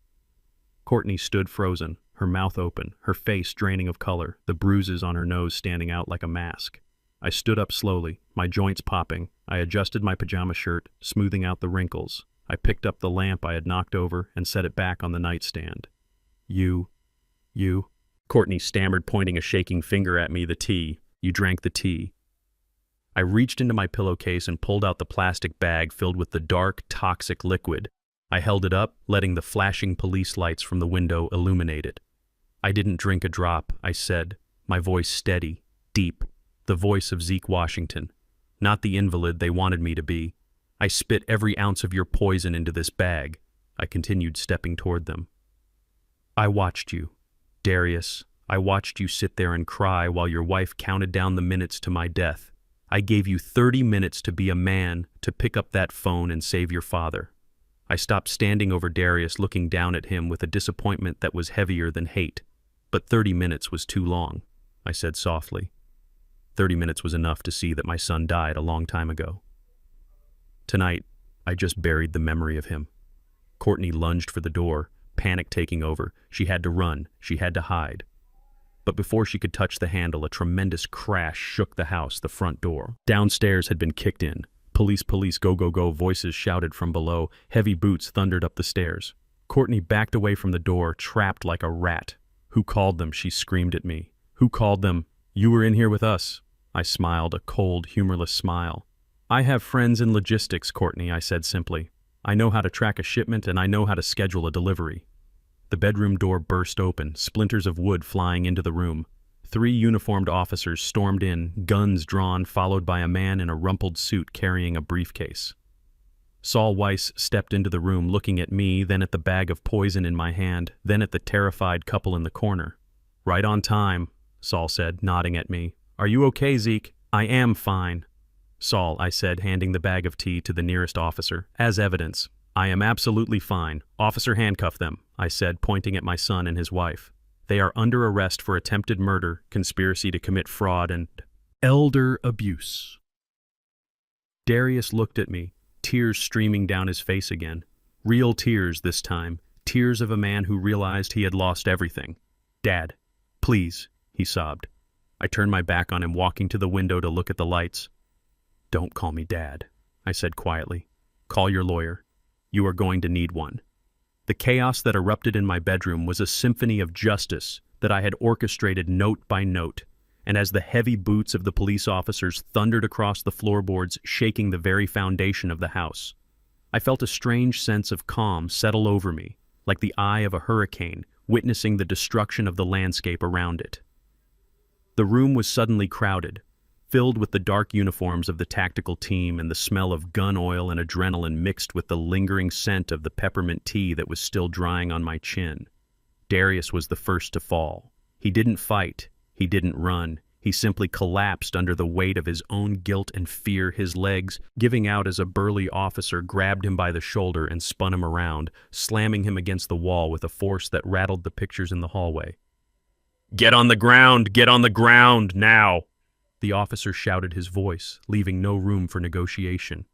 Courtney stood frozen, her mouth open, her face draining of color, the bruises on her nose standing out like a mask. I stood up slowly, my joints popping. I adjusted my pajama shirt, smoothing out the wrinkles. I picked up the lamp I had knocked over and set it back on the nightstand. You, Courtney stammered, pointing a shaking finger at me. The tea. You drank the tea. I reached into my pillowcase and pulled out the plastic bag filled with the dark, toxic liquid. I held it up, letting the flashing police lights from the window illuminate it. "I didn't drink a drop," I said, my voice steady, deep, the voice of Zeke Washington. Not the invalid they wanted me to be. "I spit every ounce of your poison into this bag." I continued, stepping toward them. "I watched you, Darius. I watched you sit there and cry while your wife counted down the minutes to my death. I gave you 30 minutes to be a man, to pick up that phone and save your father." I stopped, standing over Darius, looking down at him with a disappointment that was heavier than hate. "But 30 minutes was too long," I said softly. 30 minutes was enough to see that my son died a long time ago. Tonight, I just buried the memory of him. Courtney lunged for the door, panic taking over. She had to run, she had to hide. But before she could touch the handle, a tremendous crash shook the house, the front door. Downstairs had been kicked in. "Police, police, go, go, go," voices shouted from below. Heavy boots thundered up the stairs. Courtney backed away from the door, trapped like a rat. "Who called them?" she screamed at me. "Who called them? You were in here with us." I smiled, a cold, humorless smile. "I have friends in logistics, Courtney," I said simply. "I know how to track a shipment and I know how to schedule a delivery." The bedroom door burst open, splinters of wood flying into the room. 3 uniformed officers stormed in, guns drawn, followed by a man in a rumpled suit carrying a briefcase. Saul Weiss stepped into the room, looking at me, then at the bag of poison in my hand, then at the terrified couple in the corner. "Right on time," Saul said, nodding at me. "Are you okay, Zeke?" "I am fine." "Saul," I said, handing the bag of tea to the nearest officer, "as evidence." "I am absolutely fine. Officer, handcuff them," I said, pointing at my son and his wife. "They are under arrest for attempted murder, conspiracy to commit fraud, and elder abuse." Darius looked at me, tears streaming down his face again. Real tears this time, tears of a man who realized he had lost everything. "Dad, please," he sobbed. I turned my back on him, walking to the window to look at the lights. "Don't call me Dad," I said quietly. "Call your lawyer. You are going to need one." The chaos that erupted in my bedroom was a symphony of justice that I had orchestrated note by note, and as the heavy boots of the police officers thundered across the floorboards, shaking the very foundation of the house, I felt a strange sense of calm settle over me, like the eye of a hurricane, witnessing the destruction of the landscape around it. The room was suddenly crowded, filled with the dark uniforms of the tactical team and the smell of gun oil and adrenaline mixed with the lingering scent of the peppermint tea that was still drying on my chin. Darius was the first to fall. He didn't fight. He didn't run. He simply collapsed under the weight of his own guilt and fear, his legs giving out as a burly officer grabbed him by the shoulder and spun him around, slamming him against the wall with a force that rattled the pictures in the hallway. "Get on the ground! Get on the ground, now!" The officer shouted, his voice, leaving no room for negotiation.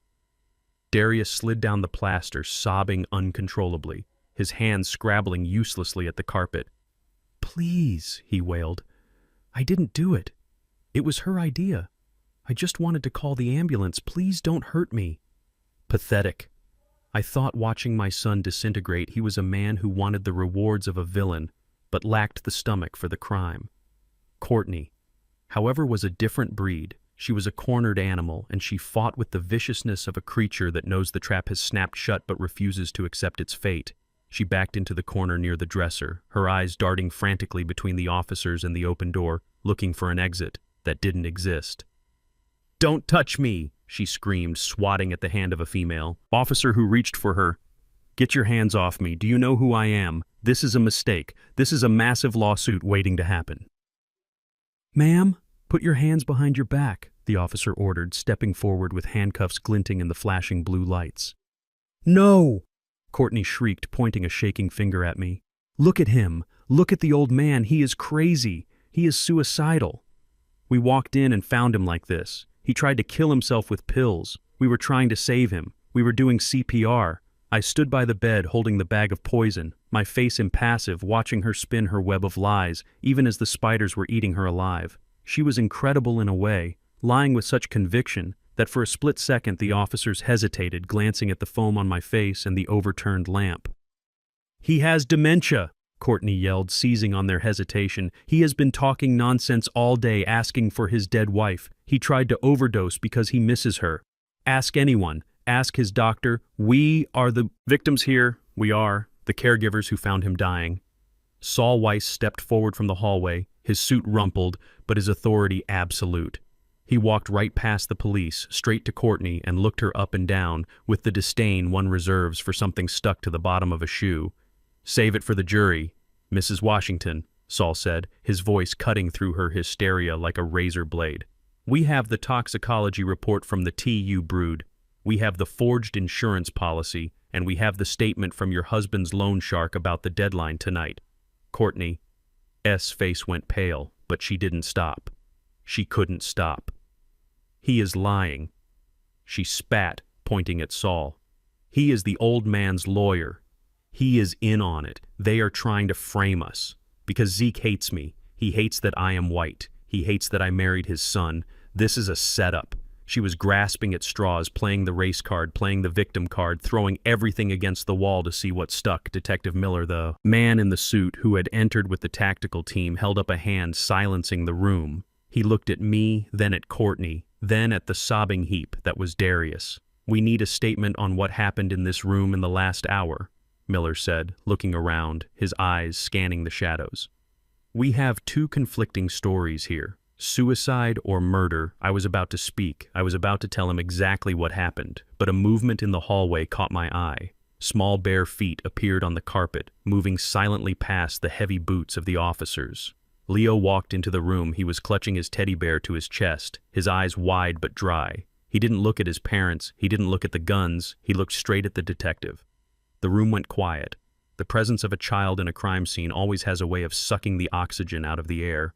Darius slid down the plaster, sobbing uncontrollably, his hands scrabbling uselessly at the carpet. "Please," he wailed. "I didn't do it. It was her idea. I just wanted to call the ambulance. Please don't hurt me." Pathetic. I thought, watching my son disintegrate, he was a man who wanted the rewards of a villain, but lacked the stomach for the crime. Courtney, however, was a different breed. She was a cornered animal, and she fought with the viciousness of a creature that knows the trap has snapped shut but refuses to accept its fate. She backed into the corner near the dresser, her eyes darting frantically between the officers and the open door, looking for an exit that didn't exist. "Don't touch me!" she screamed, swatting at the hand of a female officer who reached for her. "Get your hands off me. Do you know who I am? This is a mistake. This is a massive lawsuit waiting to happen." "Ma'am, put your hands behind your back," the officer ordered, stepping forward with handcuffs glinting in the flashing blue lights. "No!" Courtney shrieked, pointing a shaking finger at me. "Look at him. "Look at the old man, he is crazy. He is suicidal." We walked in and found him like this. He tried to kill himself with pills. We were trying to save him. We were doing CPR. I stood by the bed holding the bag of poison, my face impassive, watching her spin her web of lies, even as the spiders were eating her alive. She was incredible in a way, lying with such conviction that for a split second the officers hesitated, glancing at the foam on my face and the overturned lamp. "He has dementia," Courtney yelled, seizing on their hesitation. "He has been talking nonsense all day, asking for his dead wife. He tried to overdose because he misses her. Ask anyone. Ask his doctor. We are the victims here. We are the caregivers who found him dying." Saul Weiss stepped forward from the hallway, his suit rumpled, but his authority absolute. He walked right past the police, straight to Courtney, and looked her up and down with the disdain one reserves for something stuck to the bottom of a shoe. "Save it for the jury, Mrs. Washington," Saul said, his voice cutting through her hysteria like a razor blade. "We have the toxicology report from the tea you brewed. We have the forged insurance policy, and we have the statement from your husband's loan shark about the deadline tonight." Courtney's face went pale, but she didn't stop. She couldn't stop. "He is lying." She spat, pointing at Saul. "He is the old man's lawyer. He is in on it. They are trying to frame us. Because Zeke hates me. He hates that I am white. He hates that I married his son. This is a setup." She was grasping at straws, playing the race card, playing the victim card, throwing everything against the wall to see what stuck. Detective Miller, the man in the suit who had entered with the tactical team, held up a hand, silencing the room. He looked at me, then at Courtney, then at the sobbing heap that was Darius. "We need a statement on what happened in this room in the last hour," Miller said, looking around, his eyes scanning the shadows. "We have two conflicting stories here. Suicide or murder." I was about to speak. I was about to tell him exactly what happened, but a movement in the hallway caught my eye. Small bare feet appeared on the carpet, moving silently past the heavy boots of the officers. Leo walked into the room. He was clutching his teddy bear to his chest, his eyes wide but dry. He didn't look at his parents. He didn't look at the guns. He looked straight at the detective. The room went quiet. The presence of a child in a crime scene always has a way of sucking the oxygen out of the air.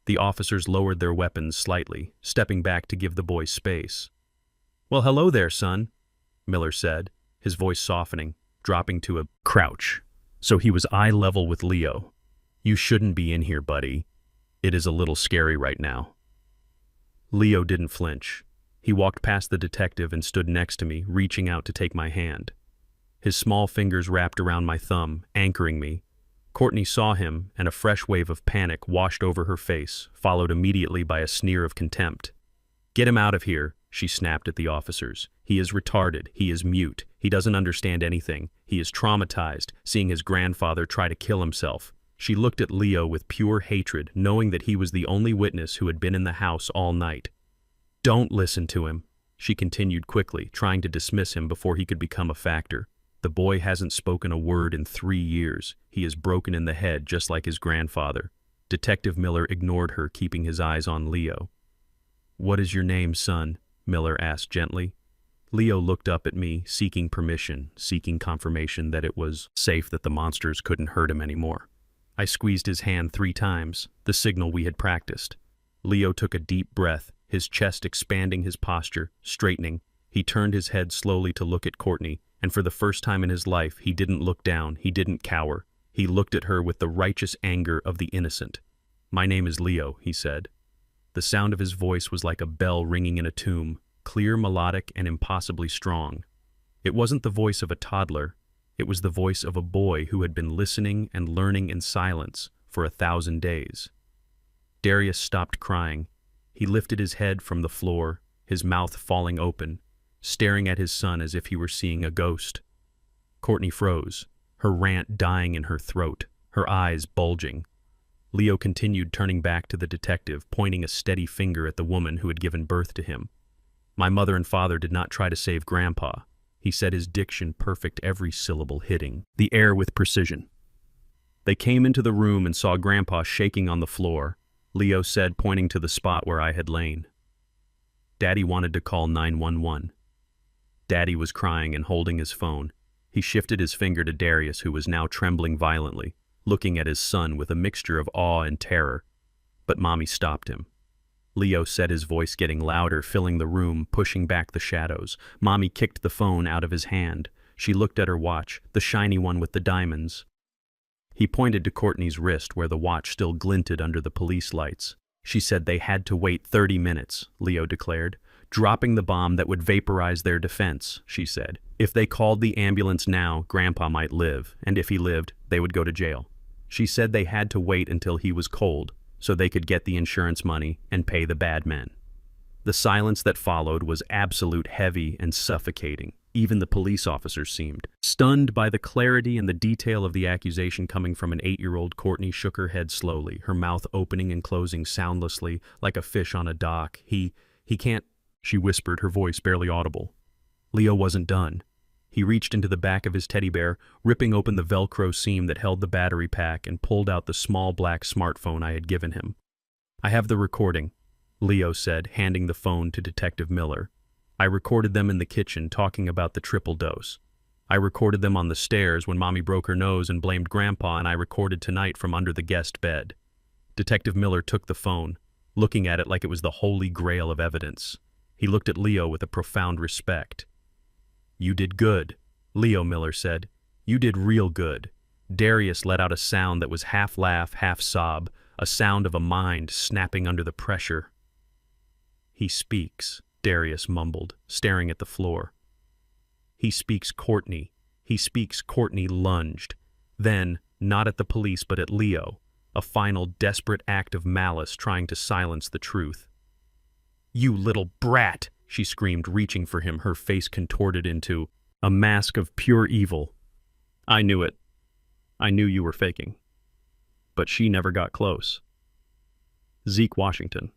The officers lowered their weapons slightly, stepping back to give the boy space. "Well, hello there, son," Miller said, his voice softening, dropping to a crouch, so he was eye level with Leo. "You shouldn't be in here, buddy. It is a little scary right now." Leo didn't flinch. He walked past the detective and stood next to me, reaching out to take my hand. His small fingers wrapped around my thumb, anchoring me. Courtney saw him, and a fresh wave of panic washed over her face, followed immediately by a sneer of contempt. "Get him out of here," she snapped at the officers. "He is retarded. He is mute. He doesn't understand anything. He is traumatized, seeing his grandfather try to kill himself." She looked at Leo with pure hatred, knowing that he was the only witness who had been in the house all night. "Don't listen to him," she continued quickly, trying to dismiss him before he could become a factor. "The boy hasn't spoken a word in 3 years. He is broken in the head just like his grandfather." Detective Miller ignored her, keeping his eyes on Leo. "What is your name, son?" Miller asked gently. Leo looked up at me, seeking permission, seeking confirmation that it was safe, that the monsters couldn't hurt him anymore. I squeezed his hand 3 times, the signal we had practiced. Leo took a deep breath, his chest expanding, his posture straightening. He turned his head slowly to look at Courtney, and for the first time in his life, he didn't look down, he didn't cower. He looked at her with the righteous anger of the innocent. "My name is Leo," he said. The sound of his voice was like a bell ringing in a tomb, clear, melodic, and impossibly strong. It wasn't the voice of a toddler. It was the voice of a boy who had been listening and learning in silence for 1,000 days. Darius stopped crying. He lifted his head from the floor, his mouth falling open, staring at his son as if he were seeing a ghost. Courtney froze, her rant dying in her throat, her eyes bulging. Leo continued, turning back to the detective, pointing a steady finger at the woman who had given birth to him. "My mother and father did not try to save Grandpa," he said, his diction perfect, every syllable hitting the air with precision. "They came into the room and saw Grandpa shaking on the floor," Leo said, pointing to the spot where I had lain. "Daddy wanted to call 911. Daddy was crying and holding his phone. He shifted his finger to Darius, who was now trembling violently. looking at his son with a mixture of awe and terror. But Mommy stopped him. Leo said, his voice getting louder, filling the room, pushing back the shadows. Mommy kicked the phone out of his hand. She looked at her watch, the shiny one with the diamonds. He pointed to Courtney's wrist where the watch still glinted under the police lights. She said they had to wait 30 minutes, Leo declared. Dropping the bomb that would vaporize their defense, she said. If they called the ambulance now, Grandpa might live, and if he lived, they would go to jail. She said they had to wait until he was cold, so they could get the insurance money and pay the bad men. The silence that followed was absolute, heavy and suffocating. Even the police officers seemed stunned by the clarity and the detail of the accusation coming from an 8-year-old. Courtney shook her head slowly, her mouth opening and closing soundlessly like a fish on a dock. He can't, she whispered, her voice barely audible. Leo wasn't done. He reached into the back of his teddy bear, ripping open the Velcro seam that held the battery pack, and pulled out the small black smartphone I had given him. I have the recording, Leo said, handing the phone to Detective Miller. I recorded them in the kitchen talking about the triple dose. I recorded them on the stairs when Mommy broke her nose and blamed Grandpa, and I recorded tonight from under the guest bed. Detective Miller took the phone, looking at it like it was the holy grail of evidence. He looked at Leo with a profound respect. You did good, Leo, Miller said. You did real good. Darius let out a sound that was half laugh, half sob, a sound of a mind snapping under the pressure. He speaks, Darius mumbled, staring at the floor. He speaks, Courtney. He speaks, Courtney lunged. Then, not at the police but at Leo, a final desperate act of malice trying to silence the truth. You little brat, she screamed, reaching for him, her face contorted into a mask of pure evil. I knew it. I knew you were faking. But she never got close. Zeke Washington,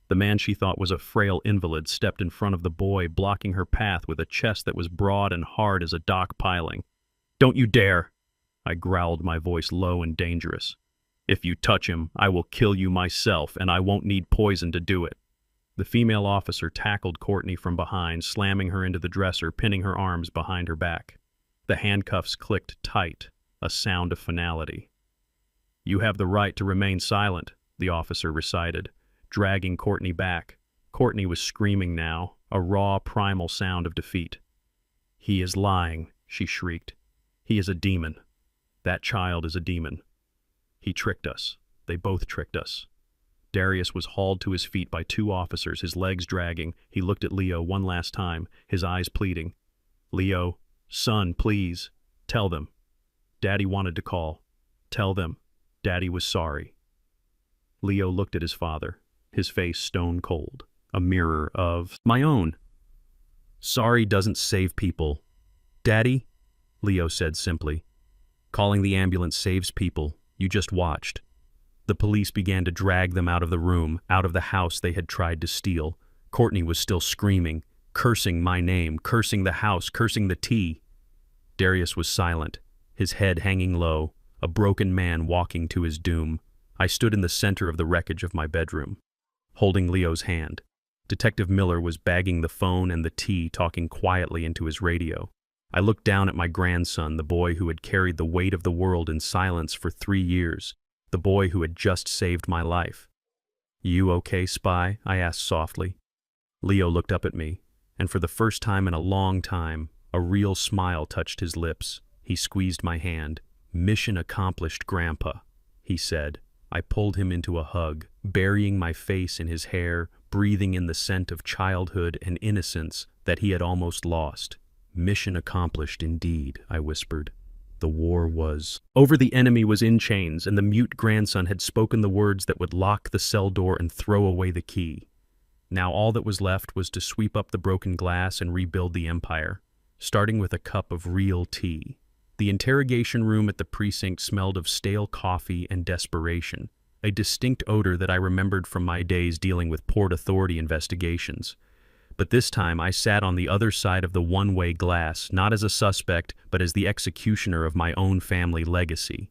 the man she thought was a frail invalid, stepped in front of the boy, blocking her path with a chest that was broad and hard as a dock piling. Don't you dare! I growled, my voice low and dangerous. If you touch him, I will kill you myself, and I won't need poison to do it. The female officer tackled Courtney from behind, slamming her into the dresser, pinning her arms behind her back. The handcuffs clicked tight, a sound of finality. You have the right to remain silent, the officer recited, dragging Courtney back. Courtney was screaming now, a raw, primal sound of defeat. He is lying, she shrieked. He is a demon. That child is a demon. He tricked us. They both tricked us. Darius was hauled to his feet by 2 officers, his legs dragging. He looked at Leo one last time, his eyes pleading. Leo, son, please, tell them. Daddy wanted to call. Tell them. Daddy was sorry. Leo looked at his father, his face stone cold, a mirror of my own. Sorry doesn't save people. Daddy, Leo said simply. Calling the ambulance saves people. You just watched. The police began to drag them out of the room, out of the house they had tried to steal. Courtney was still screaming, cursing my name, cursing the house, cursing the tea. Darius was silent, his head hanging low, a broken man walking to his doom. I stood in the center of the wreckage of my bedroom, holding Leo's hand. Detective Miller was bagging the phone and the tea, talking quietly into his radio. I looked down at my grandson, the boy who had carried the weight of the world in silence for 3 years. The boy who had just saved my life. You okay, Spy? I asked softly. Leo looked up at me, and for the first time in a long time, a real smile touched his lips. He squeezed my hand. Mission accomplished, Grandpa, he said. I pulled him into a hug, burying my face in his hair, breathing in the scent of childhood and innocence that he had almost lost. Mission accomplished indeed, I whispered. The war was over. The enemy was in chains, and the mute grandson had spoken the words that would lock the cell door and throw away the key. Now all that was left was to sweep up the broken glass and rebuild the empire, starting with a cup of real tea. The interrogation room at the precinct smelled of stale coffee and desperation, a distinct odor that I remembered from my days dealing with Port Authority investigations. But this time I sat on the other side of the one-way glass, not as a suspect, but as the executioner of my own family legacy.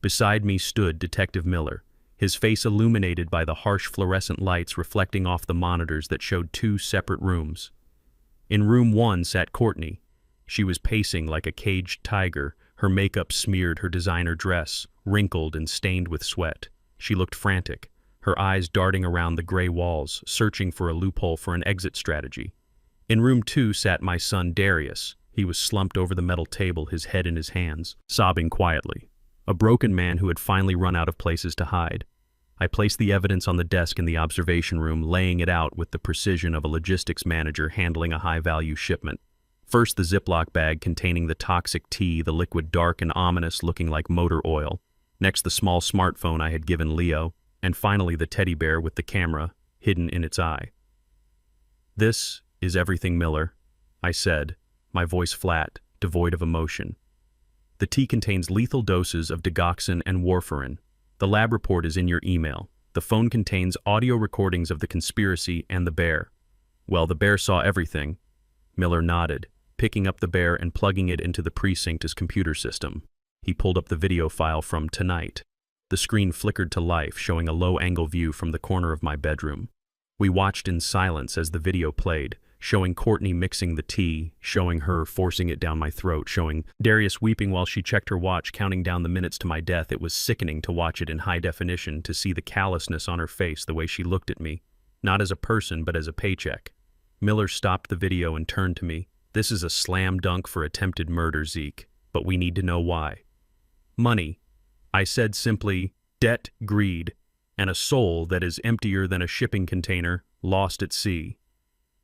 Beside me stood Detective Miller, his face illuminated by the harsh fluorescent lights reflecting off the monitors that showed 2 separate rooms. In room 1 sat Courtney. She was pacing like a caged tiger, her makeup smeared her designer dress, wrinkled and stained with sweat. She looked frantic, her eyes darting around the gray walls, searching for a loophole for an exit strategy. In room 2 sat my son Darius. He was slumped over the metal table, his head in his hands, sobbing quietly. A broken man who had finally run out of places to hide. I placed the evidence on the desk in the observation room, laying it out with the precision of a logistics manager handling a high-value shipment. First, the Ziploc bag containing the toxic tea, the liquid dark and ominous looking like motor oil. Next, the small smartphone I had given Leo. And finally, the teddy bear with the camera hidden in its eye. "This is everything, Miller," I said, my voice flat, devoid of emotion. "The tea contains lethal doses of digoxin and warfarin. The lab report is in your email. The phone contains audio recordings of the conspiracy and the bear. Well, the bear saw everything." Miller nodded, picking up the bear and plugging it into the precinct's computer system. He pulled up the video file from Tonight. The screen flickered to life, showing a low-angle view from the corner of my bedroom. We watched in silence as the video played, showing Courtney mixing the tea, showing her forcing it down my throat, showing Darius weeping while she checked her watch, counting down the minutes to my death. It was sickening to watch it in high definition, to see the callousness on her face, the way she looked at me, not as a person but as a paycheck. Miller stopped the video and turned to me. "This is a slam dunk for attempted murder, Zeke, but we need to know why." "Money," I said simply, "debt, greed, and a soul that is emptier than a shipping container lost at sea."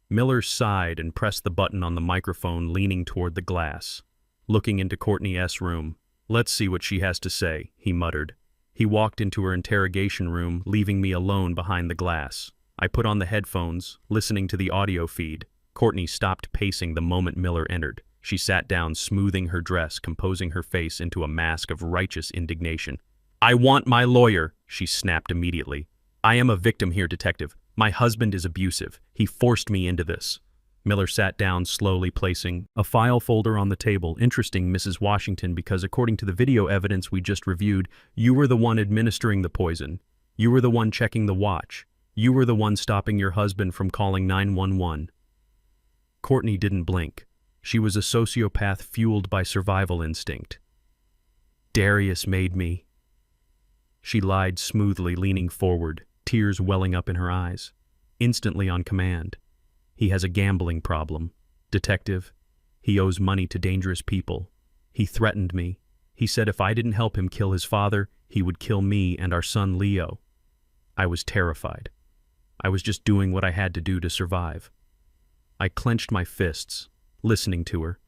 Miller sighed and pressed the button on the microphone, leaning toward the glass, looking into Courtney's room. "Let's see what she has to say," he muttered. He walked into her interrogation room, leaving me alone behind the glass. I put on the headphones, listening to the audio feed. Courtney stopped pacing the moment Miller entered. She sat down, smoothing her dress, composing her face into a mask of righteous indignation. "I want my lawyer," she snapped immediately. "I am a victim here, detective. My husband is abusive. He forced me into this." Miller sat down, slowly placing a file folder on the table. "Interesting, Mrs. Washington, because according to the video evidence we just reviewed, you were the one administering the poison. You were the one checking the watch. You were the one stopping your husband from calling 911. Courtney didn't blink. She was a sociopath fueled by survival instinct. "Darius made me." She lied smoothly, leaning forward, tears welling up in her eyes. Instantly on command. "He has a gambling problem. Detective, he owes money to dangerous people. He threatened me. He said if I didn't help him kill his father, he would kill me and our son Leo." I was terrified. I was just doing what I had to do to survive. I clenched my fists, listening to her.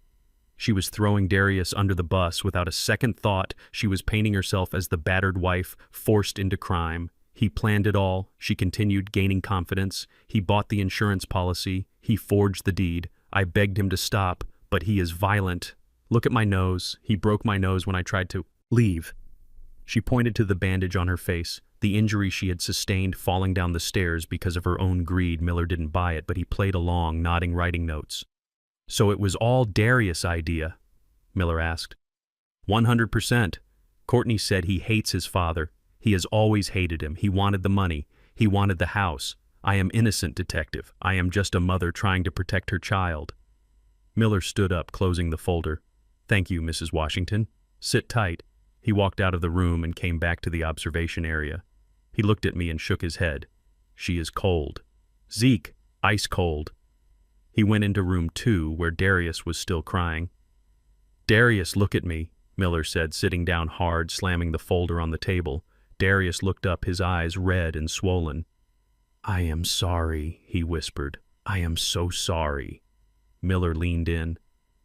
She was throwing Darius under the bus without a second thought. She was painting herself as the battered wife forced into crime. "He planned it all," she continued, gaining confidence. "He bought the insurance policy. He forged the deed. I begged him to stop, but he is violent. Look at my nose. He broke my nose when I tried to leave." She pointed to the bandage on her face, the injury she had sustained falling down the stairs because of her own greed. Miller didn't buy it, but he played along, nodding writing notes. "So it was all Darius' idea?" Miller asked. 100%. Courtney said he hates his father. He has always hated him. He wanted the money. He wanted the house. I am innocent, detective. I am just a mother trying to protect her child. Miller stood up, closing the folder. "Thank you, Mrs. Washington. Sit tight." He walked out of the room and came back to the observation area. He looked at me and shook his head. "She is cold. Zeke, ice cold." He went into room 2, where Darius was still crying. "Darius, look at me," Miller said, sitting down hard, slamming the folder on the table. Darius looked up, his eyes red and swollen. "I am sorry," he whispered. "I am so sorry." Miller leaned in.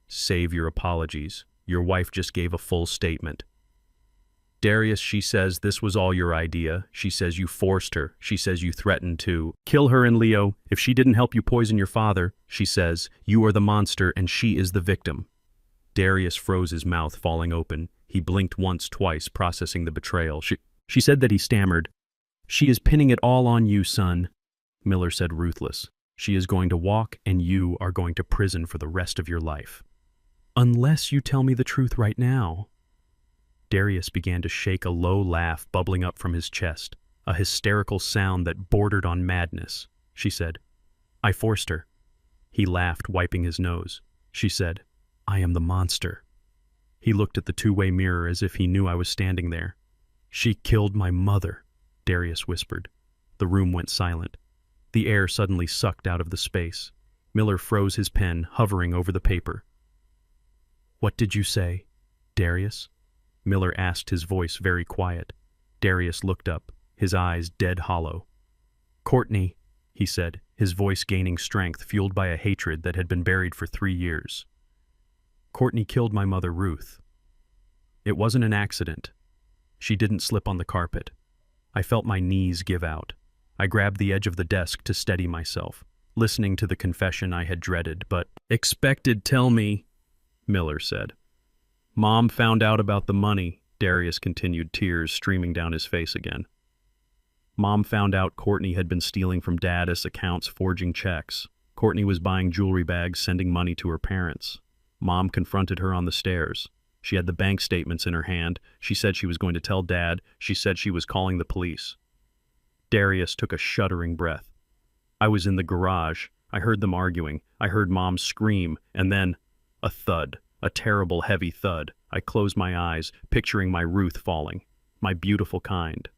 "Save your apologies. Your wife just gave a full statement." "Darius, she says this was all your idea. She says you forced her. She says you threatened to kill her and Leo. If she didn't help you poison your father, she says, you are the monster and she is the victim." Darius froze, his mouth falling open. He blinked once, twice, processing the betrayal. She said that he stammered. "She is pinning it all on you, son," Miller said, ruthless. "She is going to walk and you are going to prison for the rest of your life. Unless you tell me the truth right now." Darius began to shake, a low laugh bubbling up from his chest, a hysterical sound that bordered on madness. She said, "I forced her." He laughed, wiping his nose. She said, "I am the monster." He looked at the two-way mirror as if he knew I was standing there. She killed my mother, Darius whispered. The room went silent. The air suddenly sucked out of the space. Miller froze his pen, hovering over the paper. What did you say, Darius? Miller asked, his voice very quiet. Darius looked up, his eyes dead hollow. Courtney, he said, his voice gaining strength, fueled by a hatred that had been buried for 3 years. Courtney killed my mother, Ruth. It wasn't an accident. She didn't slip on the carpet. I felt my knees give out. I grabbed the edge of the desk to steady myself, listening to the confession I had dreaded, but expected. Tell me, Miller said. Mom found out about the money, Darius continued, tears streaming down his face again. Mom found out Courtney had been stealing from Dad's accounts, forging checks. Courtney was buying jewelry bags, sending money to her parents. Mom confronted her on the stairs. She had the bank statements in her hand. She said she was going to tell Dad. She said she was calling the police. Darius took a shuddering breath. I was in the garage. I heard them arguing. I heard Mom scream, and then a thud, a terrible heavy thud. I closed my eyes, picturing my Ruth falling, my beautiful kind.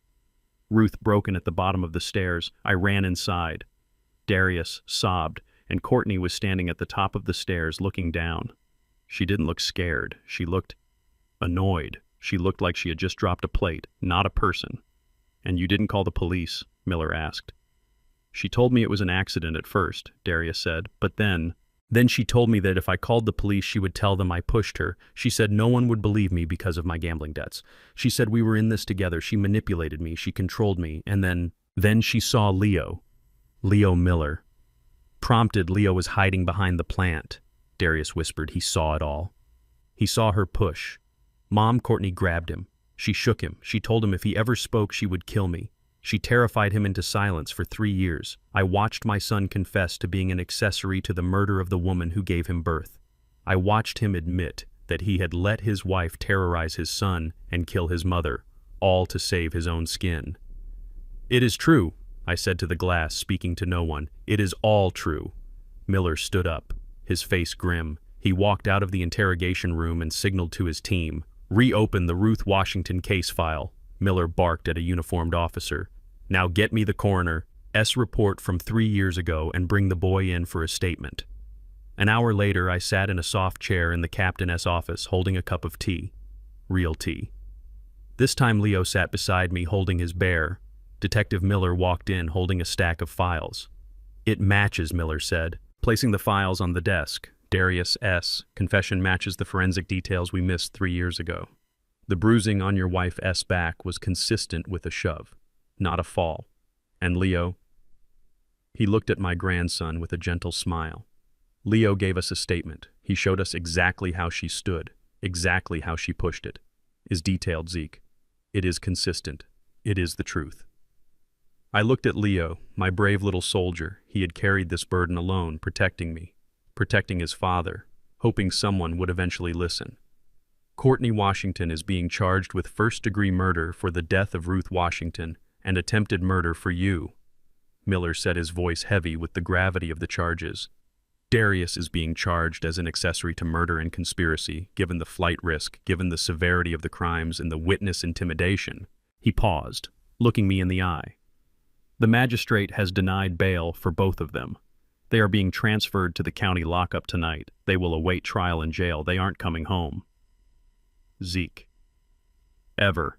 Ruth broken at the bottom of the stairs. I ran inside. Darius sobbed, and Courtney was standing at the top of the stairs looking down. She didn't look scared. She looked annoyed. She looked like she had just dropped a plate, not a person. And you didn't call the police? Miller asked. She told me it was an accident at first, Darius said, but then she told me that if I called the police, she would tell them I pushed her. She said no one would believe me because of my gambling debts. She said we were in this together. She manipulated me. She controlled me. And then she saw Leo. Leo Miller. Prompted, Leo was hiding behind the plant. Darius whispered. He saw it all. He saw her push. Mom, Courtney grabbed him. She shook him. She told him if he ever spoke, she would kill me. She terrified him into silence for 3 years. I watched my son confess to being an accessory to the murder of the woman who gave him birth. I watched him admit that he had let his wife terrorize his son and kill his mother, all to save his own skin. It is true, I said to the glass, speaking to no one. It is all true. Miller stood up, his face grim. He walked out of the interrogation room and signaled to his team. Reopen the Ruth Washington case file. Miller barked at a uniformed officer. Now get me the coroner's report from 3 years ago and bring the boy in for a statement. An hour later, I sat in a soft chair in the captain's office holding a cup of tea. Real tea. This time Leo sat beside me holding his bear. Detective Miller walked in holding a stack of files. It matches, Miller said, placing the files on the desk. Darius S. confession matches the forensic details we missed 3 years ago. The bruising on your wife's back was consistent with a shove, not a fall. And Leo? He looked at my grandson with a gentle smile. Leo gave us a statement. He showed us exactly how she stood, exactly how she pushed it. Is detailed, Zeke. It is consistent. It is the truth. I looked at Leo, my brave little soldier. He had carried this burden alone, protecting me, protecting his father, hoping someone would eventually listen. Courtney Washington is being charged with first-degree murder for the death of Ruth Washington and attempted murder for you. Miller said, his voice heavy with the gravity of the charges. Darius is being charged as an accessory to murder and conspiracy, given the flight risk, given the severity of the crimes and the witness intimidation. He paused, looking me in the eye. The magistrate has denied bail for both of them. They are being transferred to the county lockup tonight. They will await trial in jail. They aren't coming home. Zeke. Ever.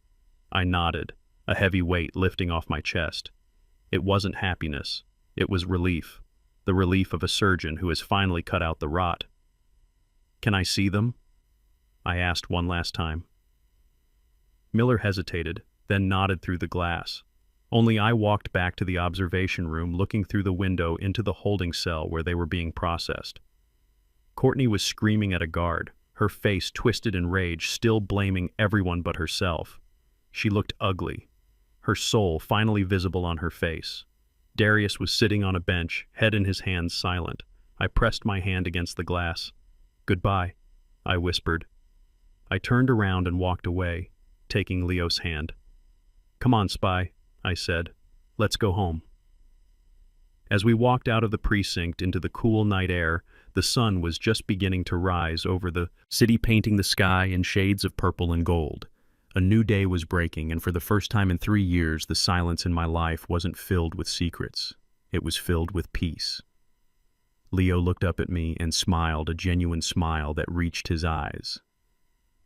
I nodded, a heavy weight lifting off my chest. It wasn't happiness. It was relief. The relief of a surgeon who has finally cut out the rot. Can I see them? I asked one last time. Miller hesitated, then nodded through the glass. Only I walked back to the observation room, looking through the window into the holding cell where they were being processed. Courtney was screaming at a guard, her face twisted in rage, still blaming everyone but herself. She looked ugly, her soul finally visible on her face. Darius was sitting on a bench, head in his hands, silent. I pressed my hand against the glass. Goodbye, I whispered. I turned around and walked away, taking Leo's hand. Come on, Spy, I said. Let's go home. As we walked out of the precinct into the cool night air, the sun was just beginning to rise over the city, painting the sky in shades of purple and gold. A new day was breaking, and for the first time in 3 years, the silence in my life wasn't filled with secrets. It was filled with peace. Leo looked up at me and smiled, a genuine smile that reached his eyes.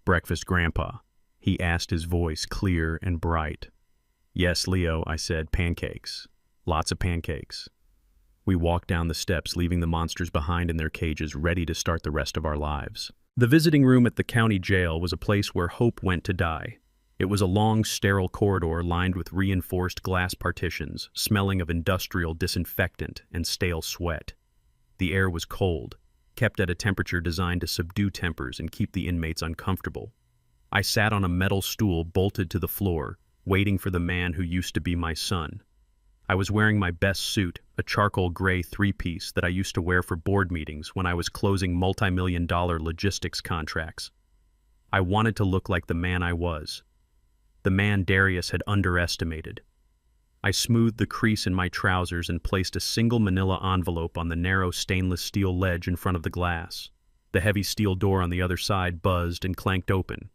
"Breakfast, Grandpa?" he asked, his voice clear and bright. "Yes, Leo," I said, "pancakes. Lots of pancakes." We walked down the steps, leaving the monsters behind in their cages, ready to start the rest of our lives. The visiting room at the county jail was a place where hope went to die. It was a long, sterile corridor lined with reinforced glass partitions, smelling of industrial disinfectant and stale sweat. The air was cold, kept at a temperature designed to subdue tempers and keep the inmates uncomfortable. I sat on a metal stool bolted to the floor, waiting for the man who used to be my son. I was wearing my best suit, a charcoal gray three-piece that I used to wear for board meetings when I was closing multi-million-dollar logistics contracts. I wanted to look like the man I was, the man Darius had underestimated. I smoothed the crease in my trousers and placed a single manila envelope on the narrow stainless steel ledge in front of the glass. The heavy steel door on the other side buzzed and clanked open.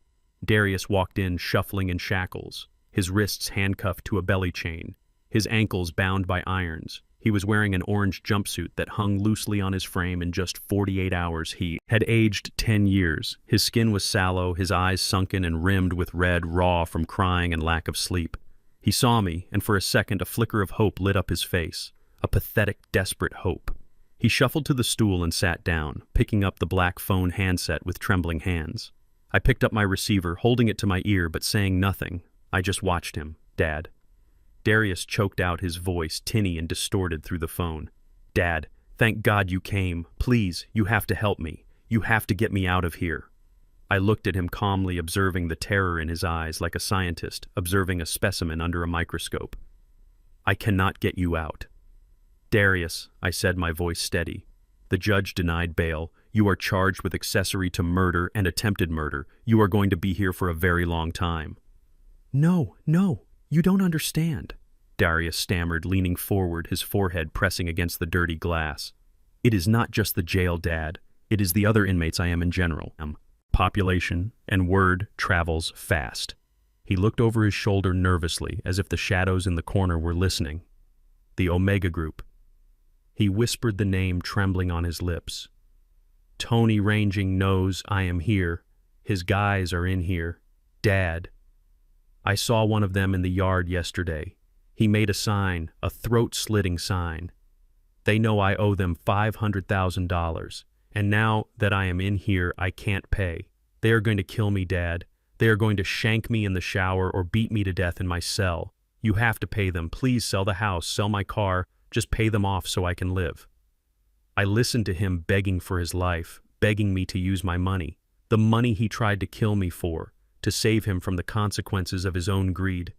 Darius walked in, shuffling in shackles, his wrists handcuffed to a belly chain, his ankles bound by irons. He was wearing an orange jumpsuit that hung loosely on his frame. In just 48 hours, he had aged 10 years. His skin was sallow, his eyes sunken and rimmed with red, raw from crying and lack of sleep. He saw me, and for a second a flicker of hope lit up his face, a pathetic, desperate hope. He shuffled to the stool and sat down, picking up the black phone handset with trembling hands. I picked up my receiver, holding it to my ear but saying nothing. I just watched him. "Dad." Darius choked out, his voice tinny and distorted through the phone. "Dad, thank God you came. Please, you have to help me. You have to get me out of here." I looked at him calmly, observing the terror in his eyes like a scientist observing a specimen under a microscope. "I cannot get you out." "Darius," I said, my voice steady. "The judge denied bail. You are charged with accessory to murder and attempted murder. You are going to be here for a very long time." No, you don't understand," Darius stammered, leaning forward, his forehead pressing against the dirty glass. "It is not just the jail, Dad. It is the other inmates I am in general. Population and word travels fast." He looked over his shoulder nervously, as if the shadows in the corner were listening. "The Omega Group." He whispered the name, trembling on his lips. "Tony Ranging knows I am here. His guys are in here. Dad. I saw one of them in the yard yesterday. He made a sign, a throat-slitting sign. They know I owe them $500,000, and now that I am in here, I can't pay. They are going to kill me, Dad. They are going to shank me in the shower or beat me to death in my cell. You have to pay them. Please sell the house, sell my car, just pay them off so I can live." I listened to him begging for his life, begging me to use my money, the money he tried to kill me for, to save him from the consequences of his own greed.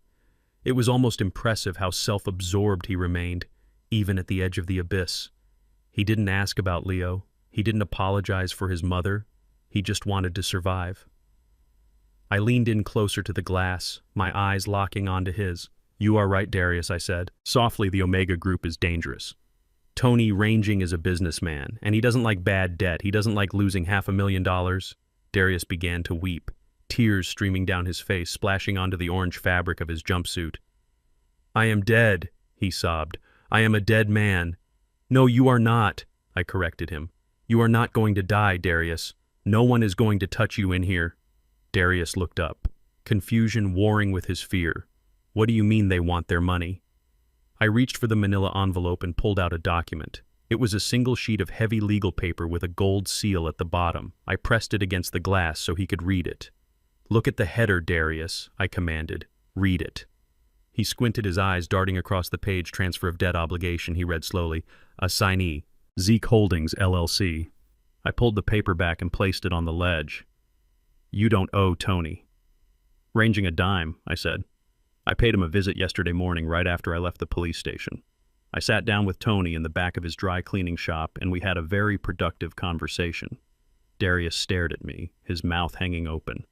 It was almost impressive how self-absorbed he remained, even at the edge of the abyss. He didn't ask about Leo. He didn't apologize for his mother. He just wanted to survive. I leaned in closer to the glass, my eyes locking onto his. "You are right, Darius," I said. "Softly, the Omega Group is dangerous. Tony Ranging is a businessman, and he doesn't like bad debt. He doesn't like losing $500,000. Darius began to weep, tears streaming down his face, splashing onto the orange fabric of his jumpsuit. "I am dead," he sobbed. "I am a dead man." "No, you are not," I corrected him. "You are not going to die, Darius. No one is going to touch you in here." Darius looked up, confusion warring with his fear. "What do you mean they want their money?" I reached for the manila envelope and pulled out a document. It was a single sheet of heavy legal paper with a gold seal at the bottom. I pressed it against the glass so he could read it. "Look at the header, Darius," I commanded. "Read it." He squinted his eyes, darting across the page. "Transfer of debt obligation," he read slowly. "Assignee, Zeke Holdings, LLC." I pulled the paper back and placed it on the ledge. "You don't owe Tony." "Ranging a dime," I said. "I paid him a visit yesterday morning right after I left the police station. I sat down with Tony in the back of his dry cleaning shop, and we had a very productive conversation." Darius stared at me, his mouth hanging open.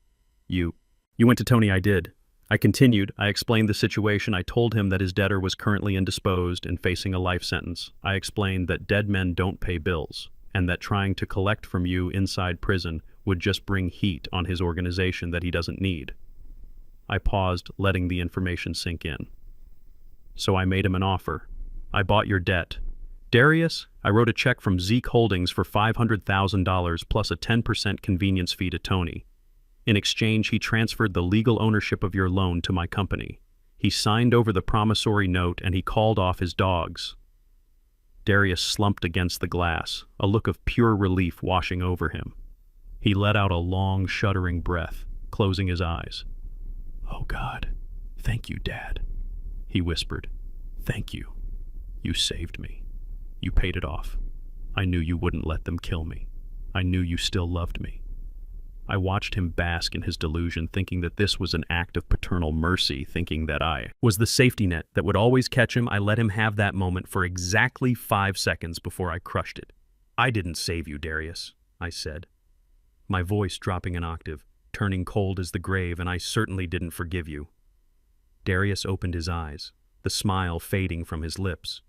You went to Tony." "I did." I continued. I explained the situation. I told him that his debtor was currently indisposed and facing a life sentence. I explained that dead men don't pay bills, and that trying to collect from you inside prison would just bring heat on his organization that he doesn't need. I paused, letting the information sink in. So I made him an offer. I bought your debt. Darius, I wrote a check from Zeke Holdings for $500,000 plus a 10% convenience fee to Tony. In exchange, he transferred the legal ownership of your loan to my company. He signed over the promissory note and he called off his dogs. Darius slumped against the glass, a look of pure relief washing over him. He let out a long, shuddering breath, closing his eyes. "Oh God, thank you, Dad," he whispered. "Thank you. You saved me. You paid it off. I knew you wouldn't let them kill me. I knew you still loved me." I watched him bask in his delusion, thinking that this was an act of paternal mercy, thinking that I was the safety net that would always catch him. I let him have that moment for exactly 5 seconds before I crushed it. "I didn't save you, Darius," I said, my voice dropping an octave, turning cold as the grave, "and I certainly didn't forgive you." Darius opened his eyes, the smile fading from his lips.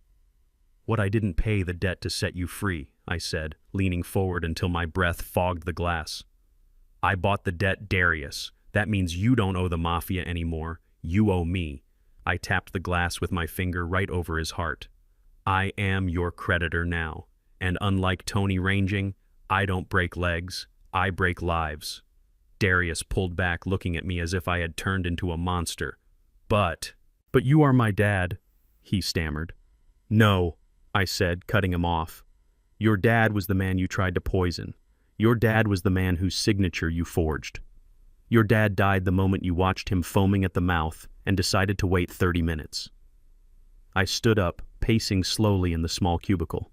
"What I didn't pay the debt to set you free," I said, leaning forward until my breath fogged the glass. "I bought the debt, Darius. That means you don't owe the mafia anymore. You owe me." I tapped the glass with my finger right over his heart. "I am your creditor now. And unlike Tony Ranging, I don't break legs, I break lives." Darius pulled back, looking at me as if I had turned into a monster. But you are my dad," he stammered. "No," I said, cutting him off. "Your dad was the man you tried to poison. Your dad was the man whose signature you forged. Your dad died the moment you watched him foaming at the mouth and decided to wait 30 minutes. I stood up, pacing slowly in the small cubicle.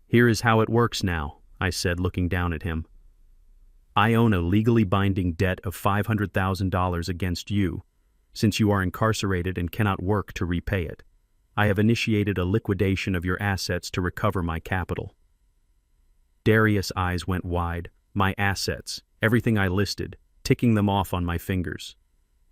"Here is how it works now," I said, looking down at him. "I own a legally binding debt of $500,000 against you, since you are incarcerated and cannot work to repay it. I have initiated a liquidation of your assets to recover my capital." Darius' eyes went wide. My assets, everything I listed, ticking them off on my fingers.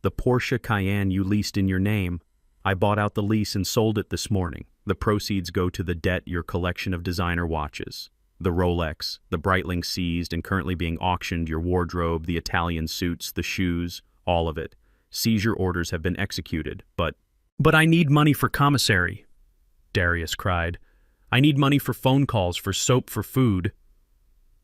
"The Porsche Cayenne you leased in your name, I bought out the lease and sold it this morning. The proceeds go to the debt your collection of designer watches. The Rolex, the Breitling seized and currently being auctioned, your wardrobe, the Italian suits, the shoes, all of it. Seizure orders have been executed, but I need money for commissary," Darius cried. "I need money for phone calls, for soap, for food."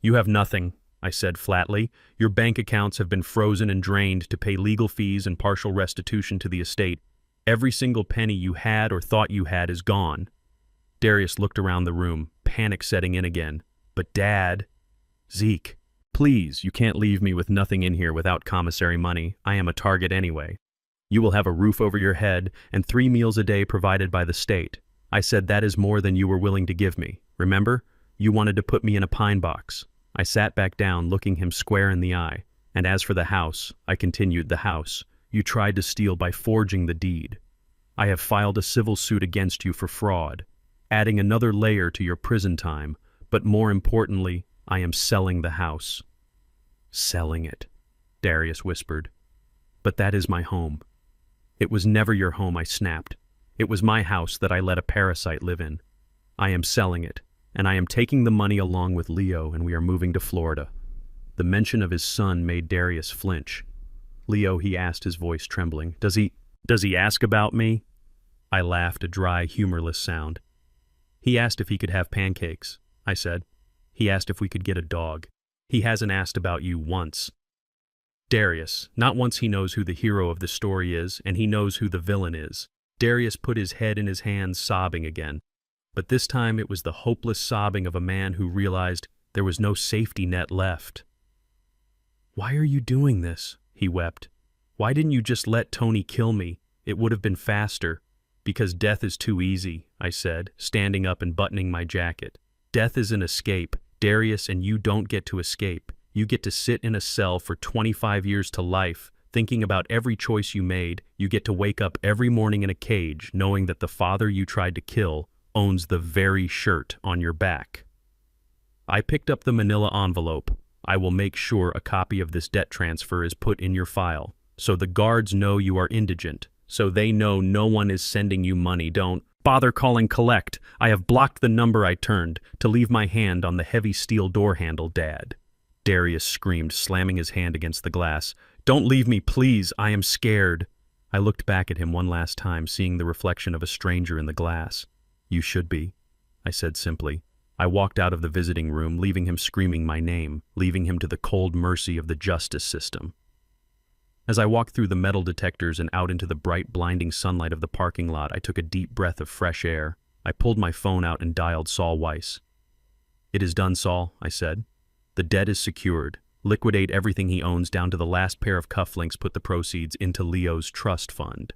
"You have nothing," I said flatly. "Your bank accounts have been frozen and drained to pay legal fees and partial restitution to the estate. Every single penny you had or thought you had is gone." Darius looked around the room, panic setting in again. "But Dad..." "Zeke, please, you can't leave me with nothing in here without commissary money. I am a target anyway. You will have a roof over your head and 3 meals a day provided by the state. I said that is more than you were willing to give me. Remember? You wanted to put me in a pine box." I sat back down, looking him square in the eye. "And as for the house," I continued, "the house you tried to steal by forging the deed. I have filed a civil suit against you for fraud, adding another layer to your prison time, but more importantly, I am selling the house." "Selling it," Darius whispered. "But that is my home." "It was never your home," I snapped. "It was my house that I let a parasite live in. I am selling it, and I am taking the money along with Leo, and we are moving to Florida." The mention of his son made Darius flinch. "Leo," he asked, his voice trembling. Does he ask about me?" I laughed, a dry, humorless sound. "He asked if he could have pancakes," I said. "He asked if we could get a dog. He hasn't asked about you once." "Darius, not once. He knows who the hero of the story is, and he knows who the villain is." Darius put his head in his hands, sobbing again. But this time it was the hopeless sobbing of a man who realized there was no safety net left. "Why are you doing this?" he wept. "Why didn't you just let Tony kill me? It would have been faster." "Because death is too easy," I said, standing up and buttoning my jacket. "Death is an escape, Darius, and you don't get to escape. You get to sit in a cell for 25 years to life, thinking about every choice you made. You get to wake up every morning in a cage, knowing that the father you tried to kill owns the very shirt on your back." I picked up the manila envelope. "I will make sure a copy of this debt transfer is put in your file, so the guards know you are indigent, so they know no one is sending you money. Don't bother calling collect. I have blocked the number I turned to leave my hand on the heavy steel door handle, Dad." Darius screamed, slamming his hand against the glass. "Don't leave me, please. I am scared." I looked back at him one last time, seeing the reflection of a stranger in the glass. "You should be," I said simply. I walked out of the visiting room, leaving him screaming my name, leaving him to the cold mercy of the justice system. As I walked through the metal detectors and out into the bright, blinding sunlight of the parking lot, I took a deep breath of fresh air. I pulled my phone out and dialed Saul Weiss. "It is done, Saul," I said. "The debt is secured. Liquidate everything he owns down to the last pair of cufflinks. Put the proceeds into Leo's trust fund."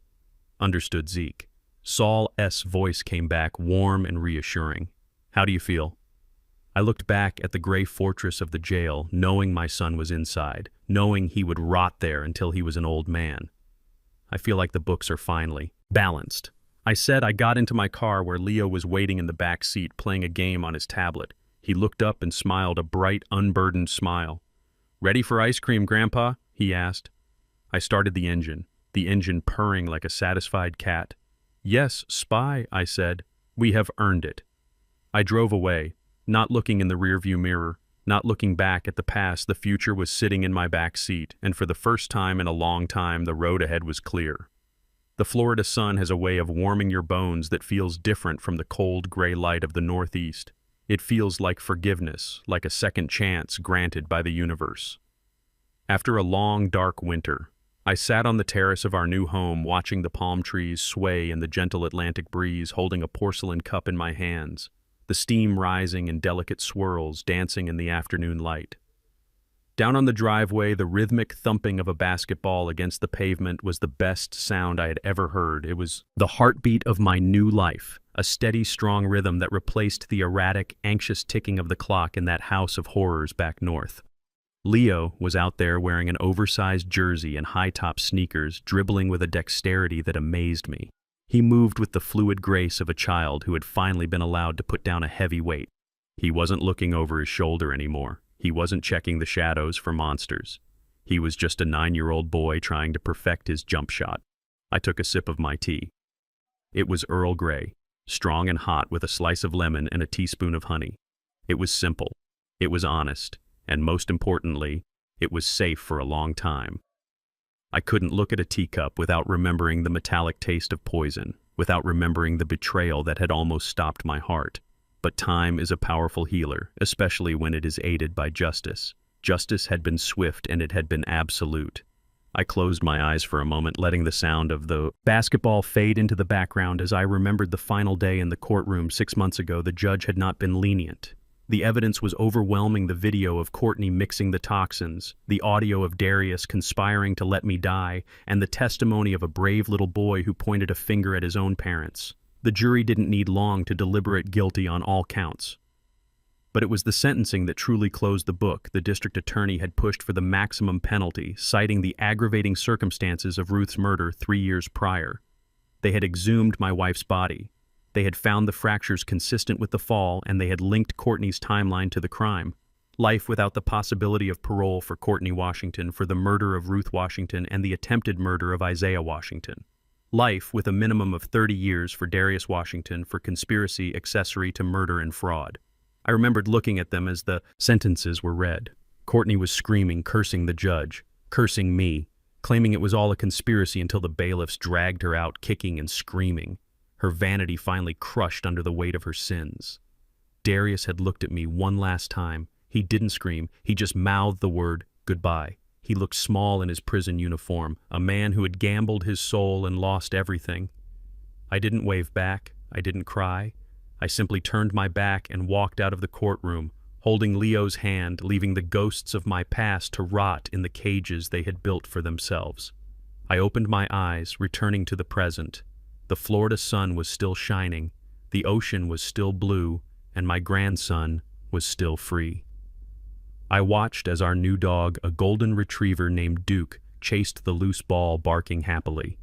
"Understood, Zeke." Saul's voice came back, warm and reassuring. "How do you feel?" I looked back at the gray fortress of the jail, knowing my son was inside, knowing he would rot there until he was an old man. "I feel like the books are finally balanced." I said. I got into my car where Leo was waiting in the back seat, playing a game on his tablet. He looked up and smiled, a bright, unburdened smile. "Ready for ice cream, Grandpa?" he asked. I started the engine purring like a satisfied cat. "Yes, Spy," I said. "We have earned it." I drove away, not looking in the rearview mirror, not looking back at the past. The future was sitting in my back seat, and for the first time in a long time, the road ahead was clear. The Florida sun has a way of warming your bones that feels different from the cold, gray light of the Northeast. It feels like forgiveness, like a second chance granted by the universe. After a long, dark winter, I sat on the terrace of our new home, watching the palm trees sway in the gentle Atlantic breeze, holding a porcelain cup in my hands, the steam rising in delicate swirls, dancing in the afternoon light. Down on the driveway, the rhythmic thumping of a basketball against the pavement was the best sound I had ever heard. It was the heartbeat of my new life, a steady, strong rhythm that replaced the erratic, anxious ticking of the clock in that house of horrors back north. Leo was out there wearing an oversized jersey and high-top sneakers, dribbling with a dexterity that amazed me. He moved with the fluid grace of a child who had finally been allowed to put down a heavy weight. He wasn't looking over his shoulder anymore. He wasn't checking the shadows for monsters. He was just a 9-year-old boy trying to perfect his jump shot. I took a sip of my tea. It was Earl Grey, strong and hot with a slice of lemon and a teaspoon of honey. It was simple. It was honest. And most importantly, it was safe for a long time. I couldn't look at a teacup without remembering the metallic taste of poison, without remembering the betrayal that had almost stopped my heart. But time is a powerful healer, especially when it is aided by justice. Justice had been swift and it had been absolute. I closed my eyes for a moment, letting the sound of the basketball fade into the background as I remembered the final day in the courtroom 6 months ago. The judge had not been lenient. The evidence was overwhelming: the video of Courtney mixing the toxins, the audio of Darius conspiring to let me die, and the testimony of a brave little boy who pointed a finger at his own parents. The jury didn't need long to deliberate guilty on all counts. But it was the sentencing that truly closed the book. The district attorney had pushed for the maximum penalty, citing the aggravating circumstances of Ruth's murder 3 years prior. They had exhumed my wife's body. They had found the fractures consistent with the fall, and they had linked Courtney's timeline to the crime. Life without the possibility of parole for Courtney Washington for the murder of Ruth Washington and the attempted murder of Isaiah Washington. Life with a minimum of 30 years for Darius Washington for conspiracy, accessory to murder, and fraud. I remembered looking at them as the sentences were read. Courtney was screaming, cursing the judge, cursing me, claiming it was all a conspiracy until the bailiffs dragged her out, kicking and screaming, her vanity finally crushed under the weight of her sins. Darius had looked at me one last time. He didn't scream. He just mouthed the word goodbye. He looked small in his prison uniform, a man who had gambled his soul and lost everything. I didn't wave back. I didn't cry. I simply turned my back and walked out of the courtroom, holding Leo's hand, leaving the ghosts of my past to rot in the cages they had built for themselves. I opened my eyes, returning to the present. The Florida sun was still shining, the ocean was still blue, and my grandson was still free. I watched as our new dog, a golden retriever named Duke, chased the loose ball, barking happily.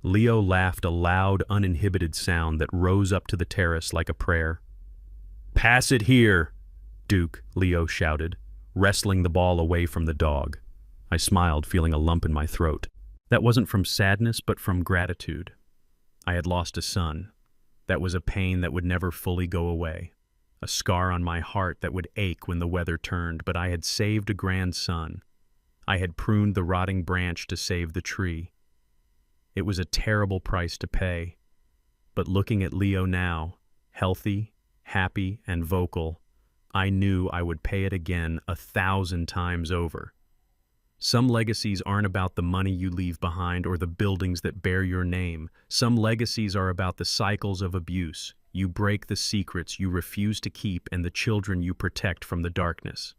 Leo laughed a loud, uninhibited sound that rose up to the terrace like a prayer. "Pass it here, Duke," Leo shouted, wrestling the ball away from the dog. I smiled, feeling a lump in my throat. That wasn't from sadness, but from gratitude. I had lost a son. That was a pain that would never fully go away. a scar on my heart that would ache when the weather turned, but I had saved a grandson. I had pruned the rotting branch to save the tree. It was a terrible price to pay, but looking at Leo now, healthy, happy, and vocal, I knew I would pay it again 1,000 times over. Some legacies aren't about the money you leave behind or the buildings that bear your name. Some legacies are about the cycles of abuse. You break the secrets you refuse to keep and the children you protect from the darkness.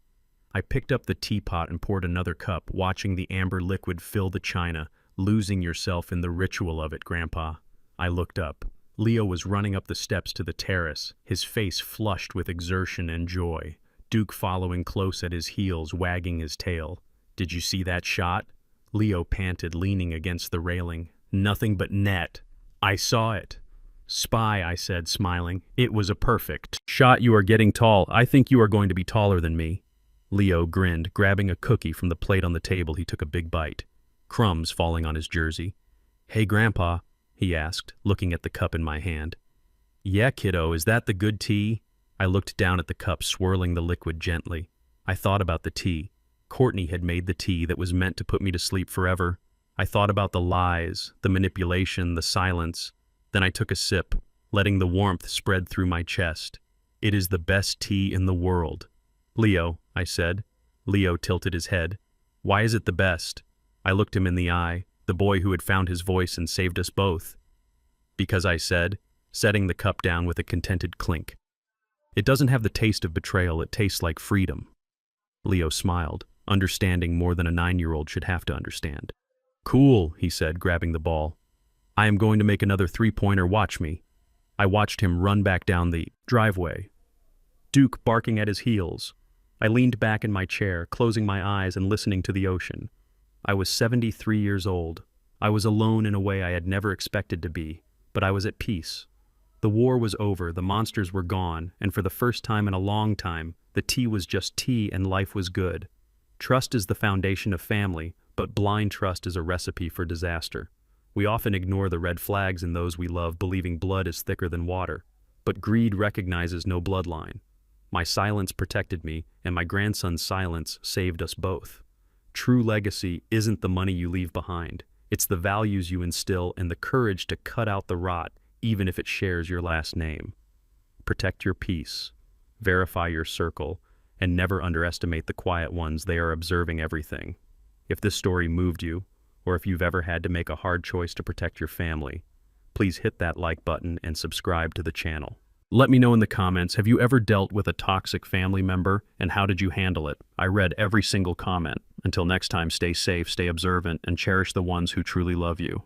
I picked up the teapot and poured another cup, watching the amber liquid fill the china, losing yourself in the ritual of it, Grandpa. I looked up. Leo was running up the steps to the terrace, his face flushed with exertion and joy, Duke following close at his heels, wagging his tail. "Did you see that shot?" Leo panted, leaning against the railing. "Nothing but net." "I saw it." "Spy," I said, smiling. "It was a perfect shot. You are getting tall. I think you are going to be taller than me." Leo grinned, grabbing a cookie from the plate on the table. He took a big bite, crumbs falling on his jersey. "Hey, Grandpa," he asked, looking at the cup in my hand. "Yeah, kiddo, is that the good tea?" I looked down at the cup, swirling the liquid gently. I thought about the tea. Courtney had made the tea that was meant to put me to sleep forever. I thought about the lies, the manipulation, the silence. Then I took a sip, letting the warmth spread through my chest. "It is the best tea in the world." "Leo," I said. Leo tilted his head. "Why is it the best?" I looked him in the eye, the boy who had found his voice and saved us both. "Because," I said, setting the cup down with a contented clink. "It doesn't have the taste of betrayal, it tastes like freedom." Leo smiled, understanding more than a 9-year-old should have to understand. "Cool," he said, grabbing the ball. "I am going to make another 3-pointer, watch me." I watched him run back down the driveway, Duke barking at his heels. I leaned back in my chair, closing my eyes and listening to the ocean. I was 73 years old. I was alone in a way I had never expected to be, but I was at peace. The war was over, the monsters were gone, and for the first time in a long time, the tea was just tea and life was good. Trust is the foundation of family, but blind trust is a recipe for disaster. We often ignore the red flags in those we love, believing blood is thicker than water. But greed recognizes no bloodline. My silence protected me, and my grandson's silence saved us both. True legacy isn't the money you leave behind. It's the values you instill and the courage to cut out the rot, even if it shares your last name. Protect your peace, verify your circle, and never underestimate the quiet ones. They are observing everything. If this story moved you, or if you've ever had to make a hard choice to protect your family, please hit that like button and subscribe to the channel. Let me know in the comments, have you ever dealt with a toxic family member, and how did you handle it? I read every single comment. Until next time, stay safe, stay observant, and cherish the ones who truly love you.